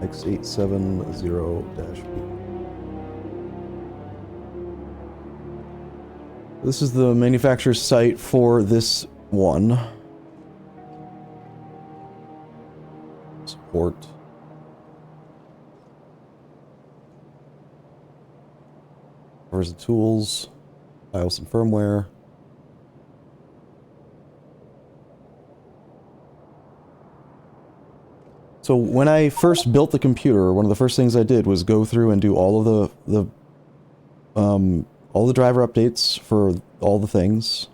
X870-P. This is the manufacturer's site for this one. Support. Covers the tools, BIOS and firmware. So when I first built the computer, one of the first things I did was go through and do all of all the driver updates for all the things.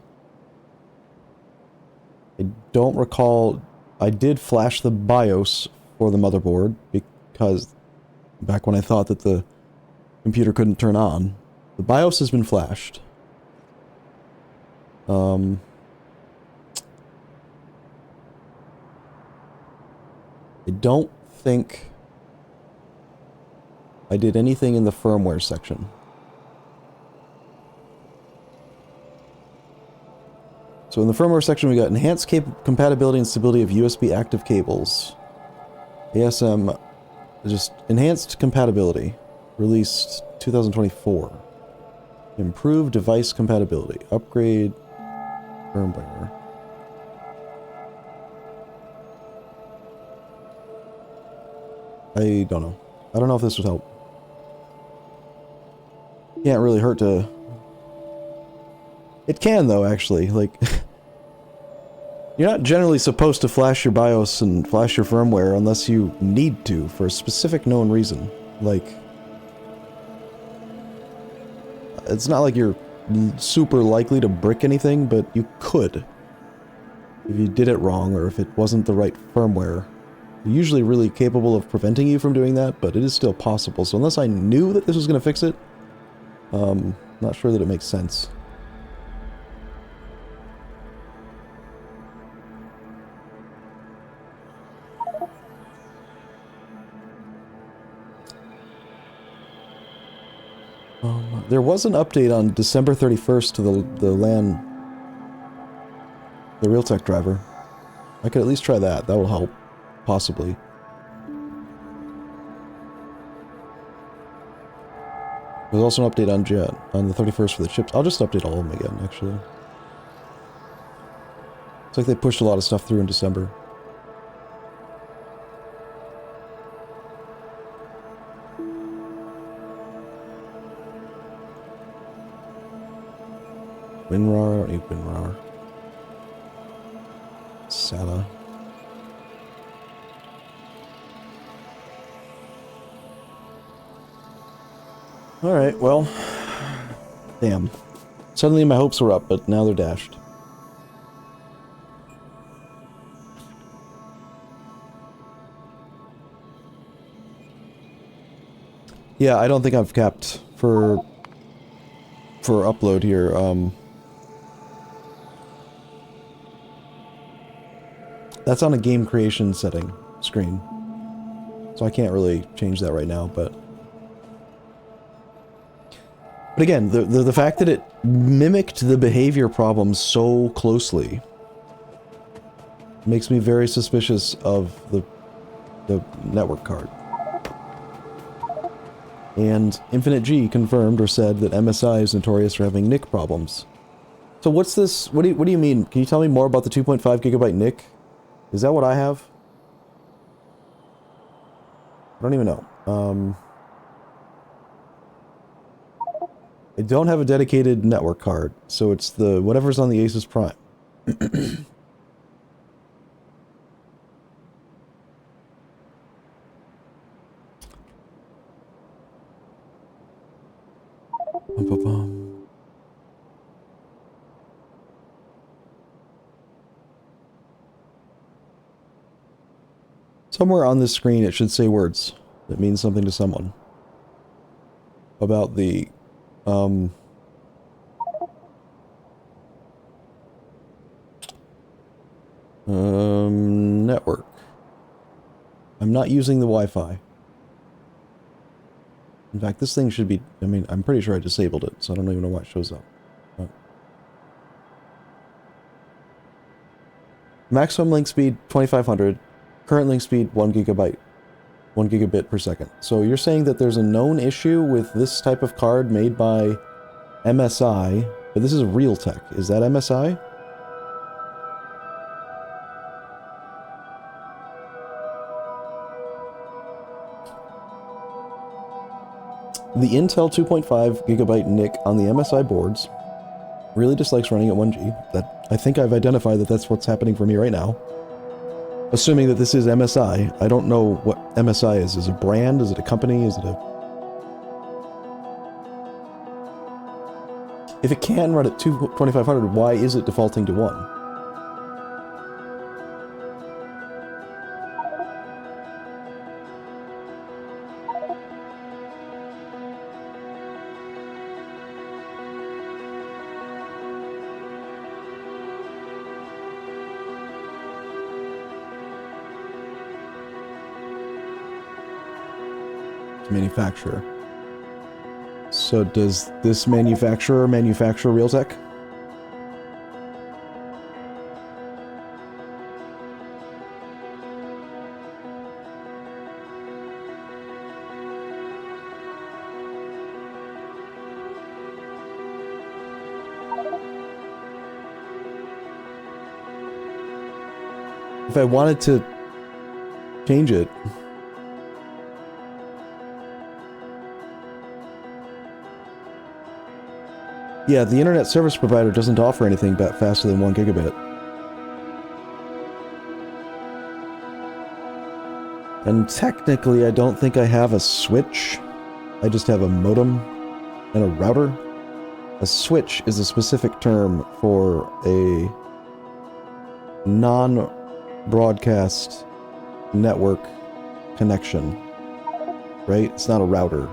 I don't recall I did flash the BIOS for the motherboard because back when I thought that the computer couldn't turn on, the BIOS has been flashed. I don't think I did anything in the firmware section. So in the firmware section, we got enhanced compatibility and stability of USB active cables. ASM, just enhanced compatibility, released 2024. Improved device compatibility, upgrade firmware. I don't know. I don't know if this would help. Can't really hurt to... It can, though, actually. Like, you're not generally supposed to flash your BIOS and flash your firmware unless you need to for a specific known reason. Like, it's not like you're super likely to brick anything, but you could. If you did it wrong, or if it wasn't the right firmware. They're usually really capable of preventing you from doing that, but it is still possible. So unless I knew that this was going to fix it, not sure that it makes sense. There was an update on December 31st to the LAN, the Realtek driver. I could at least try that. That will help. Possibly. There's also an update on Jet on the 31st for the chips. I'll just update all of them again, actually. It's like they pushed a lot of stuff through in December. WinRAR, I don't need WinRAR. SATA. Alright, well. Damn. Suddenly my hopes were up, but now they're dashed. Yeah, I don't think I've capped for upload here. That's on a game creation setting screen. So I can't really change that right now, but again, the fact that it mimicked the behavior problems so closely makes me very suspicious of the network card. And Infinite G confirmed or said that MSI is notorious for having NIC problems. So what's this? What do you mean? Can you tell me more about the 2.5 gigabyte NIC? Is that what I have? I don't even know. I don't have a dedicated network card, so it's the whatever's on the Asus Prime. Somewhere on this screen it should say words that mean something to someone about the network. I'm not using the Wi-Fi. In fact, this thing should be, I mean, I'm pretty sure I disabled it, so I don't even know why it shows up. But maximum link speed 2500, current link speed 1 gigabit per second. So you're saying that there's a known issue with this type of card made by MSI, but this is Realtek. Is that MSI? The Intel 2.5 gigabyte NIC on the MSI boards really dislikes running at 1G. That I think I've identified that that's what's happening for me right now. Assuming that this is MSI, I don't know what MSI is. Is it a brand? Is it a company? Is it a... If it can run at 2500, why is it defaulting to 1? to manufacture. So does this manufacturer manufacture Realtek? If I wanted to change it, yeah, the internet service provider doesn't offer anything faster than 1 gigabit. And technically, I don't think I have a switch. I just have a modem and a router. A switch is a specific term for a non-broadcast network connection, right? It's not a router.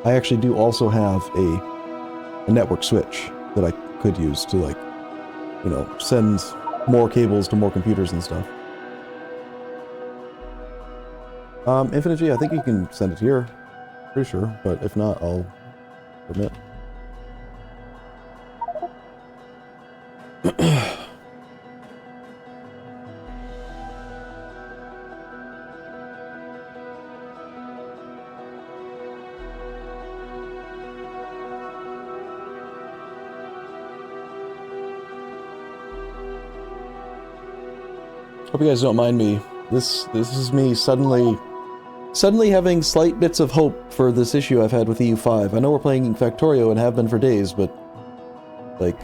I actually do also have a network switch that I could use to, like, you know, send more cables to more computers and stuff. Infinite G, I think you can send it here. Pretty sure, but if not, I'll permit. Hope you guys don't mind me. This is me suddenly having slight bits of hope for this issue I've had with EU5. I know we're playing Factorio and have been for days, but like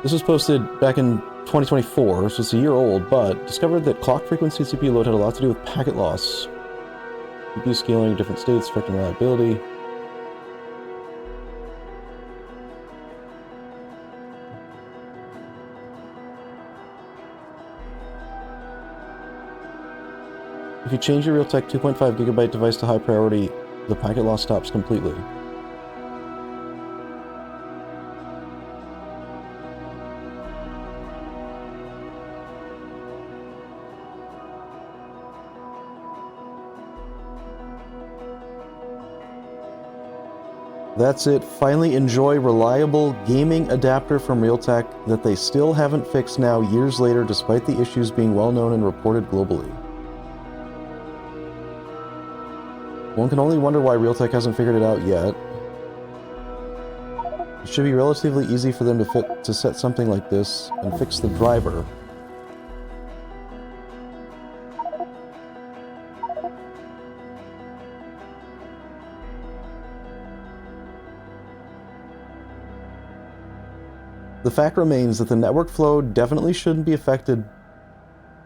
this was posted back in 2024, so it's a year old, but discovered that clock frequency CPU load had a lot to do with packet loss. CPU scaling in different states affecting reliability. If you change your Realtek 2.5 gigabyte device to high priority, the packet loss stops completely. That's it. Finally enjoy reliable gaming adapter from Realtek that they still haven't fixed now years later despite the issues being well known and reported globally. One can only wonder why Realtek hasn't figured it out yet. It should be relatively easy for them to set something like this and fix the driver. The fact remains that the network flow definitely shouldn't be affected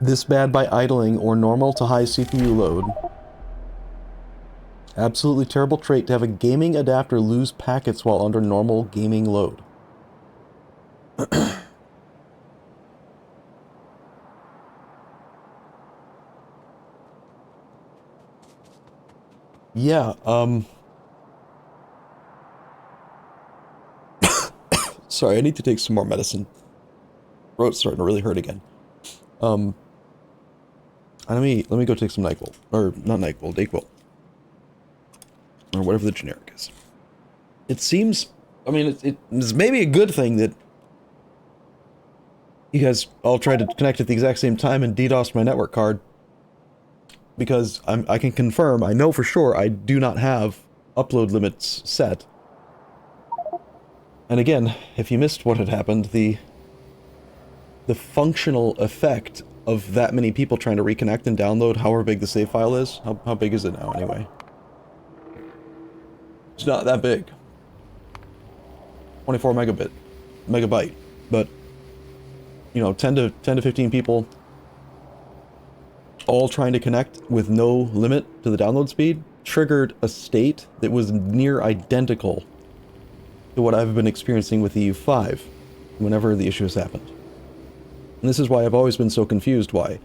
this bad by idling or normal to high CPU load. Absolutely terrible trait to have a gaming adapter lose packets while under normal gaming load. Yeah, sorry, I need to take some more medicine. Throat's starting to really hurt again. Let me go take some NyQuil. Or, not NyQuil, DayQuil. Or whatever the generic is. It seems, I mean, it's maybe a good thing that you guys all tried to connect at the exact same time and DDoSed my network card. Because I can confirm, I know for sure, I do not have upload limits set. And again, if you missed what had happened, the functional effect of that many people trying to reconnect and download however big the save file is, how big is it now anyway? It's not that big. 24 megabyte. But, you know, 10 to 15 people all trying to connect with no limit to the download speed triggered a state that was near identical to what I've been experiencing with EU5 whenever the issue has happened. And this is why I've always been so confused why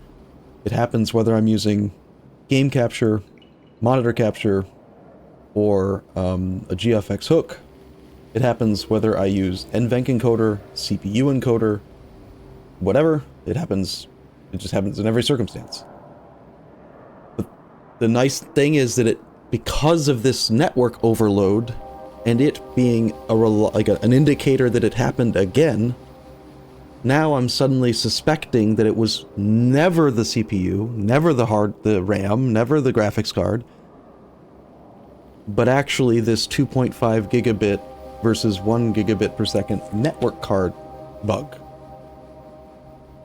it happens whether I'm using game capture, monitor capture, or a GFX hook. It happens whether I use NVENC encoder, CPU encoder, whatever. It happens. It just happens in every circumstance. But the nice thing is that because of this network overload, and it being an indicator that it happened again, now I'm suddenly suspecting that it was never the CPU, never the RAM, never the graphics card, but actually this 2.5 gigabit versus 1 gigabit per second network card bug.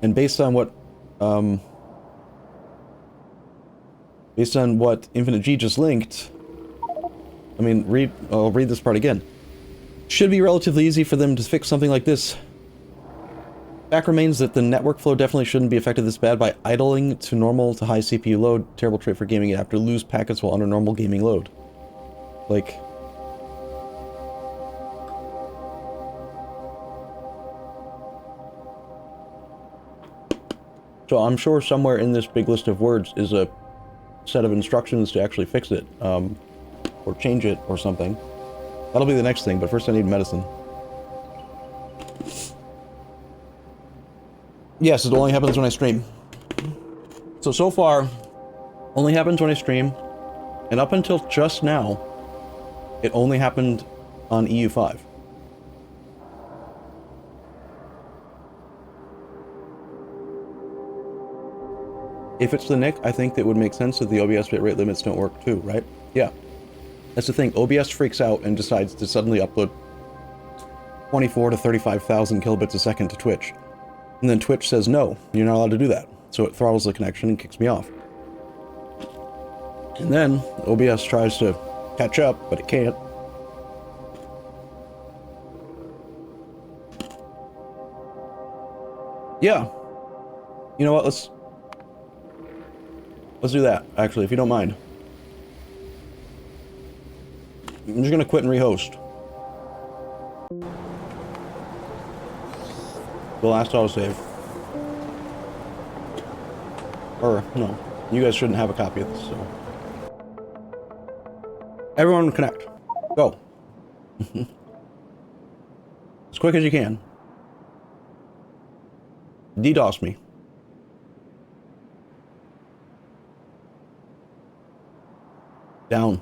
And based on what Infinite G just linked, I mean, I'll read this part again. Should be relatively easy for them to fix something like this. Fact remains that the network flow definitely shouldn't be affected this bad by idling to normal to high CPU load. Terrible trait for gaming. You have to lose packets while under normal gaming load. Like... So I'm sure somewhere in this big list of words is a set of instructions to actually fix it, or change it, or something. That'll be the next thing, but first I need medicine. Yes, it only happens when I stream. So far, only happens when I stream, and up until just now, it only happened on EU5. If it's the NIC, I think that would make sense that the OBS bitrate limits don't work too, right? Yeah. That's the thing. OBS freaks out and decides to suddenly upload 24 to 35,000 kilobits a second to Twitch. And then Twitch says, no, you're not allowed to do that. So it throttles the connection and kicks me off. And then OBS tries to catch up, but it can't. Yeah. You know what, let's do that, actually, if you don't mind. I'm just gonna quit and rehost. The last autosave. Or, no. You guys shouldn't have a copy of this, so... Everyone connect. Go. As quick as you can. DDoS me. Down.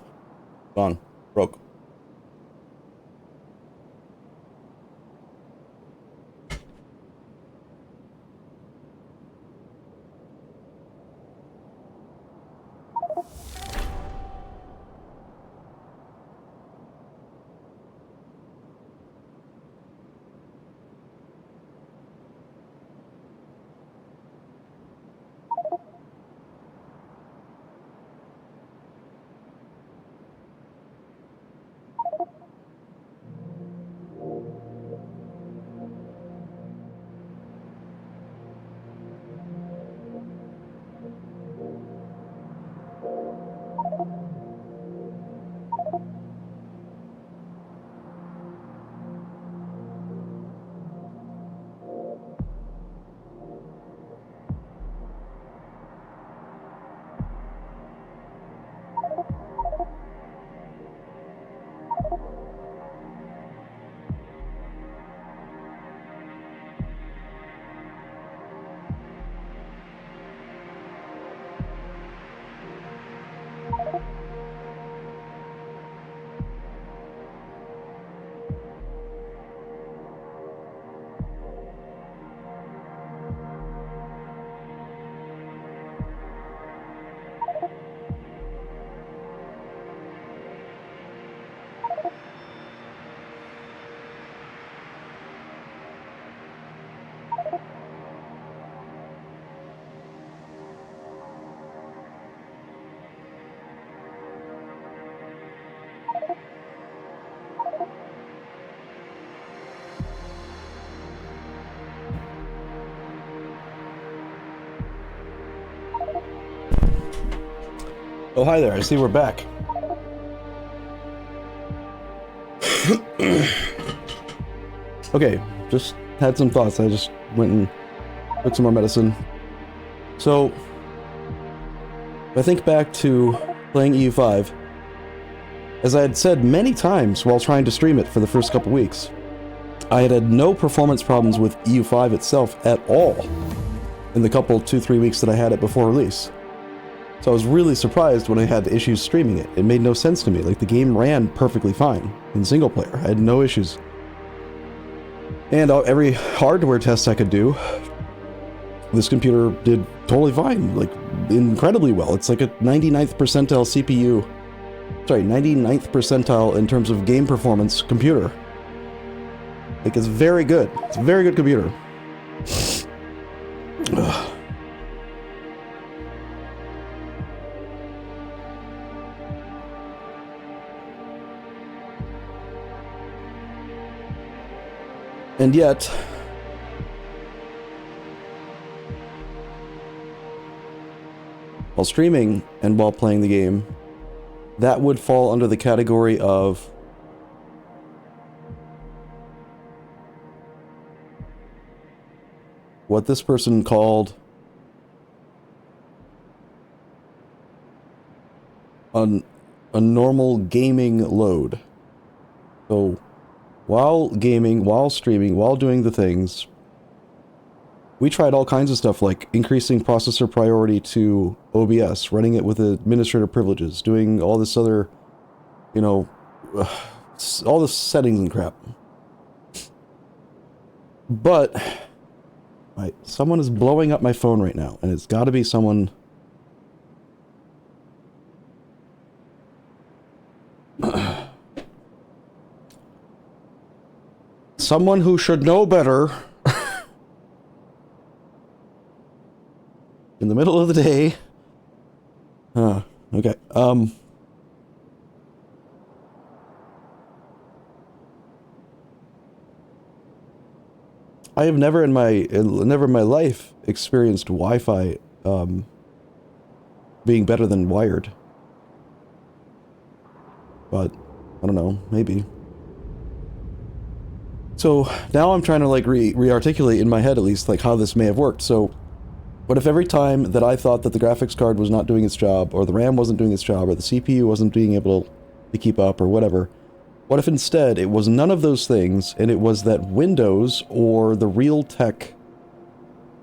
Gone. Broke. Oh, hi there. I see we're back. Okay, just had some thoughts. I just went and took some more medicine. So, if I think back to playing EU5, as I had said many times while trying to stream it for the first couple weeks, I had no performance problems with EU5 itself at all in the couple 2-3 weeks that I had it before release. So I was really surprised when I had issues streaming it. It made no sense to me. Like, the game ran perfectly fine in single player. I had no issues. And every hardware test I could do, this computer did totally fine, like incredibly well. It's like a 99th percentile CPU. Sorry, 99th percentile in terms of game performance computer. Like, it's very good. It's a very good computer. Ugh. And yet, while streaming and while playing the game, that would fall under the category of what this person called a normal gaming load. So, while gaming, while streaming, while doing the things, we tried all kinds of stuff like increasing processor priority to OBS, running it with administrator privileges, doing all this other, you know, all this settings and crap. But, someone is blowing up my phone right now, and it's got to be someone... someone who should know better in the middle of the day. Okay. I have never in my life experienced Wi-Fi being better than wired. But I don't know, maybe. So now I'm trying to like re-articulate in my head at least like how this may have worked. So what if every time that I thought that the graphics card was not doing its job, or the RAM wasn't doing its job, or the CPU wasn't being able to keep up, or whatever, what if instead it was none of those things, and it was that Windows or the Realtek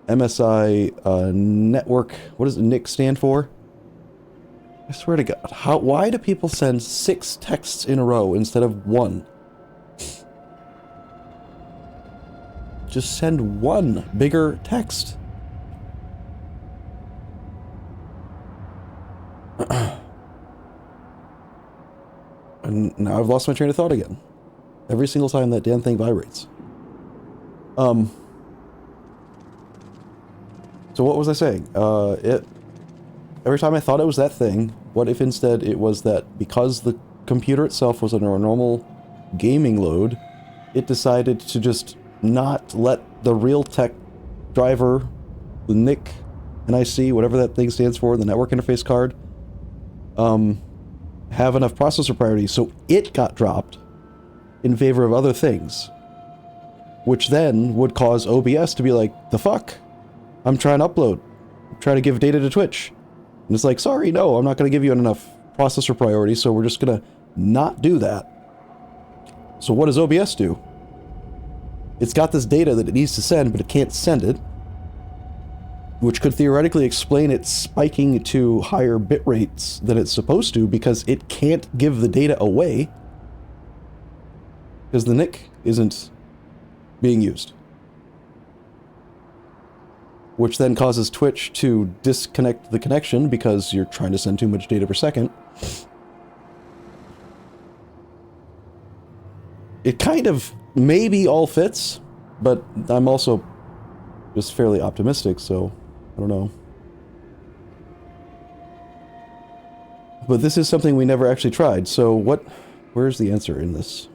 MSI network, what does NIC stand for? I swear to God, why do people send 6 texts in a row instead of 1? Just send 1 bigger text. And now I've lost my train of thought again. Every single time that damn thing vibrates. So what was I saying? Every time I thought it was that thing, what if instead it was that because the computer itself was under a normal gaming load, it decided to just not let the Realtek driver, the NIC, NIC, whatever that thing stands for, the network interface card, have enough processor priority, so it got dropped in favor of other things, which then would cause OBS to be like, the fuck? I'm trying to upload. I'm trying to give data to Twitch. And it's like, sorry, no, I'm not going to give you enough processor priority, so we're just going to not do that. So what does OBS do? It's got this data that it needs to send, but it can't send it, which could theoretically explain it spiking to higher bit rates than it's supposed to, because it can't give the data away, because the NIC isn't being used. Which then causes Twitch to disconnect the connection because you're trying to send too much data per second. It kind of maybe all fits, but I'm also just fairly optimistic, so I don't know. But this is something we never actually tried, so where's the answer in this?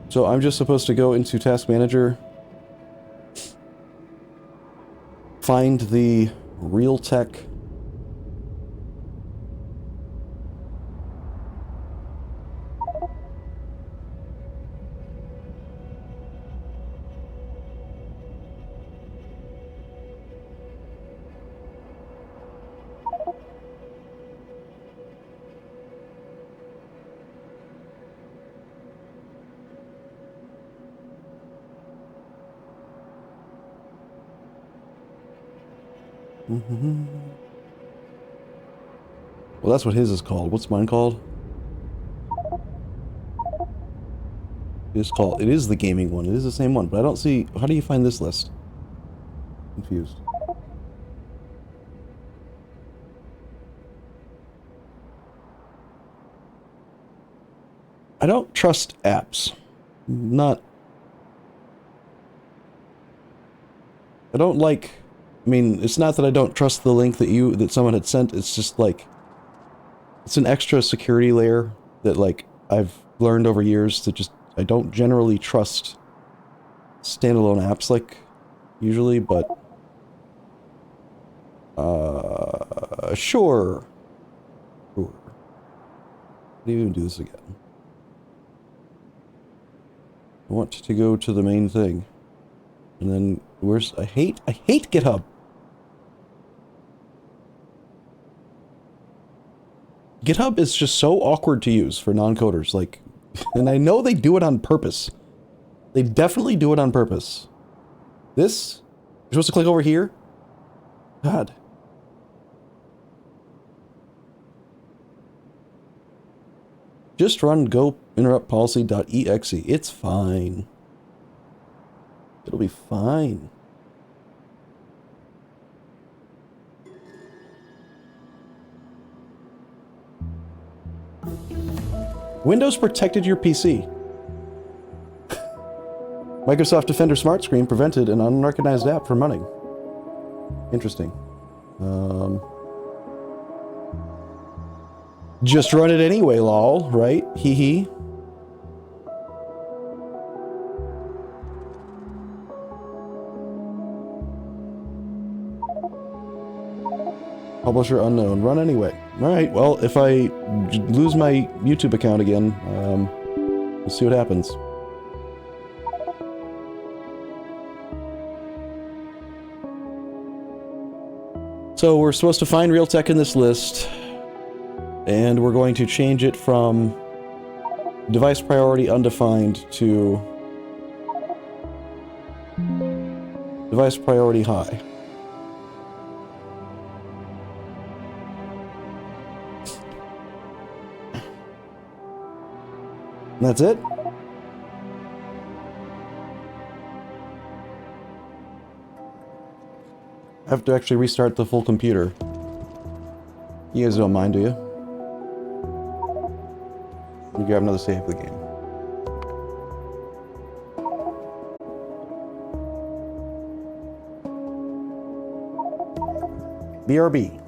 So I'm just supposed to go into Task Manager, find the Realtek Well, that's what his is called. What's mine called? It is the gaming one. It is the same one, but I don't see... How do you find this list? Confused. I don't trust apps. Not... I don't like... I mean, it's not that I don't trust the link that someone had sent, it's just like... It's an extra security layer that, like, I've learned over years to just... I don't generally trust standalone apps, like, usually, but... Sure. Sure. How do you even do this again? I want to go to the main thing. And then, where's... I hate GitHub! GitHub is just so awkward to use for non-coders, like... And I know they do it on purpose. They definitely do it on purpose. This? You're supposed to click over here? God. Just run go interrupt policy.exe. It's fine. It'll be fine. Windows protected your PC. Microsoft Defender Smart Screen prevented an unrecognized app from running. Interesting. Just run it anyway, lol, right? Hee hee. Publisher unknown. Run anyway. Alright, well, if I lose my YouTube account again, we'll see what happens. So we're supposed to find Realtek in this list, and we're going to change it from device priority undefined to device priority high. And that's it? I have to actually restart the full computer. You guys don't mind, do you? Let me grab another save of the game. BRB.